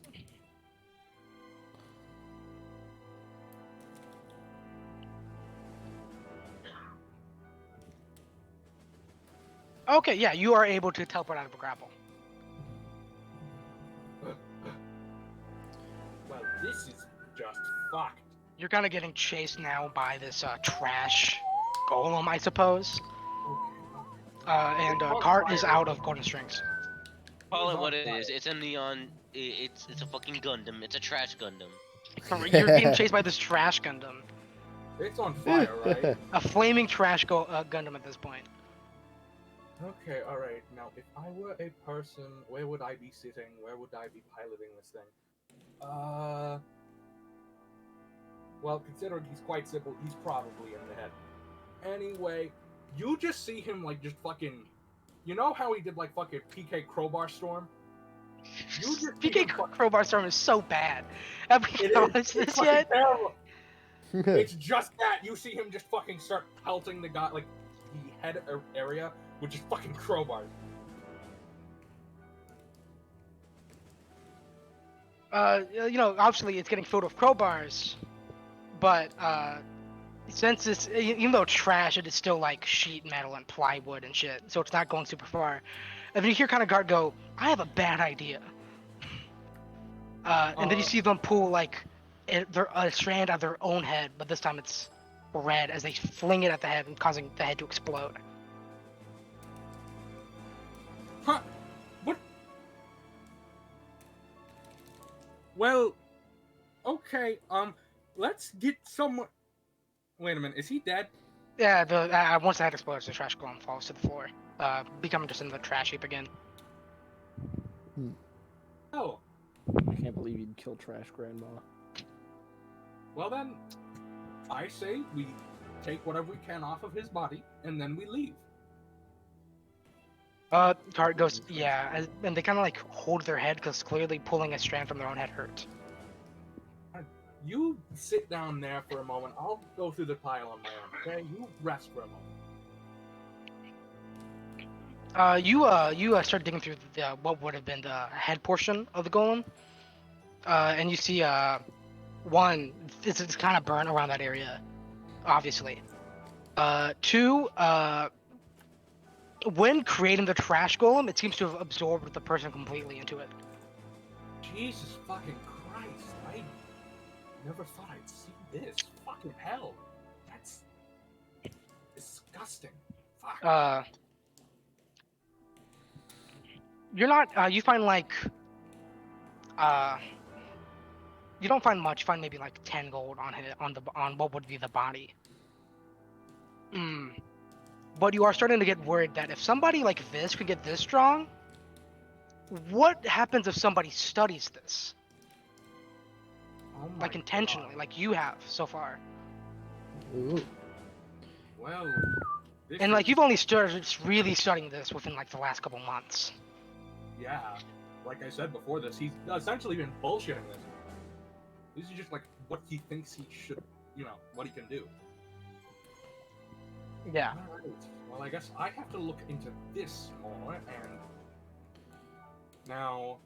Okay, yeah, you are able to teleport out of a grapple. Well, this is just fucked. You're kind of getting chased now by this trash golem, I suppose. And Cart is out of golden strings. Call it He's what on it fire. is. It's a neon. It's a fucking Gundam. It's a trash Gundam. You're being chased by this trash Gundam. It's on fire, right? A flaming trash Gundam at this point. Okay, alright. Now, if I were a person, where would I be sitting? Where would I be piloting this thing? Well, considering he's quite simple, he's probably in the head. Anyway, you just see him, like, just fucking... You know how he did, like, fucking PK Crowbar Storm? You just see PK him fuck- Crowbar Storm is so bad. Have we It acknowledged is. It's this fucking yet? terrible. It's just that. You see him just fucking start pelting the guy, like, the head area with just fucking crowbars. Obviously it's getting filled with crowbars, but since it's, even though it's trash, it is still like sheet metal and plywood and shit, so it's not going super far. And then you hear kind of Guard go, I have a bad idea. And then you see them pull like a strand of their own head, but this time it's red as they fling it at the head and causing the head to explode. Huh? What? Well, okay. Let's get someone. Wait a minute. Is he dead? Yeah, once the head explodes, the trash golem falls to the floor, becoming just another trash heap again. Oh. I can't believe you'd kill Trash Grandma. Well then, I say we take whatever we can off of his body and then we leave. Guard goes, yeah, and they kind of like hold their head because clearly pulling a strand from their own head hurts. You sit down there for a moment. I'll go through the pile on my own. Okay? You rest for a moment. You start digging through what would have been the head portion of the golem, and you see one, it's kind of burnt around that area, obviously. Two, when creating the trash golem, it seems to have absorbed the person completely into it. Jesus fucking Christ! I never thought I'd see this. Fucking hell! That's disgusting. Fuck. You're not. You find like. You don't find much. You find maybe like 10 gold on what would be the body. But you are starting to get worried that if somebody like this could get this strong, what happens if somebody studies this? Oh my Like intentionally, God. like you have so far. Ooh. Well. This And like is- you've only started really studying this within like the last couple months. Yeah. Like I said before this, he's essentially been bullshitting this. This is just like what he thinks he should, what he can do. Yeah. Alright. Well, I guess I have to look into this more, and now,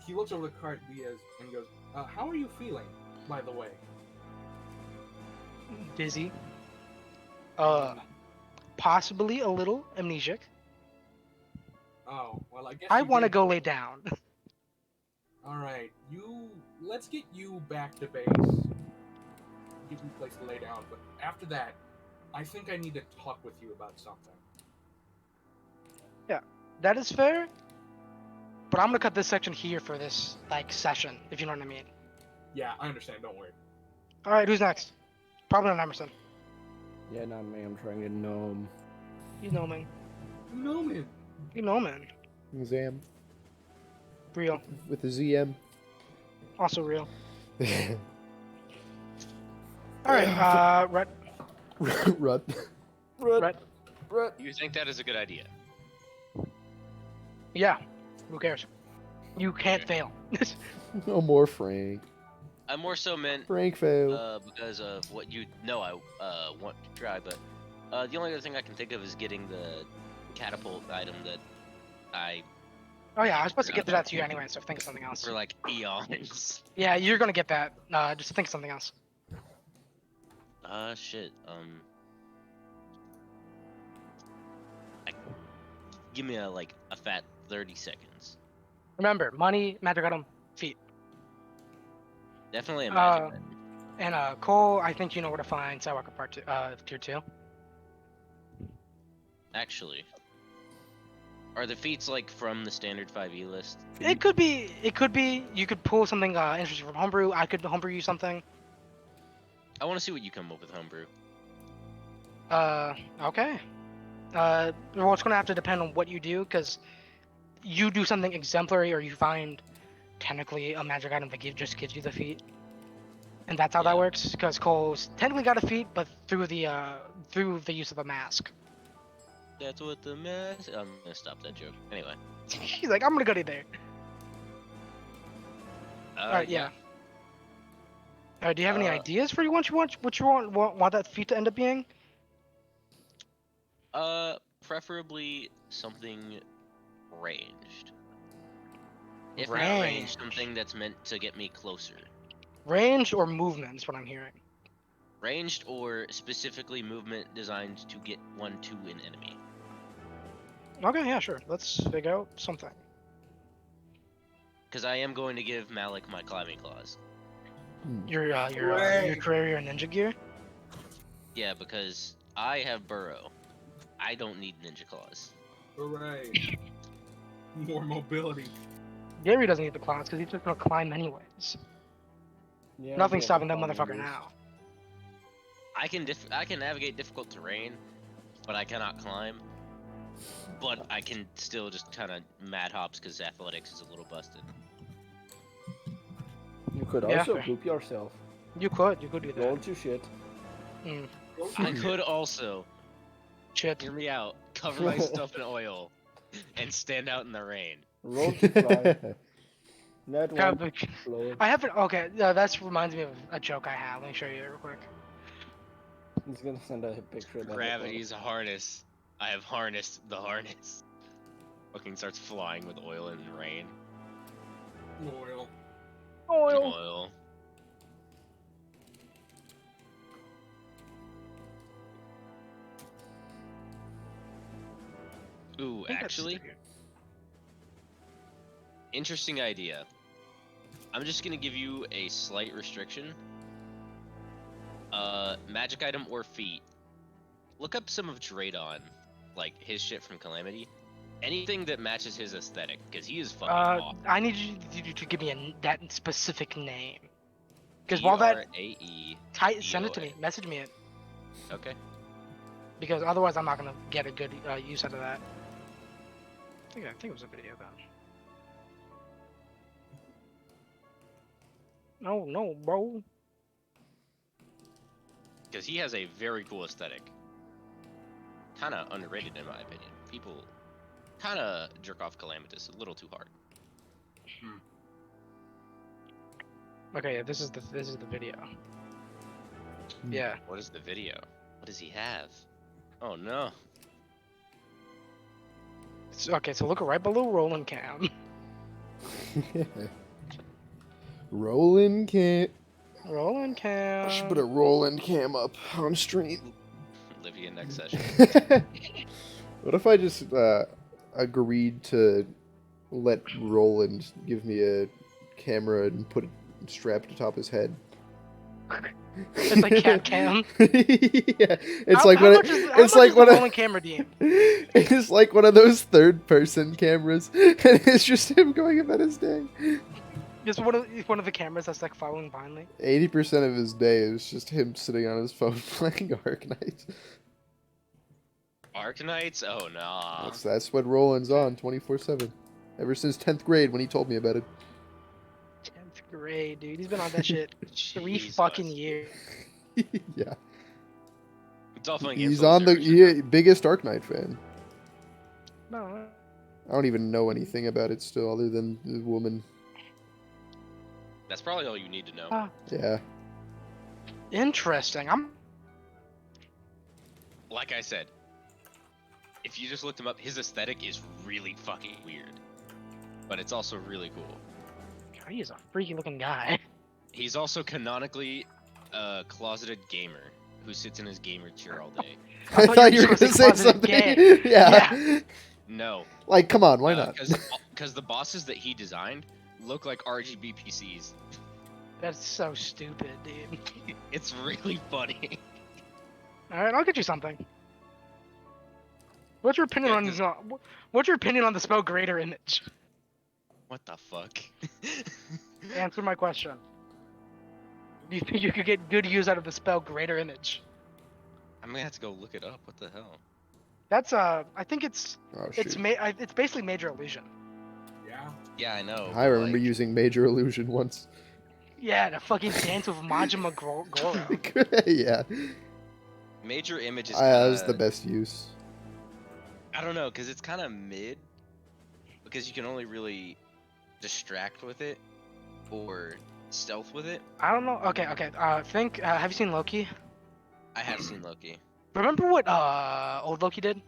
he looks over the cart, Diaz, and goes, how are you feeling, by the way? Dizzy. Possibly a little amnesiac. Oh, well, I guess I you want to did- go lay down. Alright, let's get you back to base. Give you a place to lay down, but after that, I think I need to talk with you about something. That is fair. But I'm gonna cut this section here for this like session, if you know what I mean. Yeah, I understand, don't worry. All right, who's next? Probably not Emerson. Yeah, not me. I'm trying to gnome. You know me. You know, man. You know, man. Zam Real. with a ZM. Also real. Rut. All right. Rhett. Rhett. You think that is a good idea? Yeah. Who cares? You can't fail. No more Frank. I more so meant Frank fail. because of what you know I want to try, but the only other thing I can think of is getting the catapult item that I Oh yeah, I was supposed to get to that to you anyway, so think of something else. for like eons. Yeah, you're gonna get that. Just think of something else. Shit. Give me a fat 30 seconds. Remember, money, magic item, feet. Definitely a magic item. And Cole, I think you know where to find Skywalker Part 2, Tier 2. Actually, are the feats like from the standard 5e list? It could be. It could be. You could pull something interesting from homebrew. I could homebrew you something. I want to see what you come up with, homebrew. Okay. Well, it's gonna have to depend on what you do, because you do something exemplary, or you find technically a magic item that just gives you the feat, and that's how that Yeah. works. Because Cole's technically got a feat, but through the use of a mask. That's what the mess. I'm gonna stop that joke. Anyway. He's like, I'm gonna go to there. Alright, yeah. Alright, do you have any ideas for what you want that feat to end up being? Preferably something ranged. If not ranged, Ranged. something that's meant to get me closer. Range or movement is what I'm hearing. Ranged or specifically movement designed to get one to an enemy. Okay, yeah, sure. Let's figure out something. Because I am going to give Malik my climbing claws. Your Hooray. career ninja gear. Yeah, because I have burrow. I don't need ninja claws. Hooray. More mobility. Gary doesn't need the claws because he's just gonna climb anyways. Yeah, Nothing's yeah, stopping that fine, motherfucker it is. now. I can navigate difficult terrain, but I cannot climb. But I can still just kind of mad hops because athletics is a little busted. You could Yeah, also fair. poop yourself. You could do Roll that. to shit. Mm, I could also, shit. hear me out, cover my stuff in oil and stand out in the rain. Roll to fly. Net God, one explode. I haven't. Okay, that reminds me of a joke I have. Let me show you it real quick. He's gonna send a picture of that. Gravity's a harness. I have harnessed the harness. Fucking starts flying with oil and rain. Oil. Oil. Oil. Ooh, I think that's actually, just here. interesting idea. I'm just gonna give you a slight restriction. Magic item or feat. Look up some of Draydon, like his shit from Calamity. Anything that matches his aesthetic, because he is fucking awesome. I need you to give me that specific name. Because while that E-R-A-E. send it to me, message me it, Okay. because otherwise I'm not gonna get a good use out of that. I think it was a video though. No, bro. Because he has a very cool aesthetic. Kind of underrated in my opinion. People kind of jerk off Calamitous a little too hard. Okay, yeah, this is the video. Yeah. What is the video? What does he have? Oh no. Okay, so look right below Roland Cam. Roland Cam. Roland Cam. I should put a Roland Cam up on stream. Livia next session. What if I just agreed to let Roland give me a camera and put it strapped atop his head? It's like cat cam. Yeah, it's How like much one. is- how It's much like is one. the Of, Roland camera DM. it's like one of those third-person cameras, and it's just him going about his day. Just one of the cameras that's like following blindly. 80% of his day is just him sitting on his phone playing Arknight. Arkanites? Oh nah. That's what Roland's on 24/7. Ever since 10th grade when he told me about it. 10th grade, dude. He's been on that shit 3 Jesus. fucking years. Yeah. It's all fun He's on the biggest Ark Knight fan. No, I don't even know anything about it still, other than the woman. That's probably all you need to know. Yeah. interesting. Like I said, if you just looked him up, his aesthetic is really fucking weird. But it's also really cool. God, he is a freaky looking guy. He's also canonically a closeted gamer who sits in his gamer chair all day. I thought you were were gonna say closeted something. gay. Yeah. No. Like, come on, why not? Because the bosses that he designed look like RGB PCs. That's so stupid, dude. It's really funny. All right, I'll get you something. What's your opinion Yeah, on what's your opinion on the spell greater image? What the fuck? Answer my question. Do you think you could get good use out of the spell greater image? I'm gonna have to go look it up. What the hell? That's I think it's Oh, it's shoot. it's basically major illusion. Yeah. Yeah, I know. I but, remember like, using Major Illusion once. Yeah, the fucking dance with Majima Goro. Yeah. Major image is That was the kinda- best use. I don't know, because it's kind of mid. Because you can only really distract with it or stealth with it. I don't know. Okay. Think. Have you seen Loki? I have seen Loki. Remember what old Loki did?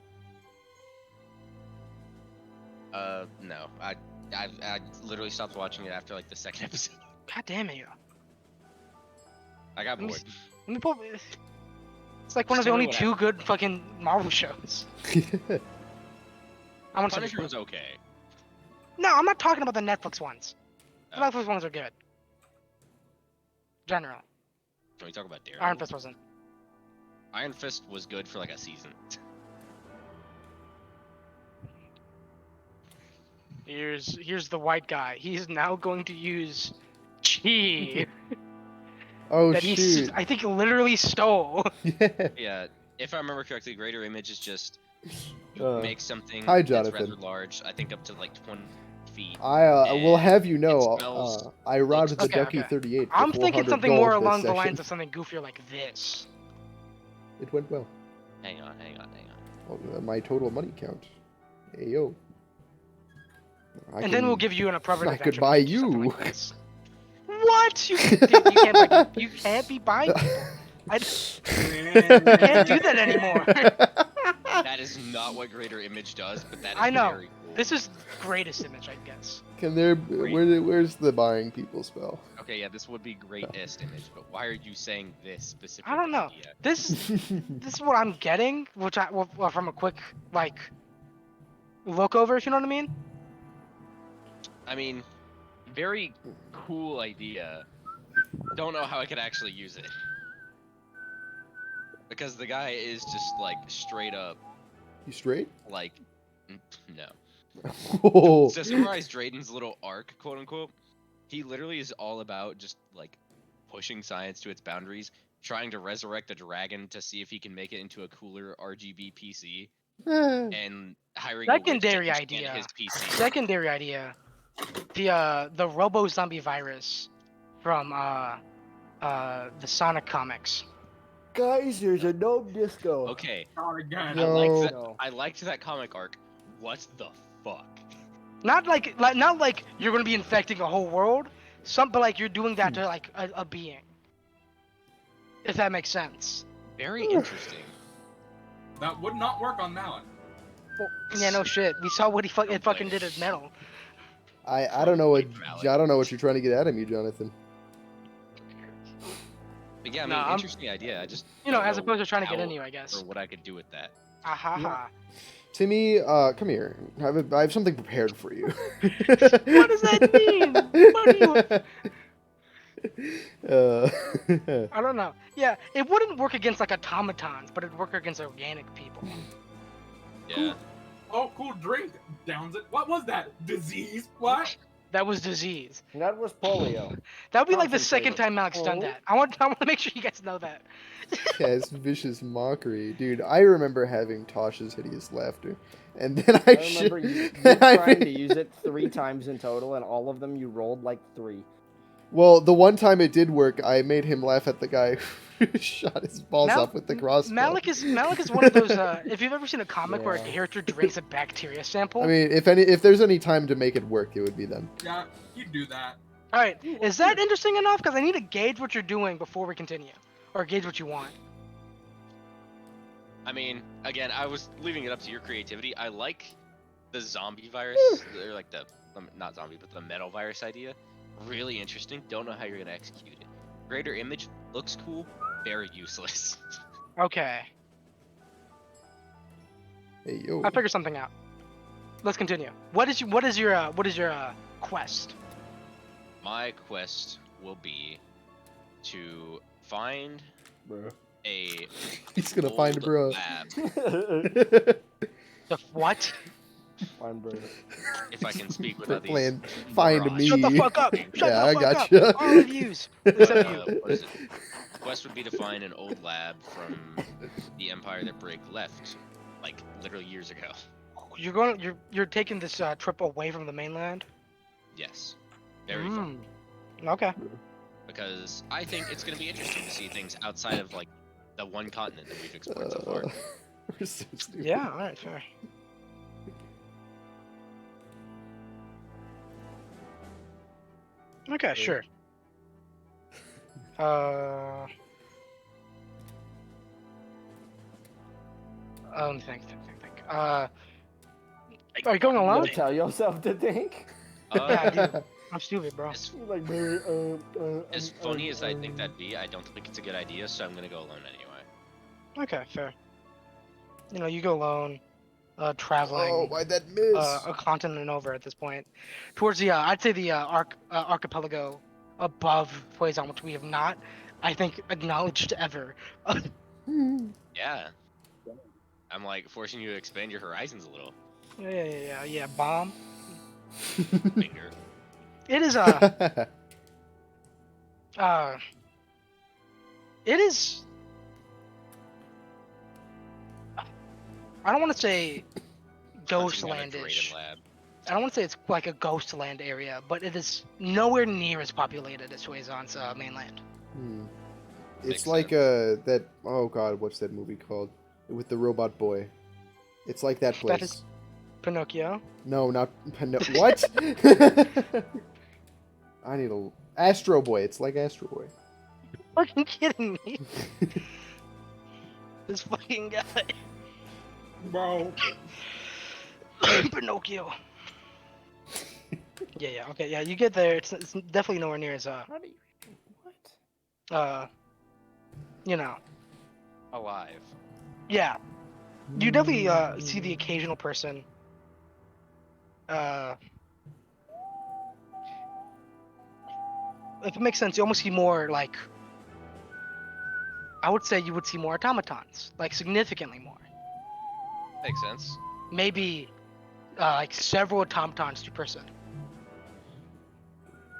No. I literally stopped watching it after like the second episode. God damn it! I got Let me bored. Let me pull. It's like one of Just the tell me only what 2 good fucking Marvel shows. I want Punisher to. was okay. No, I'm not talking about the Netflix ones. The Oh. Netflix ones are good. General. Can we talk about Daredevil? Iron Fist wasn't. Iron Fist was good for like a season. Here's the white guy. He's now going to use chi Oh, that he shoot. I think literally stole. Yeah. Yeah, if I remember correctly, greater image is just Uh, make something hi, that's Jonathan. rather large. I think up to like 20 feet. I will And have you it know, smells- I robbed the Okay, Ducky okay. 38 for I'm thinking 400 something gold more this along the session. lines of something goofier like this. It went well. Hang on. My total money count. Ayo. And then we'll give you an appropriate I could adventure buy to do something you. like this. What? You can't be buying people. I can't do that anymore. That is not what greater image does, but that is I know. very cool. This is greatest image, I guess. Can there? Where's the buying people spell? Okay, yeah, this would be greatest image, but why are you saying this specific I don't know. idea? This is what I'm getting, which well, from a quick like look over, if you know what I mean. I mean, very cool idea. Don't know how I could actually use it. Because the guy is just like straight up You straight? like no. Oh. To summarize Drayden's little arc, quote unquote, he literally is all about just like pushing science to its boundaries, trying to resurrect a dragon to see if he can make it into a cooler RGB PC, and hiring Secondary a witch to enchant idea. his PC. Secondary idea, the Robo Zombie virus from the Sonic comics. Guys, there's a gnome disco. Okay, Not again. Yo. I liked that comic arc. What the fuck? Not like you're gonna be infecting a whole world. But like you're doing that to like a being. If that makes sense. Very interesting. That would not work on Malin. Well, yeah, no shit. We saw what it fucking did at Metal. I don't know what Valid. I don't know what you're trying to get out of me, Jonathan. But yeah, I mean, Nah, I'm- interesting idea. I just You know, don't as opposed to trying to get how in you, I guess. or what I could do with that. Ahaha. Timmy, come here. I have something prepared for you. What does that mean? What I don't know. Yeah, it wouldn't work against like automatons, but it'd work against organic people. Yeah. Oh, cool drink. Downs it. What was that? Disease? What? That was disease. That was polio. That would be like the second Concentrated. time Malik's done Oh. that. I want to make sure you guys know that. Yes, vicious mockery, dude. I remember having Tosh's hideous laughter, and then I remember you trying to use it 3 times in total, and all of them you rolled like 3. Well, the one time it did work, I made him laugh at the guy who shot his balls Mal- off with the crossbow. Malik is one of those. If you've ever seen a comic where a Yeah. character drinks a bacteria sample. I mean, if there's any time to make it work, it would be then. Yeah, you do that. All right, is that interesting enough? Because I need to gauge what you're doing before we continue, or gauge what you want. I mean, again, I was leaving it up to your creativity. I like the zombie virus, or like the not zombie, but the metal virus idea. Really interesting. Don't know how you're gonna execute it. Greater image looks cool. Very useless. Okay, Hey yo. I figured something out. Let's continue. What is your quest? My quest will be to find Bro. a He's gonna find a old bro. lab, The what? Fine, bro. if I can speak without these. Plan, find morons. me. Shut the fuck up! Shut Yeah, the I fuck gotcha. up! All of yous, except you. What is it? The quest would be to find an old lab from the empire that Brig left, like literally years ago. You're taking this trip away from the mainland. Yes, very fun. Okay. Because I think it's going to be interesting to see things outside of like the one continent that we've explored so far. We're so stupid. Yeah. All right. Fair. Okay. Sure. Let me think. Are you going You alone? gotta tell yourself to think. Yeah, I do. I'm stupid, bro. As, You're like, bro, as funny as I think that'd be, I don't think it's a good idea, so I'm going to go alone anyway. Okay, fair. You know, you go alone, traveling Oh, why'd that miss? a continent over at this point, towards the I'd say the archipelago above Poison, which we have not, I think, acknowledged ever. Yeah. I'm like forcing you to expand your horizons a little. Yeah. Bomb. Finger. It is it is. I don't want to say Hunting down a Ghostlandish. Drayden lab. I don't want to say it's like a ghost land area, but it is nowhere near as populated as Suezon's mainland. It's Makes like that. Oh god, what's that movie called? With the robot boy. It's like that place. That is Pinocchio. No, not what? I need a Astro Boy. It's like Astro Boy. Fucking kidding me? This fucking guy. Bro. Pinocchio. Yeah, okay, yeah, you get there. It's definitely nowhere near as How do you? What? you know, Alive. yeah. You definitely see the occasional person. If it makes sense, you almost see more like. I would say you would see more automatons, like significantly more. Makes sense. Maybe, like several automatons to person.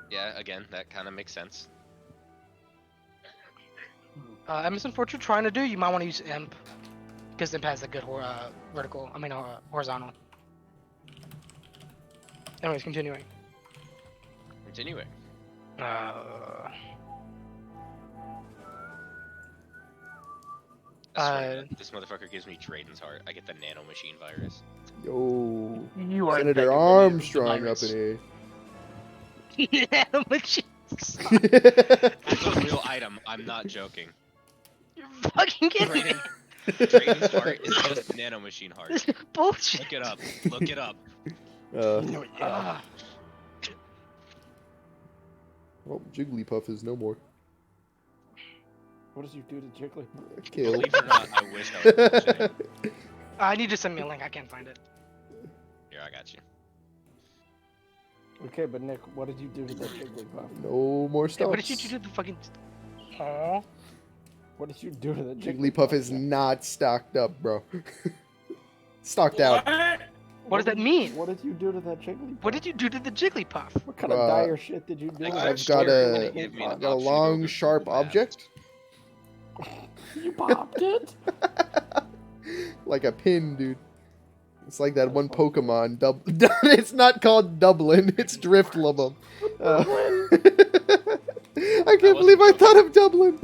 Yeah, again, that kind of makes sense. Emerson, for what you're trying to do, you might want to use Imp, because Imp has a good vertical. I mean, horizontal. Anyways, continuing. Continuing. Uh, I swear, this motherfucker gives me Drayden's heart. I get the nano machine virus. Yo, you are Senator infected with Armstrong the up in here. Nano machines. That's a real item. I'm not joking. You're fucking kidding me. Drayden's heart is just nano machine heart. This is bullshit. Look it up. Look it up. Ah. Well, Jigglypuff is no more. What does you do to Jigglypuff? Kill. Believe it or not, I wish I was bullshitting. I need to send me a link. I can't find it. Here, I got you. Okay, but Nick, what did you do to that Jigglypuff? No more Hey, stuff. what did you do to the fucking? Aw. What did you do to the Jigglypuff is not stocked up, bro. Stocked out. What? What does that mean? What did you do to that Jigglypuff? What did you do to the Jigglypuff? What kind of dire shit did you do? I to got that I've got scared. a Give me an I've got a option to go long, to sharp Google Maps. object, You popped it? like a pin, dude. It's like that That's one funny. Pokemon. It's not called Dublin. It's Driftlum. Dublin. I can't believe I thought of Dublin.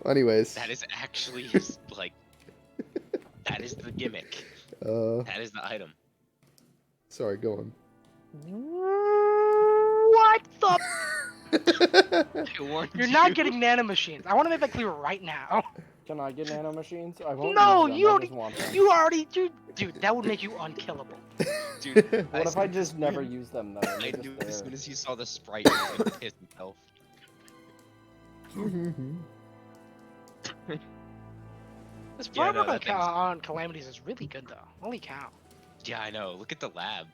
Anyways, That is actually like that is the gimmick. That is the item. sorry, go on. What the? I warned You're you. not getting nanomachines. I want to make that clear right now. Can I get nano machines? I won't No, use them. you I don't- just want them. You already, dude. That would make you unkillable. Dude, What if I just never use them though? I They're just knew as there. soon as he saw the sprite, he was gonna piss himself. This Yeah, farm no, on, that thing's- on Calamities is really good though. Holy cow. Yeah, I know. Look at the lab.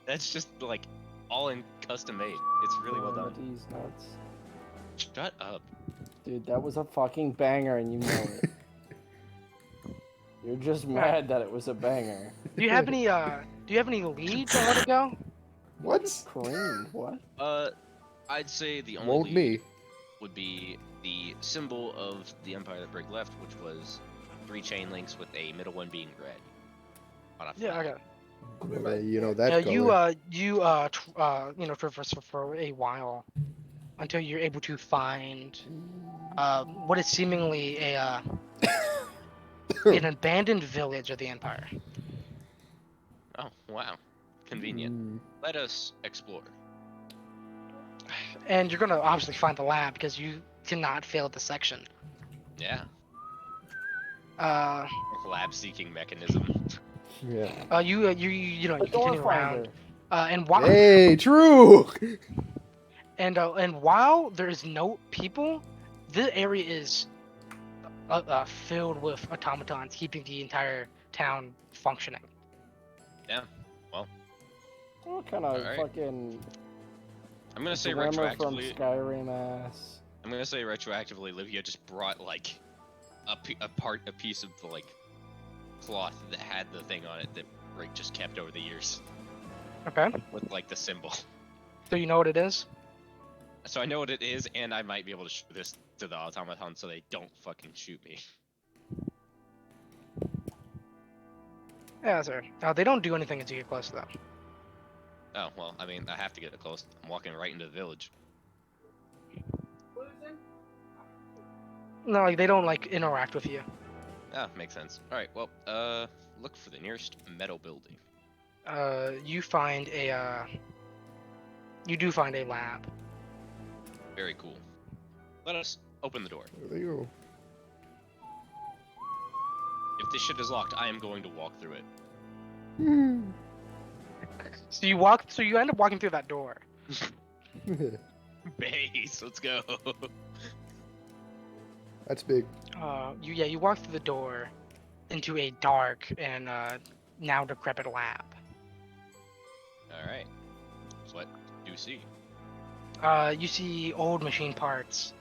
That's just like all in custom made. It's really well done. These nuts. Shut up. Dude, that was a fucking banger and you know it. You're just mad that it was a banger. Do you have any leads on where to go? What? Cream, what? I'd say the only Won't lead me? would be the symbol of the Empire that Break left, which was 3 chain links with a middle one being red. On a Yeah, flag. okay. You know that color. Traverse for a while until you're able to find what is seemingly an abandoned village of the Empire. Oh, wow. Convenient. Mm, Let us explore. And you're gonna obviously find the lab because you cannot fail the section. Yeah. Uh, Lab seeking mechanism. yeah. you The door continue around. finder. And while Hey, true. and while there is no people, the area is filled with automatons, keeping the entire town functioning. What kind of Alright. fucking I'm gonna say grammar from retroactively. Skyrim ass? I'm gonna say retroactively. Livia just brought like a piece of the like cloth that had the thing on it that Rick just kept over the years Okay, with like the symbol. so you know what it is. So I know what it is, and I might be able to show this to the automaton so they don't fucking shoot me. Yeah, sir. They don't do anything until you get close to them. Oh well, I mean I have to get close. I'm walking right into the village. No, like they don't like interact with you. Ah, makes sense. All right, well, look for the nearest metal building. You find you do find a lab. Very cool. Let us open the door. There you go. If this shit is locked, I am going to walk through it. Hmm. So you end up walking through that door. Base, let's go. That's big. You walk through the door into a dark and now decrepit lab. All right. So what do you see? You see old machine parts,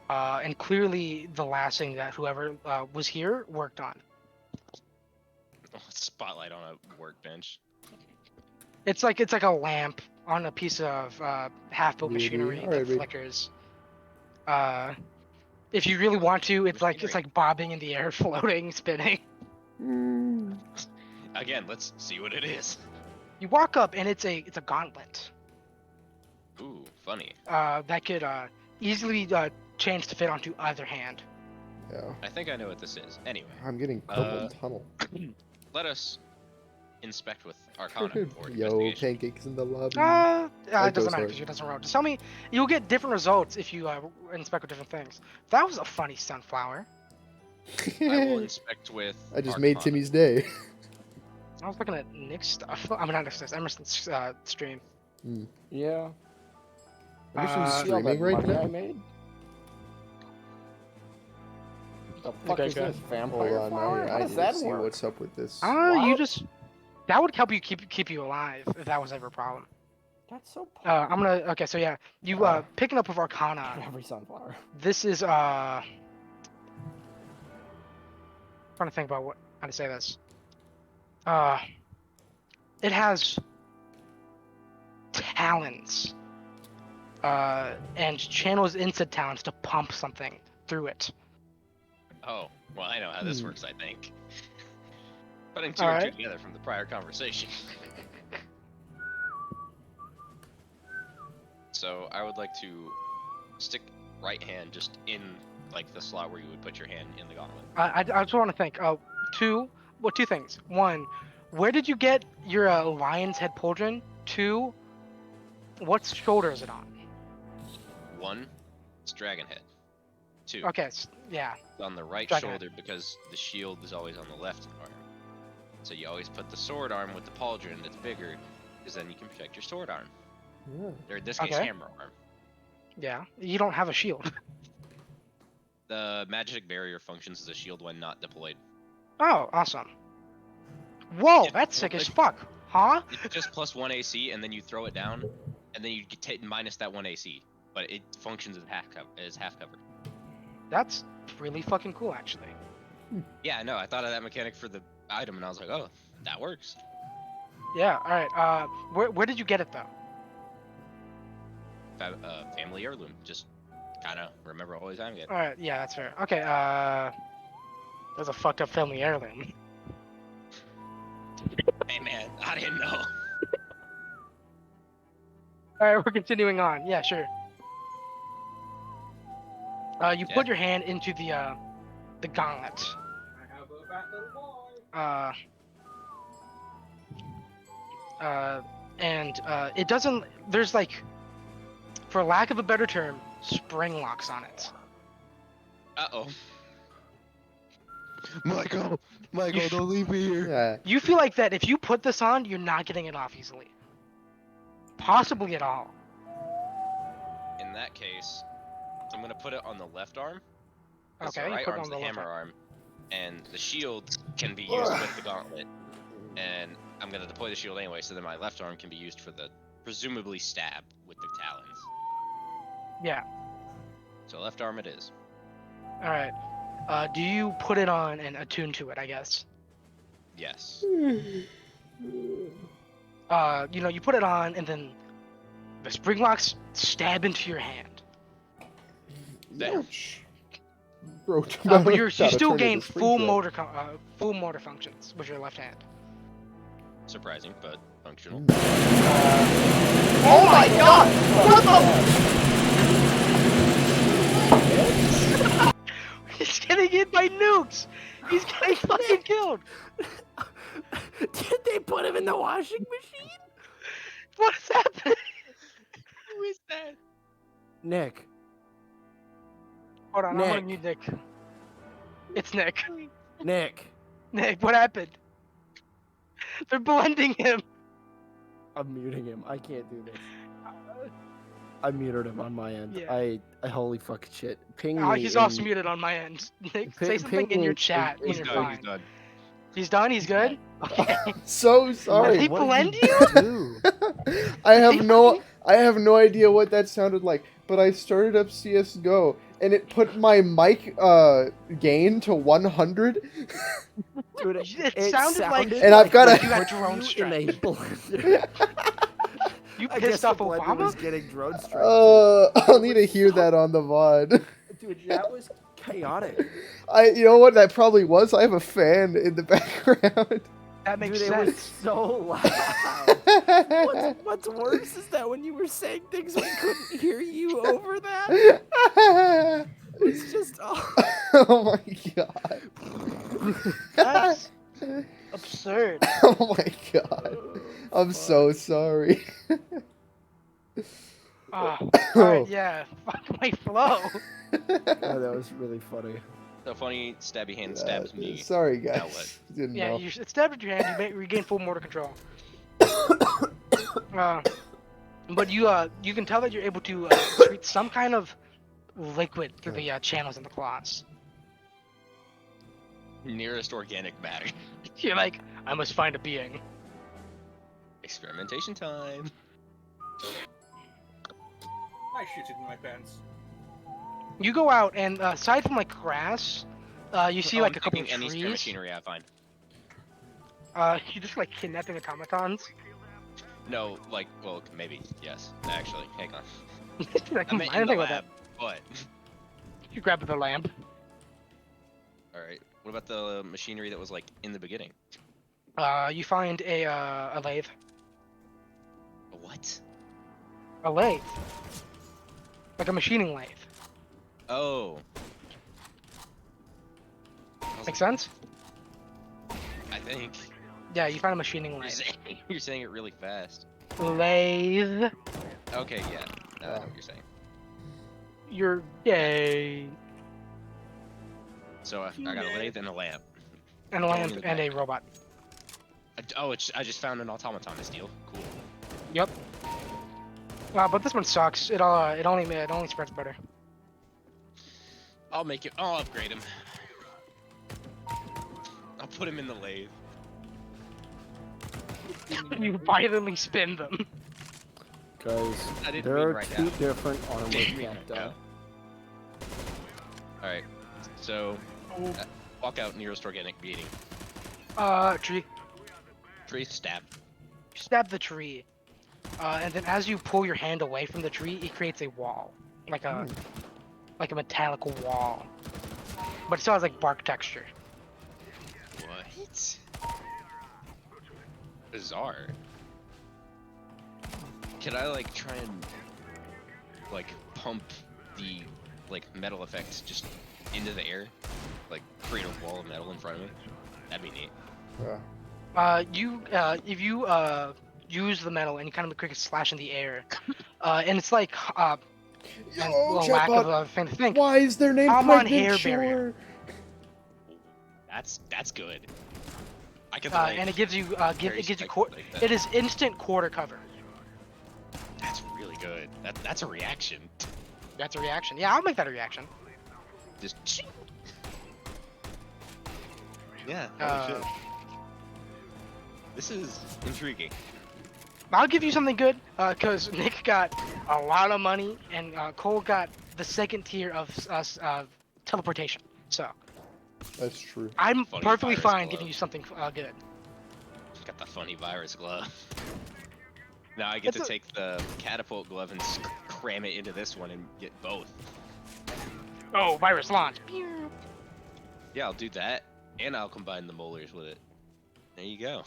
and clearly the last thing that whoever was here worked on. Oh, spotlight on a workbench. It's like a lamp on a piece of half-built Maybe. machinery Alright, that maybe. flickers. If you really want to, it's like bobbing in the air, floating, spinning. Mm. Again, let's see what it is. You walk up and it's a gauntlet Ooh, funny. that could easily change to fit onto either hand. Yeah. I think I know what this is. Anyway, I'm getting purple tunnel. let us inspect with Arcana or Yo, investigation. pancakes in the lobby. It Like doesn't those matter are- because you doesn't roll. Just tell me, you'll get different results if you inspect with different things. That was a funny sunflower. I will inspect with. I just made Arcana. Timmy's day. I was looking at Nick's stuff. I mean, not Nick's stuff, Emerson's stream. Yeah. Emerson's See See all that streaming right money I now. made? The fuck Okay, is good. this vampire Hold on, flower? How I does need that to see work? what's up with this. You What? just that would help you keep you alive if that was ever a problem. That's so. I'm gonna okay. So yeah, you picking up with Arcana. Every sunflower. This is trying to think about how to say this. Uh, it has talons. And channels into talons to pump something through it. Oh, well, I know how this Hmm. works, I think. Putting two and two Alright. together from the prior conversation. So I would like to stick right hand just in like the slot where you would put your hand in the gauntlet. I just want to think. Two things. One, where did you get your lion's head pauldron? Two, what shoulder is it on? One, it's dragon head. Two, Okay, yeah. it's on the right Dragon head. shoulder because the shield is always on the left arm. So you always put the sword arm with the pauldron that's bigger, because then you can protect your sword arm. Yeah. Or in this case, Okay. hammer arm. Yeah. You don't have a shield. The magic barrier functions as a shield when not deployed. Oh, awesome. Whoa, Yeah, that's sick as like- fuck. Huh? It's just plus 1 AC, and then you throw it down, and then you get minus that 1 AC. But it functions as half cover. That's really fucking cool, actually. Yeah, I know. I thought of that mechanic for the item, and I was like, oh, that works. Yeah. All right. Where did you get it though? Family heirloom. Just kind of remember all the time again. All right. Yeah, that's fair. Okay. There's a fucked up family heirloom. Hey, man, I didn't know. All right, we're continuing on. Yeah, sure. You Yeah. put your hand into the gauntlet. I have a fat little boy. And it doesn't. There's like, for lack of a better term, spring locks on it. Uh-oh. Michael, don't leave me here. Yeah. You feel like that if you put this on, you're not getting it off easily. Possibly at all. In that case, I'm gonna put it on the left arm. 'cause Okay, the you right put it arm's on the the left hammer arm, and the shield can be used with the gauntlet. And I'm gonna deploy the shield anyway, so that my left arm can be used for the presumably stab with the talons. Yeah. So left arm it is. All right. Do you put it on and attune to it? I guess. Yes. You put it on, and then the spring locks stab into your hand. There. Ouch. Bro, But you gotta still turn gain into full Springfield. motor functions with your left hand. Surprising, but functional. Oh my god! What the? He's getting hit by nukes. He's getting fucking killed. Did they put him in the washing machine? What is happening? Who is that? Nick. Hold on, I'm gonna Nick. mute Nick. It's Nick. Nick. Nick, what happened? They're blending him. I'm muting him. I can't do this. I muted him on my end. Yeah. I holy fucking shit. Ping Oh, me he's in- also muted on my end. Nick, say something in your chat when He's you're done. fine. He's done. He's done. He's good. Okay. So sorry. He What did blend do? I have no idea what that sounded like, but I started up CS:GO and it put my mic gain to 100, Dude, It sounded like- And I've got you a got drone in a strike. blender. You I guess pissed the off blender was Obama? getting drone strike. I'll need to hear that on the VOD. Dude, that was chaotic. You know what that probably was? I have a fan in the background. That makes Dude, it was sense. so loud. What's worse is that when you were saying things, we couldn't hear you over that. It's just Oh my god. That's absurd. Oh my god. I'm so sorry. Alright, yeah. Fuck my flow. Oh, that was really funny. So funny, stabby hand stabs me. Sorry Now guys. what? Didn't Yeah, know. you stabbed at your hand. You regain full motor control. But you can tell that you're able to treat some kind of liquid through the channels in the claws. Nearest organic matter. You're like, I must find a being. Experimentation time. I shit in my pants. You go out and aside from like grass, you see Oh, like I'm a couple of taking any spare trees. machinery I find. You just like kidnapping automatons. No, like, well, maybe yes. Actually, hang on. Like, I I meant didn't in the think about that. lab, but You grab the lamp. all right. What about the machinery that was like in the beginning? You find a lathe. What? A lathe. Like a machining lathe. Oh. I was Make like, sense? I think Yeah, you find a machining you're lathe. you're saying it really fast. Lathe. Okay, yeah. I know Oh. what you're saying. You're gay. So I got a lathe and a lamp. And a Going lamp in the and a back. robot. I just found an automaton to steal. Cool. Yep. But this one sucks. It only spreads better. I'll make it. I'll upgrade him. I'll put him in the lathe. You violently spin them. Guys, I didn't there mean are right two now. different armor Didn't mean kept right now. up. All right. So walk out nearest organic beating. Tree. Tree stab. Stab the tree. And then as you pull your hand away from the tree, it creates a wall. Like a metallic wall. But it still has like bark texture. What? Bizarre. Can I like try and like pump the like metal effects just into the air? Like create a wall of metal in front of me? That'd be neat. If you use the metal and you kind of make a slash in the air, and it's like and Yo, a lack of chatbot, a thing to think. why is their name I'm on Pregnant hair Shore? barrier. That's good. I could like, And it gives you very it gives you spectral like that. it is instant quarter cover. That's really good. That's a reaction. That's a reaction. Yeah, I'll make that a reaction. Just ching. Yeah, Uh, holy shit. This is intriguing. I'll give you something good, because Nick got a lot of money and Cole got the second tier of teleportation. So That's true. I'm Funny perfectly virus fine glove. giving you something good. Got the funny virus glove. Now I get It's to take the catapult glove and cram it into this one and get both. Oh, virus launch. Yeah, I'll do that, and I'll combine the molars with it. There you go.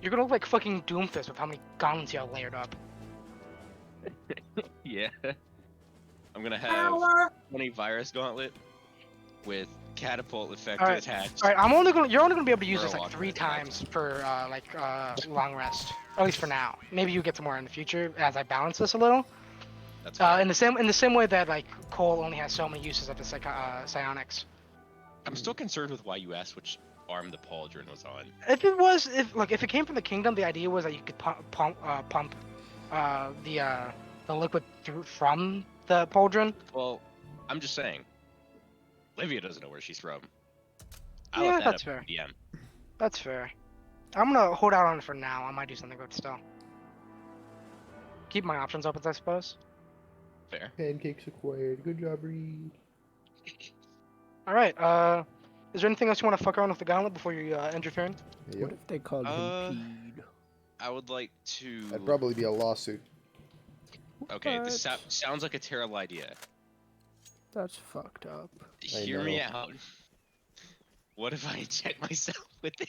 You're gonna look like fucking Doomfist with how many gauntlets you have layered up. Yeah. I'm gonna have 20 virus gauntlet with catapult effect Alright, attached. All right, you're only gonna be able to use Or this a like walk 3 with attack. times per long rest. At least for now. Maybe you get some more in the future as I balance this a little. That's fine. In the same way that like Cole only has so many uses of the psionics. I'm still concerned with why you asked which arm the pauldron was on. If it came from the kingdom, the idea was that you could pump the liquid through from the pauldron. Well, I'm just saying. Livia doesn't know where she's from. I Yeah, left that that's up fair. to DM. That's fair. I'm gonna hold out on it for now. I might do something good still. Keep my options open, I suppose. Fair. Pancakes acquired. Good job, Reed. All right. Is there anything else you want to fuck around with the gauntlet before you end your turn? Yep. What if they called Uh, him Peed? I would like to. That'd probably be a lawsuit. Okay, this What? sounds like a terrible idea. That's fucked up. Hear me know. out. What if I inject myself with it?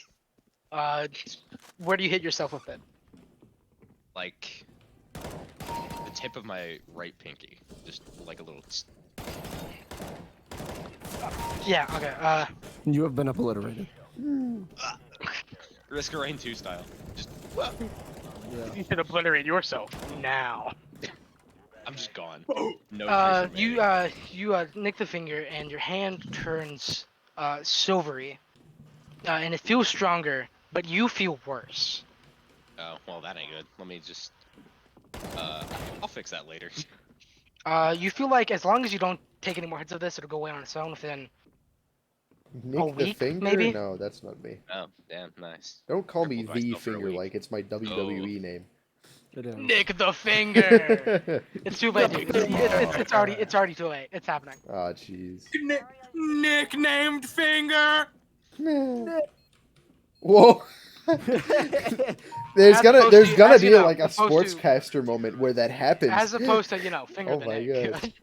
Where do you hit yourself with it? Like the tip of my right pinky, just like a little. Yeah. Okay. You have been obliterated. Risk of Rain 2 style. Just. Yeah. You should obliterate yourself now. I'm just gone. No. trace remaining. You nick the finger and your hand turns silvery, and it feels stronger, but you feel worse. Oh well, that ain't good. Let me just. I'll fix that later. You feel like as long as you don't take any more hits of this, it'll go away on its own within. Nick the week, finger? maybe? No, that's not me. Oh, damn, nice. Don't call me Crippled the myself for a finger week. like it's my WWE name. It is. Nick the finger. It's too late, dude. It's already too late. It's happening. Ah, jeez. Nicknamed finger. Whoa. As opposed There's to- gonna as be you know, like a opposed to- sportscaster moment where that happens. As opposed to, finger Oh the my neck. God.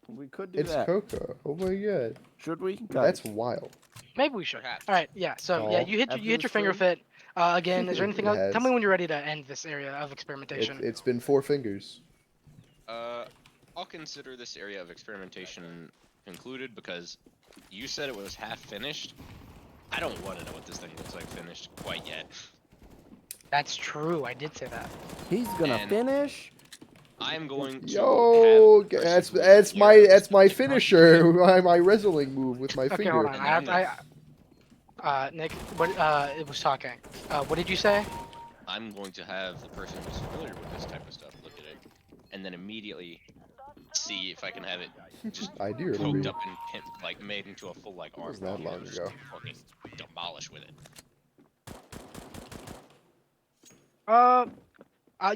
We could do It's that. Coco. Oh my god. Should we? That's Guys, wild. Maybe we should. Perhaps. All right, yeah. So yeah, Aw. you hit After your the finger stream? fit. Again, is there anything It else? Tell me has. when you're ready to end this area of experimentation. It's been 4 fingers. I'll consider this area of experimentation concluded because you said it was half finished. I don't want to know what this thing looks like finished quite yet. That's true. I did say that. he's gonna And- finish. I'm going to. Yo, have that's persevere that's here my at that's this my point. finisher. My wrestling move with my Okay, finger. hold on. And I'm Nick, what? It was talking. What did you say? I'm going to have the person who's familiar with this type of stuff look at it, and then immediately see if I can have it just I do remember. poked you. up and like made into a full like arm. was that bomb long and just ago. Fucking demolish with it.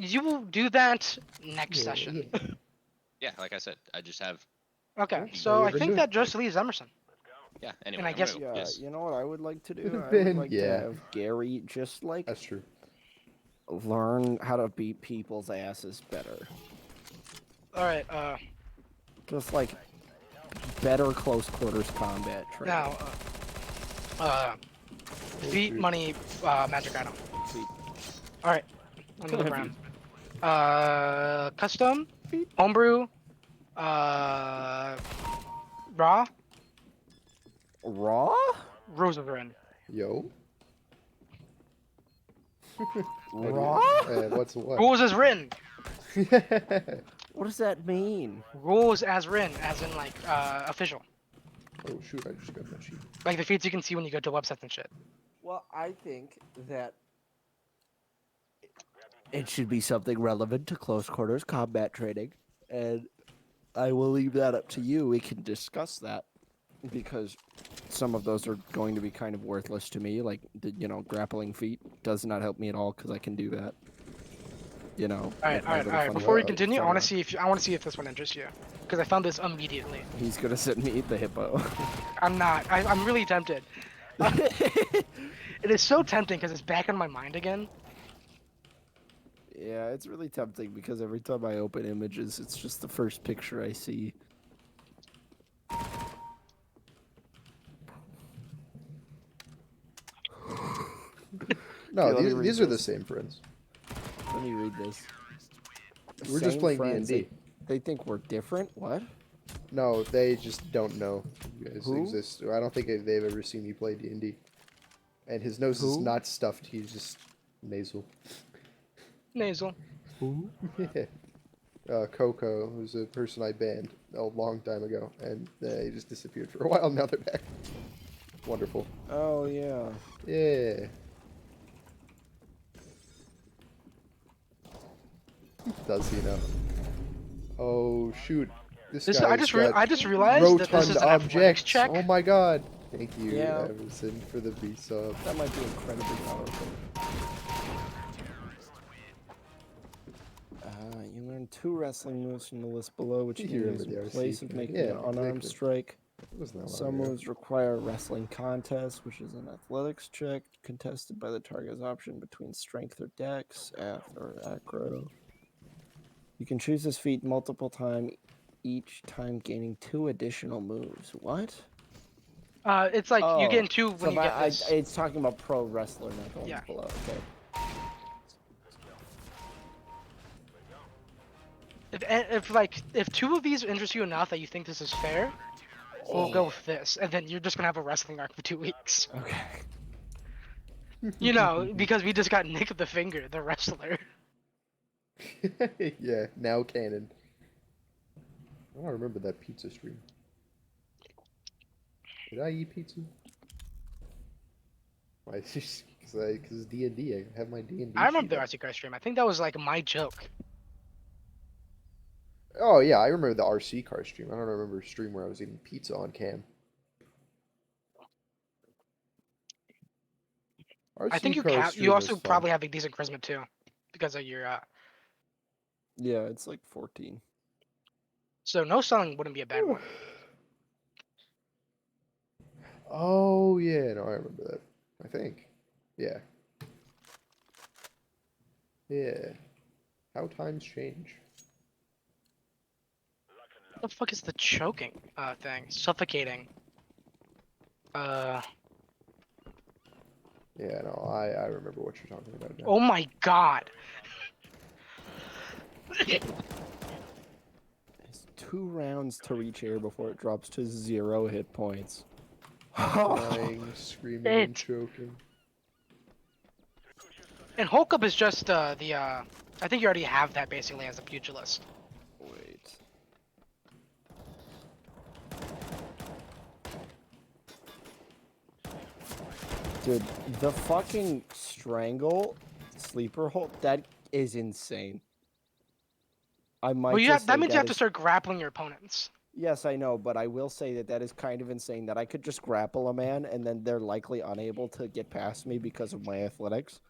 You will do that next Yeah, session. yeah. Yeah, like I said, I just have. Okay, Yeah, so you I ever think do. that just leaves Emerson. Yeah. Anyway, I I'm guess- gonna- Yeah, yes. you know what I would like to do? Could've I would been, like yeah. to have Gary just like That's true. learn how to beat people's asses better. All right. Just like better close quarters combat training. Now, feet, shoot. money, magic item. Feet. All right. On the Heavy. ground. Custom, homebrew, raw, Raw? Rosarin. Yo. Raw? What's what? Rules as written. What does that mean? Rules as written, as in like official. Oh shoot! I just got my sheet. Like the feeds you can see when you go to websites and shit. Well, I think that it should be something relevant to close quarters combat training, and I will leave that up to you. We can discuss that because some of those are going to be kind of worthless to me. Like the grappling feat does not help me at all because I can do that. All right, with my all right, little all right. funny Before we well, continue, I funny want to arm. see if this one interests you, because I found this immediately. He's gonna send me the hippo. I'm not. I'm really tempted. It is so tempting because it's back in my mind again. Yeah, it's really tempting because every time I open images, it's just the first picture I see. No, Okay, let me read these are the this. same friends. Let me read this. We're just Same playing friends, D&D. They think we're different? What? No, they just don't know you guys Who? exist. I don't think they've ever seen you play D&D. And his nose is Who? not stuffed. He's just nasal. Nasal. Who? Coco, who's a person I banned a long time ago, and he just disappeared for a while. Now they're back. Wonderful. Oh, yeah. Yeah. Does he know? Oh shoot! This This guy I just realized that this rotund is an athletics objects. check. Oh my god! Thank you, Yeah. Everson, for the B sub. That might be incredibly powerful. You learn 2 wrestling moves from the list below, which You you remember use the in RC place of thing. making Yeah, an unarmed exactly. strike. It wasn't that long Some ago. moves require a wrestling contest, which is an athletics check contested by the target's option between strength or dex, or acro. You can choose this feat multiple times, each time gaining 2 additional moves. What? It's like you Oh, get into when So you get this. it's talking about pro wrestler, not the ones Yeah. below. Okay. If 2 of these interest you enough that you think this is fair, we'll go with this, and then you're just gonna have a wrestling arc for 2 weeks. Okay. You know, because we just got Nick the Finger, the wrestler. Yeah, now canon. I don't remember that pizza stream. Did I eat pizza? Why? Because D&D. I have my D&D. I remember the sheet up. RC car stream. I think that was like my joke. Oh yeah, I remember the RC car stream. I don't remember a stream where I was eating pizza on cam. I think RC car stream you was also fun. probably have a decent charisma too, because of your Yeah, it's like 14. So no selling wouldn't be a bad one. Oh yeah, no, I remember that. I think. Yeah. Yeah. How times change. What the fuck is the choking thing? Suffocating. Yeah, no, I remember what you're talking about now. Oh my god. It's 2 rounds to reach air before it drops to 0 hit points. Crying, screaming, and It. choking. And Hulk Up is just I think you already have that basically as a pugilist. Wait. Dude, the fucking strangle sleeper hold, that is insane. I might Well, you just have, that say means you have to is- start grappling your opponents. Yes, I know, but I will say that that is kind of insane that I could just grapple a man and then they're likely unable to get past me because of my athletics.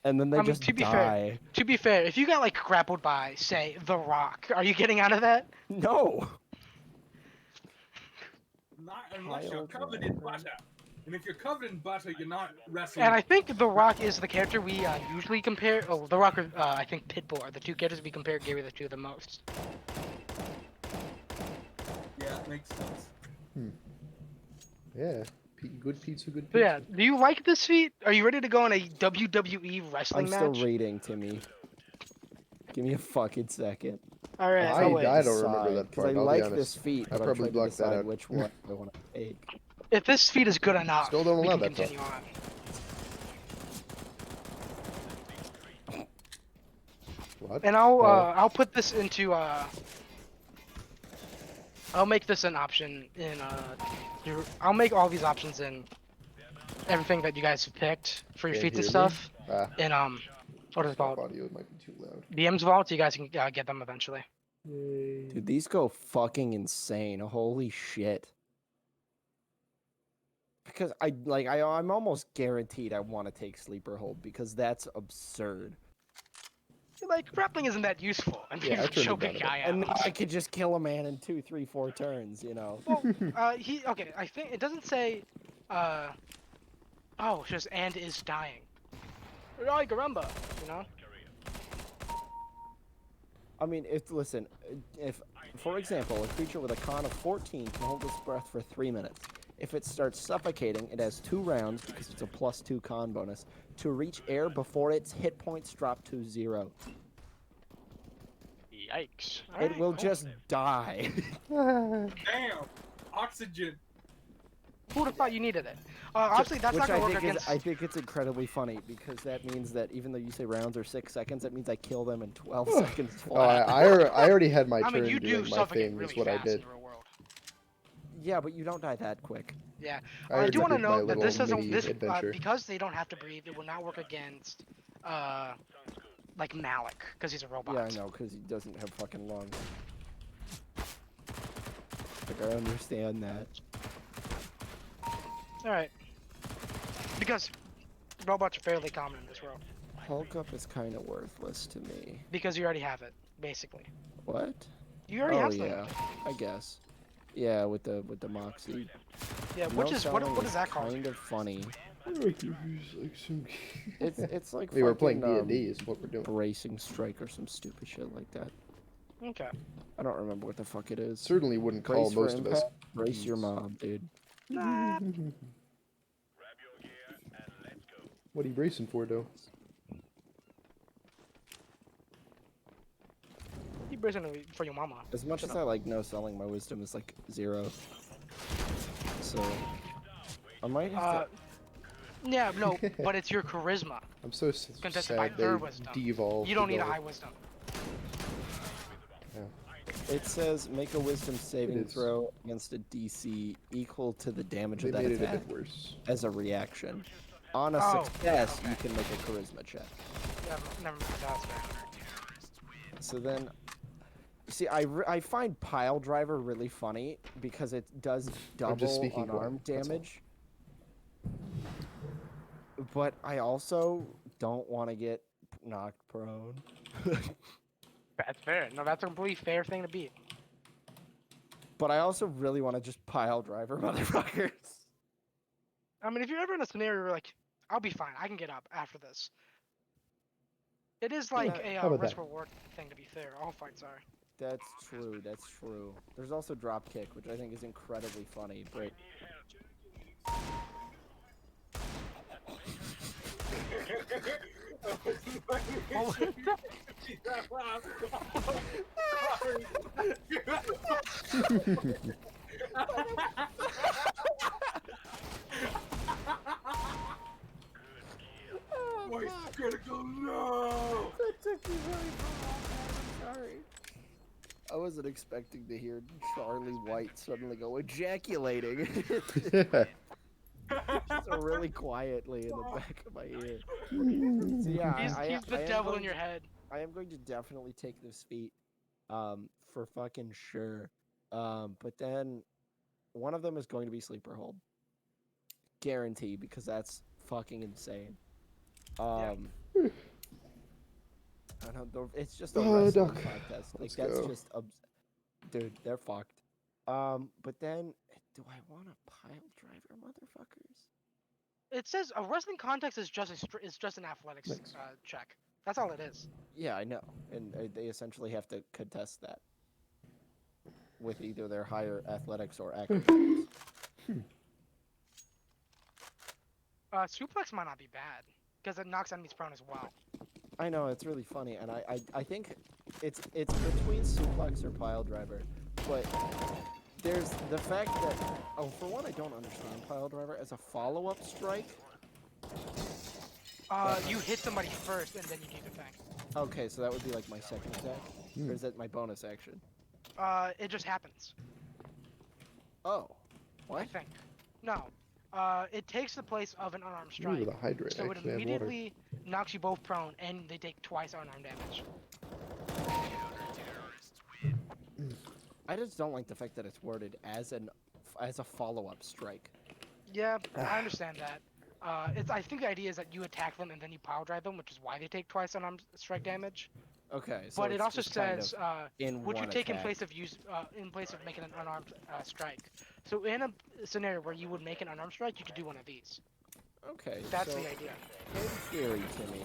And then they I mean, just to be die. To be fair, if you got like grappled by, say, The Rock, are you getting out of that? No! Not unless you're Pile covered in driver. butter. And if you're covered in butter, you're not wrestling. And I think The Rock is the character we usually compare. Oh, The Rock or I think Pitbull are the two characters we compare Gary to the most. Yeah, it makes sense. Yeah. Good pizza, good So pizza. yeah, do you like this feat? Are you ready to go on a WWE I'm wrestling still match? reading, Timmy. Give me a fucking second. All right, I- I'll wait. I don't remember that Because part, I I'll be like this honest. feat, I but I'm probably trying to blocked that decide out. which one I want to take. If this feat is good enough, Still don't we allow can that, though. continue on. What? And I'll put this into I'll make this an option in I'll make all these options in everything that you guys have picked for your Can't feats and hear me? stuff. Ah, In what is it stop called? audio might be too loud. BM's vault. You guys can get them eventually. Yay. Dude, these go fucking insane. Holy shit. Because I'm almost guaranteed I want to take sleeper hold because that's absurd. Like grappling isn't that useful. I mean, Yeah, I turned it choke a down a bit. guy And out. I could just kill a man in 2, 3, 4 turns, you know. Well, okay. I think it doesn't say, oh, it's just and is dying. Ay, caramba, you know. I mean, if for example, a creature with a con of 14 can hold its breath for 3 minutes. If it starts suffocating, it has 2 rounds because it's a +2 con bonus to reach air before its hit points drop to 0. Yikes. It will just die. Damn! Oxygen! Who would have thought you needed it? Obviously, that's Which not gonna I work think against. I think it's incredibly funny because that means that even though you say rounds are 6 seconds, that means I kill them in 12 seconds Oh, I, flat. I already had my I mean, turn you do doing my suffocate thing, really is what I fast in did. the real world. Yeah, but you don't die that quick. Yeah. I I do already want to did my note that little this doesn't mini this adventure. because they don't have to breathe. It will not work against like Malik because he's a robot. Yeah, I know, because he doesn't have fucking lungs. Like, I understand that. All right. Because robots are fairly common in this world. Hulk up is kind of worthless to me. Because you already have it, basically. What? You already Oh have something. yeah, I guess. Yeah, with the Moxie. Yeah. No Which is what selling is that called? Kind of funny. Like some... It's like we were playing fucking, D&D is what we're doing. Bracing strike or some stupid shit like that. Okay. I don't remember what the fuck it is. Certainly wouldn't call Brace for most of us. impact, brace your mob, dude. Nah. What are you bracing for, though? You bracing for your mama. As much as I like no selling, my wisdom is like 0. So I might have to. Yeah, no, but it's your charisma. I'm so Contested by sad her they wisdom. devolved. You don't to need a go- high wisdom. It says make a wisdom saving is. throw against a DC equal to the damage They of that made it a attack bit worse. as a reaction. On a Oh, success, okay. you can make a charisma check. Never mind. That's fair. So then, see, I find pile driver really funny because it does I'm just double speaking unarmed Gwen, that's all. damage. But I also don't want to get knocked prone. That's fair. No, that's a completely fair thing to be. But I also really want to just pile driver motherfuckers. I mean, if you're ever in a scenario where, like, I'll be fine. I can get up after this. It is like a How about risk that? reward thing, to be fair. All fights are. That's true. That's true. There's also drop kick, which I think is incredibly funny. But Voice critical, no! that took me very far. I'm sorry. I wasn't expecting to hear Charlie White suddenly go ejaculating. Just really quietly in the back of my ear. So yeah, He's the I am devil going in your to- head. I am going to definitely take this feat, for fucking sure. But then one of them is going to be sleeper hold, guarantee, because that's fucking insane. I don't know. It's just a Oh, wrestling Doc. contest. Like Let's that's go. just, dude, they're fucked. But then, do I want a pile driver, motherfuckers? It says a wrestling context is just an athletics Thanks. check. That's all it is. Yeah, I know, and they essentially have to contest that with either their higher athletics or acrobatics. Suplex might not be bad because it knocks enemies prone as well. I know, it's really funny, and I think it's between suplex or pile driver, but there's the fact that, for one, I don't understand pile driver as a follow-up strike. You hit somebody first and then you do the thing. Okay, so that would be like my second attack, or is that my bonus action? It just happens. Oh, I what? think. No. It takes the place of an unarmed Ooh, strike. the hydrate. So it Actually, I have water. immediately knocks you both prone and they take twice unarmed damage. I just don't like the fact that it's worded as a follow-up strike. Yeah, I understand that. I think the idea is that you attack them and then you power drive them, which is why they take twice unarmed strike damage. Okay, so But it it's also just kind says of in would you one take in attack. place of making an unarmed strike. So in a scenario where you would make an unarmed strike, you could do one of these. Okay, That's so the idea. in theory, Timmy,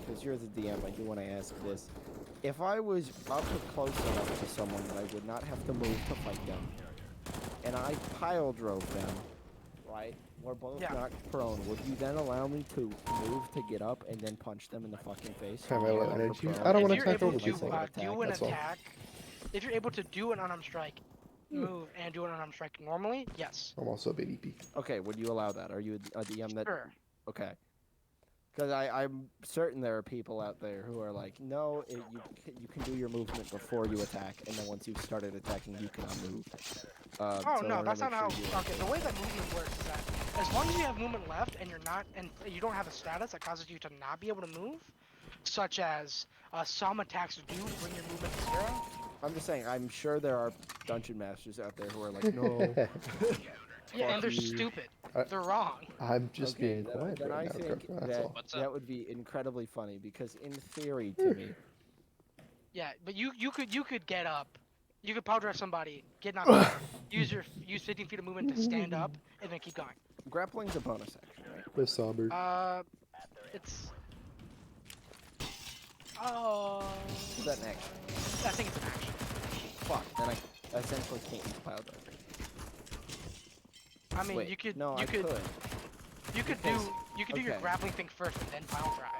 because you're the DM, I do want to ask this. If I was up close enough to someone that I would not have to move to fight them, and I pile drove them, right? We're both Yeah. knocked prone. Would you then allow me to move to get up and then punch them in the fucking face? Have my Yeah, low we're energy. prone. I don't If wanna you're attack able over to myself. do an That's all. attack, if you're able to do an unarmed strike, move and do an unarmed strike normally, yes. I'm also a bit EP. Okay, would you allow that? Are you a DM that? Sure. Okay. Because I'm certain there are people out there who are like, no, you can do your movement before you attack, and then once you've started attacking, you cannot move. Oh so I no, wanna that's make not how. sure you- Okay, the way that movement works is that as long as you have movement left and you don't have a status that causes you to not be able to move, such as some attacks do bring your movement to 0. I'm just saying, I'm sure there are dungeon masters out there who are like, no. Yeah, and they're Fuck you. stupid. I- They're wrong. I'm just Okay, being quiet then right I now, think Kirk, that's that all. What's up? that would be incredibly funny because in theory, Timmy, Yeah, but you could get up, you could power drive somebody, get knocked out, use 15 feet of movement to stand up, and then keep going. grappling's a bonus action, right? The somber. It's. Oh. Is that an action? I think it's an action. Fuck, then I essentially can't use pile driver. I mean, Wait, you could no, you I could could. you could because- do your okay. grappling thing first and then pile drive.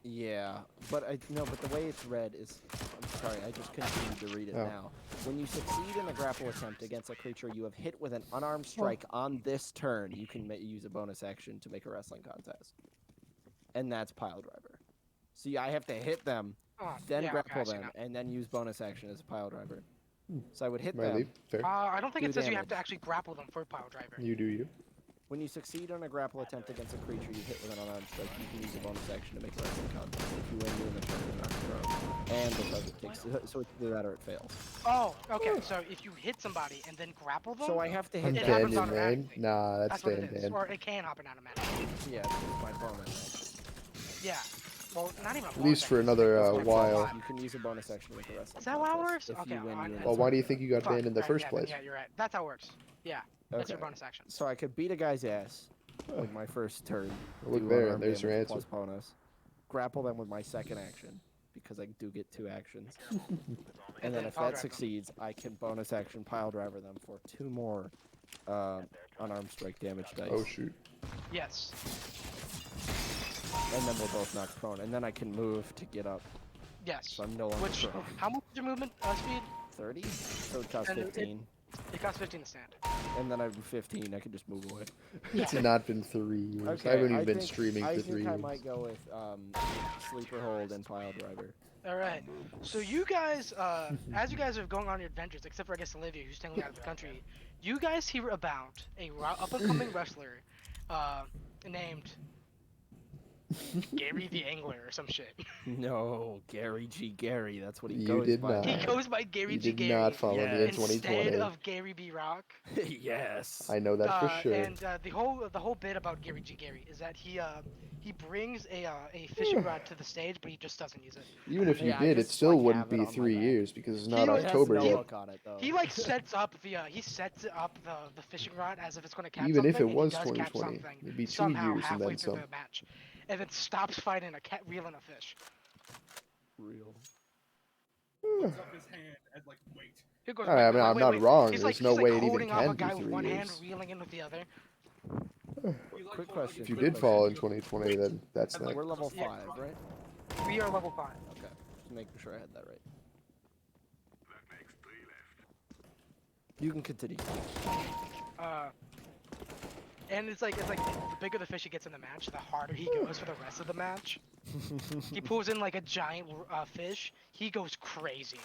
Yeah, but but the way it's read is, I'm sorry, I just continued to read it Oh. now. When you succeed in a grapple attempt against a creature you have hit with an unarmed strike on this turn, you can use a bonus action to make a wrestling contest. And that's pile driver. See, I have to hit them, Oh, then yeah, okay, I grapple see them, now. and then use bonus action as a pile driver. So I would hit My them. leave. Fair. I don't think do it says you have to damage. actually grapple them for pile driver. You do you. When you succeed on a grapple attempt against a creature you hit with an unarmed strike, you can use a bonus action to make a wrestling contest. If you win, you win the turn and not throw. And the target takes, so it's either that or it fails. Oh, okay. So if you hit somebody and then grapple them, So I have to hit It them. happens Abandoned, man. automatically. Nah, that's that's what it is. abandoned. Or it can happen automatically. Yeah, it's my bonus. Yeah. Well, not even. At least for another That's my while. bonus. You can use a bonus action to make a wrestling Is that how it contest. works? If Okay, you win, well, you win I- Well, the why do you turn. think you got Fuck, banned in the right, first yeah, place? Yeah, you're right. That's how it works. Yeah, that's your Okay. bonus action. So I could beat a guy's ass, Like my first turn. Look do there, unarmed there's your damage answer. plus bonus. Grapple them with my second action because I do get 2 actions. And then if pile that drive them. succeeds, I can bonus action pile driver them for 2 more unarmed strike damage dice. Oh shoot. Yes. And then we're both knocked prone. And then I can move to get up. Yes. So I'm no longer Which, prone. how much is your movement speed? 30? So it costs And it- 15. It costs 15 to stand. And then I'm 15. I can just move away. It's not been 3 years. Okay, I haven't even I been think- streaming I for think 3 I years. might go with sleeper hold and pile driver. All right. So you guys, as you guys are going on your adventures, except for I guess Olivia, who's staying out of the country, you guys hear about a up-and-coming wrestler named Gary the Angler or some shit. No, Gary G. Gary. That's what he You goes did by. not. He goes by Gary You G. did Gary not follow me in Yes. instead 2020. of Gary B. Rock. Yes. I know that for sure. And the whole bit about Gary G. Gary is that he brings a fishing rod to the stage, but he just doesn't use it. Even if you Yeah, I did, it just, still like, wouldn't have it be on my 3 back. years because it's He, not like, It has October no yet. hook on it, though. He like sets up the fishing rod as if it's going to catch Even something. if it and was he does catch 2020, something it'd be 2 somehow years and halfway then through some. the match, and then stops fighting a cat reeling a fish. Real. Puts up his hand as like wait. He goes, I mean, I'm not wrong. He's There's like, no he's like way it even holding off can a be guy with 3 one hand, years. reeling in with the other. He, like, Quick holds, like, question. If you his did grip fall in and he goes, 2020, then that's And, not. like, We're level Yeah. 5, right? We are level 5. Okay. Just making sure I had that right. You can continue. And it's like the bigger the fish he gets in the match, the harder he goes for the rest of the match. He pulls in like a giant fish, he goes crazy.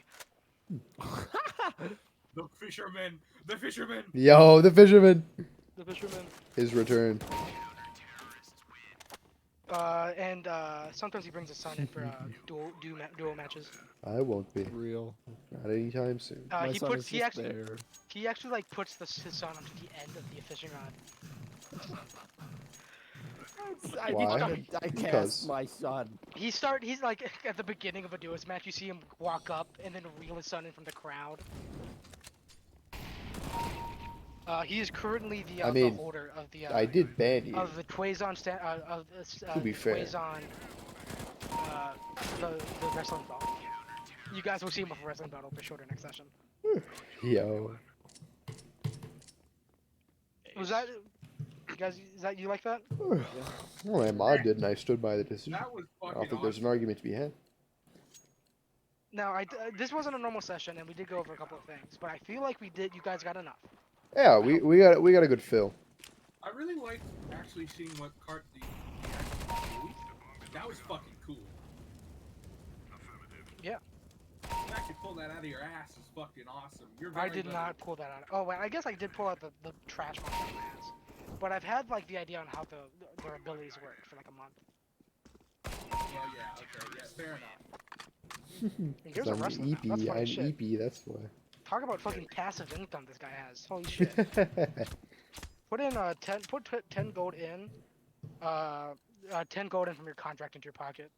The fisherman. The fisherman. Yo, the fisherman. The fisherman. His return. And sometimes he brings his son in for duo matches. I won't be. Real. Not anytime soon. My He son puts is he just actually there. he actually like puts his son onto the end of the fishing rod. I Why? I Because- cast my son. He's like at the beginning of a duos match, you see him walk up and then reel his son in from the crowd. He is currently the, I the mean, holder of the I did ban you. of the Quazon To be fair. Quazon the wrestling belt. You guys will see him with a wrestling belt for shorter next session. Yo. Was that you guys? Is that you like that? Well, my mod did, and I stood by the decision. That was I fucking don't think there's an awesome. argument to be had. Now, this wasn't a normal session, and we did go over a couple of things, but I feel like we did. You guys got enough. Yeah, we got a good fill. I really liked actually seeing what cart the actually do. That was fucking cool. Yeah. To actually pull that out of your ass is fucking awesome. You're I very did not pull that out. Oh, well, I guess I did pull out the trash one from my ass. But I've had like the idea on how their abilities work for like a month. Well, yeah, okay, yeah, fair enough. Here's a I'm wrestling map. That's EP. funny I'm shit. EP. That's why. Talk about fucking passive income this guy has. Holy shit. Put in 10 gold in. 10 gold in from your contract into your pocket.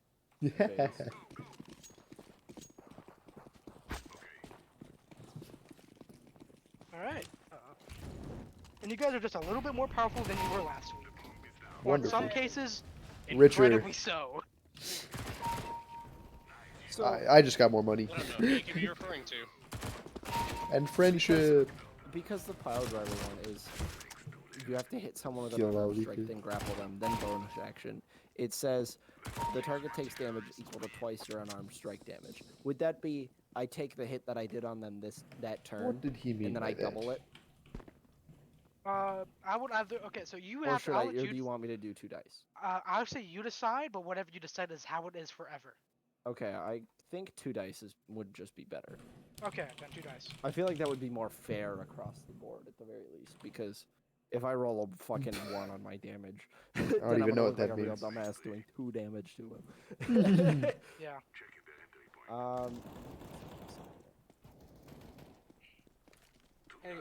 All right. And you guys are just a little bit more powerful than you were last week. Or in Wonderful. some cases, Richer. incredibly so. So I just got more money. I don't know. Who could be referring to? And friendship. because the pile driver one is you have to hit someone with an Kill unarmed all strike, weaker. then grapple them, then bonus action. It says the target takes damage equal to twice your unarmed strike damage. Would that be I take the hit that I did on them that turn, What did he mean and then by I that? double it? I would either. Okay, so you Or have should to. I? I'll Or let do you. you want me to do 2 dice? I'll say you decide, but whatever you decide is how it is forever. Okay, I think 2 dice would just be better. Okay, then 2 dice. I feel like that would be more fair across the board at the very least, because if I roll a fucking 1 on my damage, then don't I'm even know gonna what look like that a real means. dumbass doing 2 damage to him. Yeah. Hey,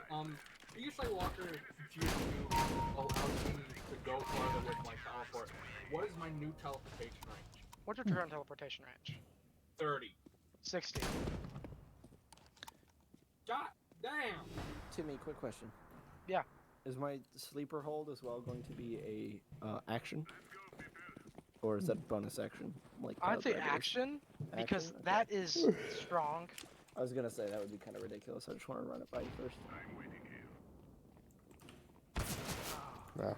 usually Walker GSU allows me to go farther with my teleport. What is my new teleportation range? What's your current teleportation range? 30. 60. God damn! Timmy, quick question. Yeah. Is my sleeper hold as well going to be a action? Or is that bonus action? Like I'd say Piledriver is? action because Action? Okay. that is strong. I was gonna say that would be kind of ridiculous. I just want to run it by you first. Wow.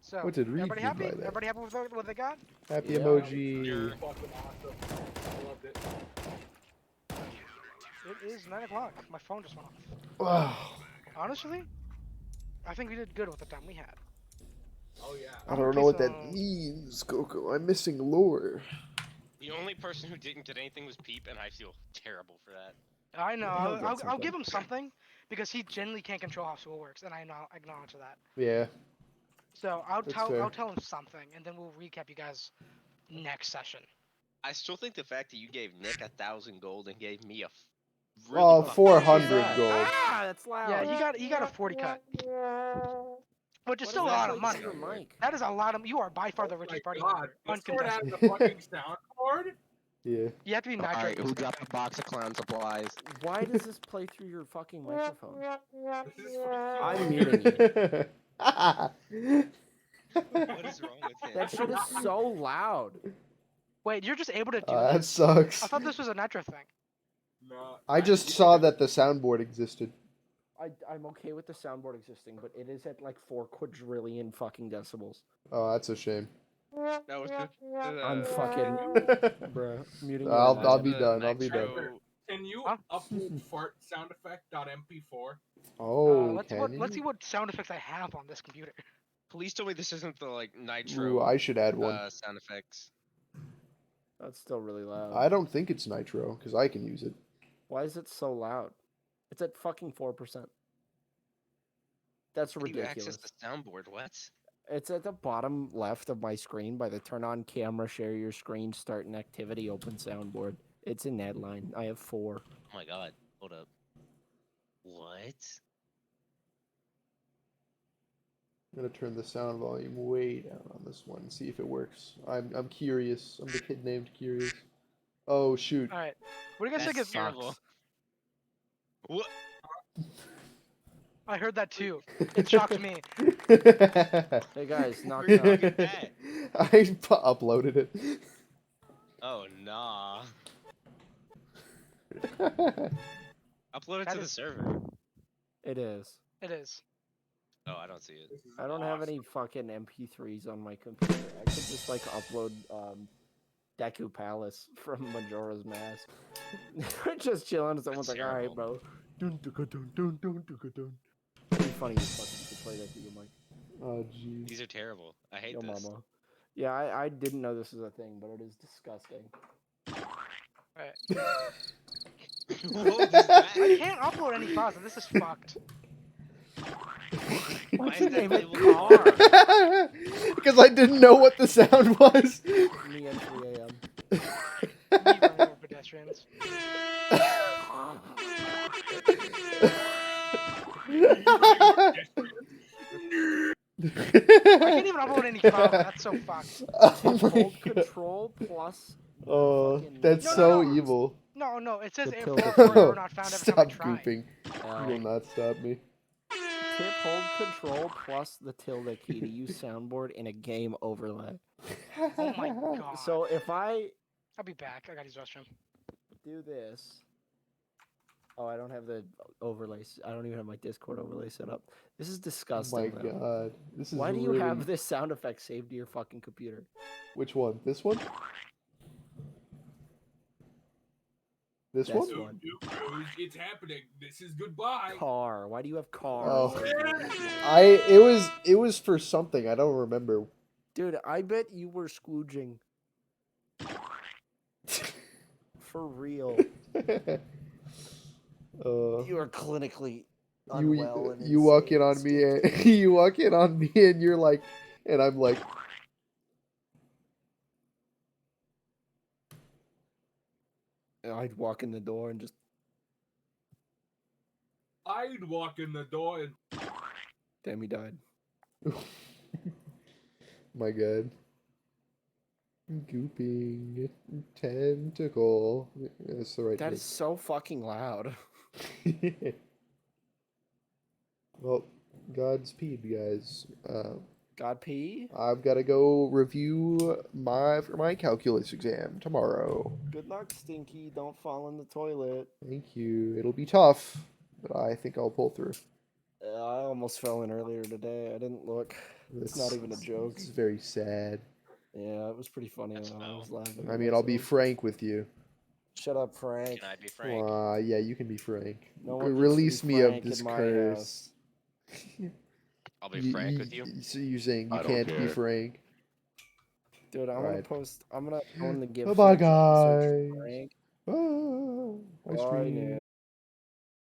So, What did Reed everybody mean happy? by that? Everybody happy with what they got? Happy Yeah. emoji. You're- Fucking awesome. I loved it. It is 9 o'clock. My phone just went off. Wow. Honestly, I think we did good with the time we had. Oh yeah. I I'm don't gonna know what play that some- means, Coco. I'm missing lore. The only person who didn't get anything was Peep, and I feel terrible for that. I know. He'll get I'll give something. him something because he generally can't control how school works, and I acknowledge that. Yeah. So I'll That's tell fair. I'll tell him something, and then we'll recap you guys next session. I still think the fact that you gave Nick 1,000 gold and gave me a really Oh, fucking 400 That- gold. Ah, that's loud. Yeah, he got a 40 cut, which is What still a is lot that of money. to your mic? That is a lot of. You are by far the Oh richest my party God. member. Discord has Uncontested. a fucking soundboard? Yeah. You have to be nitro. Alright, to who use that dropped thing. the box of clown supplies? Why does this play through your fucking microphone? This is fucking I'm muting you. What is wrong with him? That shit is so loud. Wait, you're just able to do That this? sucks. I thought this was a nitro thing. No, I just saw that the soundboard existed. I'm okay with the soundboard existing, but it is at like 4 quadrillion fucking decibels. Oh, that's a shame. That was I'm fucking bruh. Muting you I'll- right I'll now. be done, I'll be done. Nitro- Can you Huh? upload fart sound effect.mp4? Oh, let's can let's see you? what sound effects I have on this computer. Please tell me this isn't the like Nitro Ooh, I should add one. sound effects. That's still really loud. I don't think it's Nitro, because I can use it. Why is it so loud? It's at fucking 4%. That's How do you ridiculous. access the soundboard? What? It's at the bottom left of my screen by the turn on camera, share your screen, start an activity, open soundboard. It's in that line. I have 4. Oh my god. Hold up. What? I'm gonna turn the sound volume way down on this one and see if it works. I'm curious. I'm the kid named Curious. Oh shoot. All right, what do you guys think? That's Is terrible. What? I heard that too. It shocked me. Hey guys, knock Where you knock. get that? I uploaded it. Oh nah. Upload it That to the is- server. It is. It is. Oh, I don't see it. This is I don't have awesome. any fucking MP3s on my computer. I could just like upload Deku Palace from Majora's Mask. Just chilling and someone's That's like, alright terrible. bro. Dun, dun, dun, dun, dun, dun, dun. It'd be funny as fuck if you could play that to your mic. Oh jeez. These are terrible. I hate Yo this. mama. Yeah, I didn't know this was a thing, but it is disgusting. What was that? I can't upload any files, and this is fucked. Why Why'd is you that name it labeled car? Because I didn't know what the sound was. Me at 3 a.m. Me running over pedestrians. I can't even upload any files. That's so fucked. Oh my Hold god. control plus. Oh, fucking- that's No, no, so no. evil. No, it says The if pill for that error not found every time I Stop try. goofing. You will not stop me. Tip hold control plus the tilde key to use soundboard in a game overlay. Oh my god. So if I I'll be back. I gotta use the restroom. do this. Oh, I don't have the overlays. I don't even have my Discord overlay set up. This is Oh my disgusting. though. god. This is Why do you really... have this sound effect saved to your fucking computer? Which one? This one? This That's one? it. Dude, it's happening. This is goodbye. Car. Why do you have car? Oh. saved to your computer? It was for something. I don't remember. Dude, I bet you were squooging. For real. You are clinically unwell. and you walk in insane. on me and you walk in on me and you're like, and I'm like, I'd walk in the door and just. I'd walk in the door and Damn, he died. my god. Gooping tentacle. That's the right That name. is so fucking loud. Well, Godspeed, guys. God P. I've got to go review my calculus exam tomorrow. Good luck, Stinky. Don't fall in the toilet. Thank you. It'll be tough, but I think I'll pull through. I almost fell in earlier today. I didn't look. It's not even a joke. It's very sad. Yeah, it was pretty funny. That's I was foul. laughing. I at mean, I'll be myself. frank with you. Shut up, Frank. Can I be frank? Yeah, you can be frank. No one gets to be Release me of frank in this my curse. house. I'll be frank with you. So you're saying I you don't can't be care. frank? Dude, I'm gonna Right. post. I'm gonna go in the gift. Bye-bye, section and search guys. for Frank. Ah, my Bye stream. now.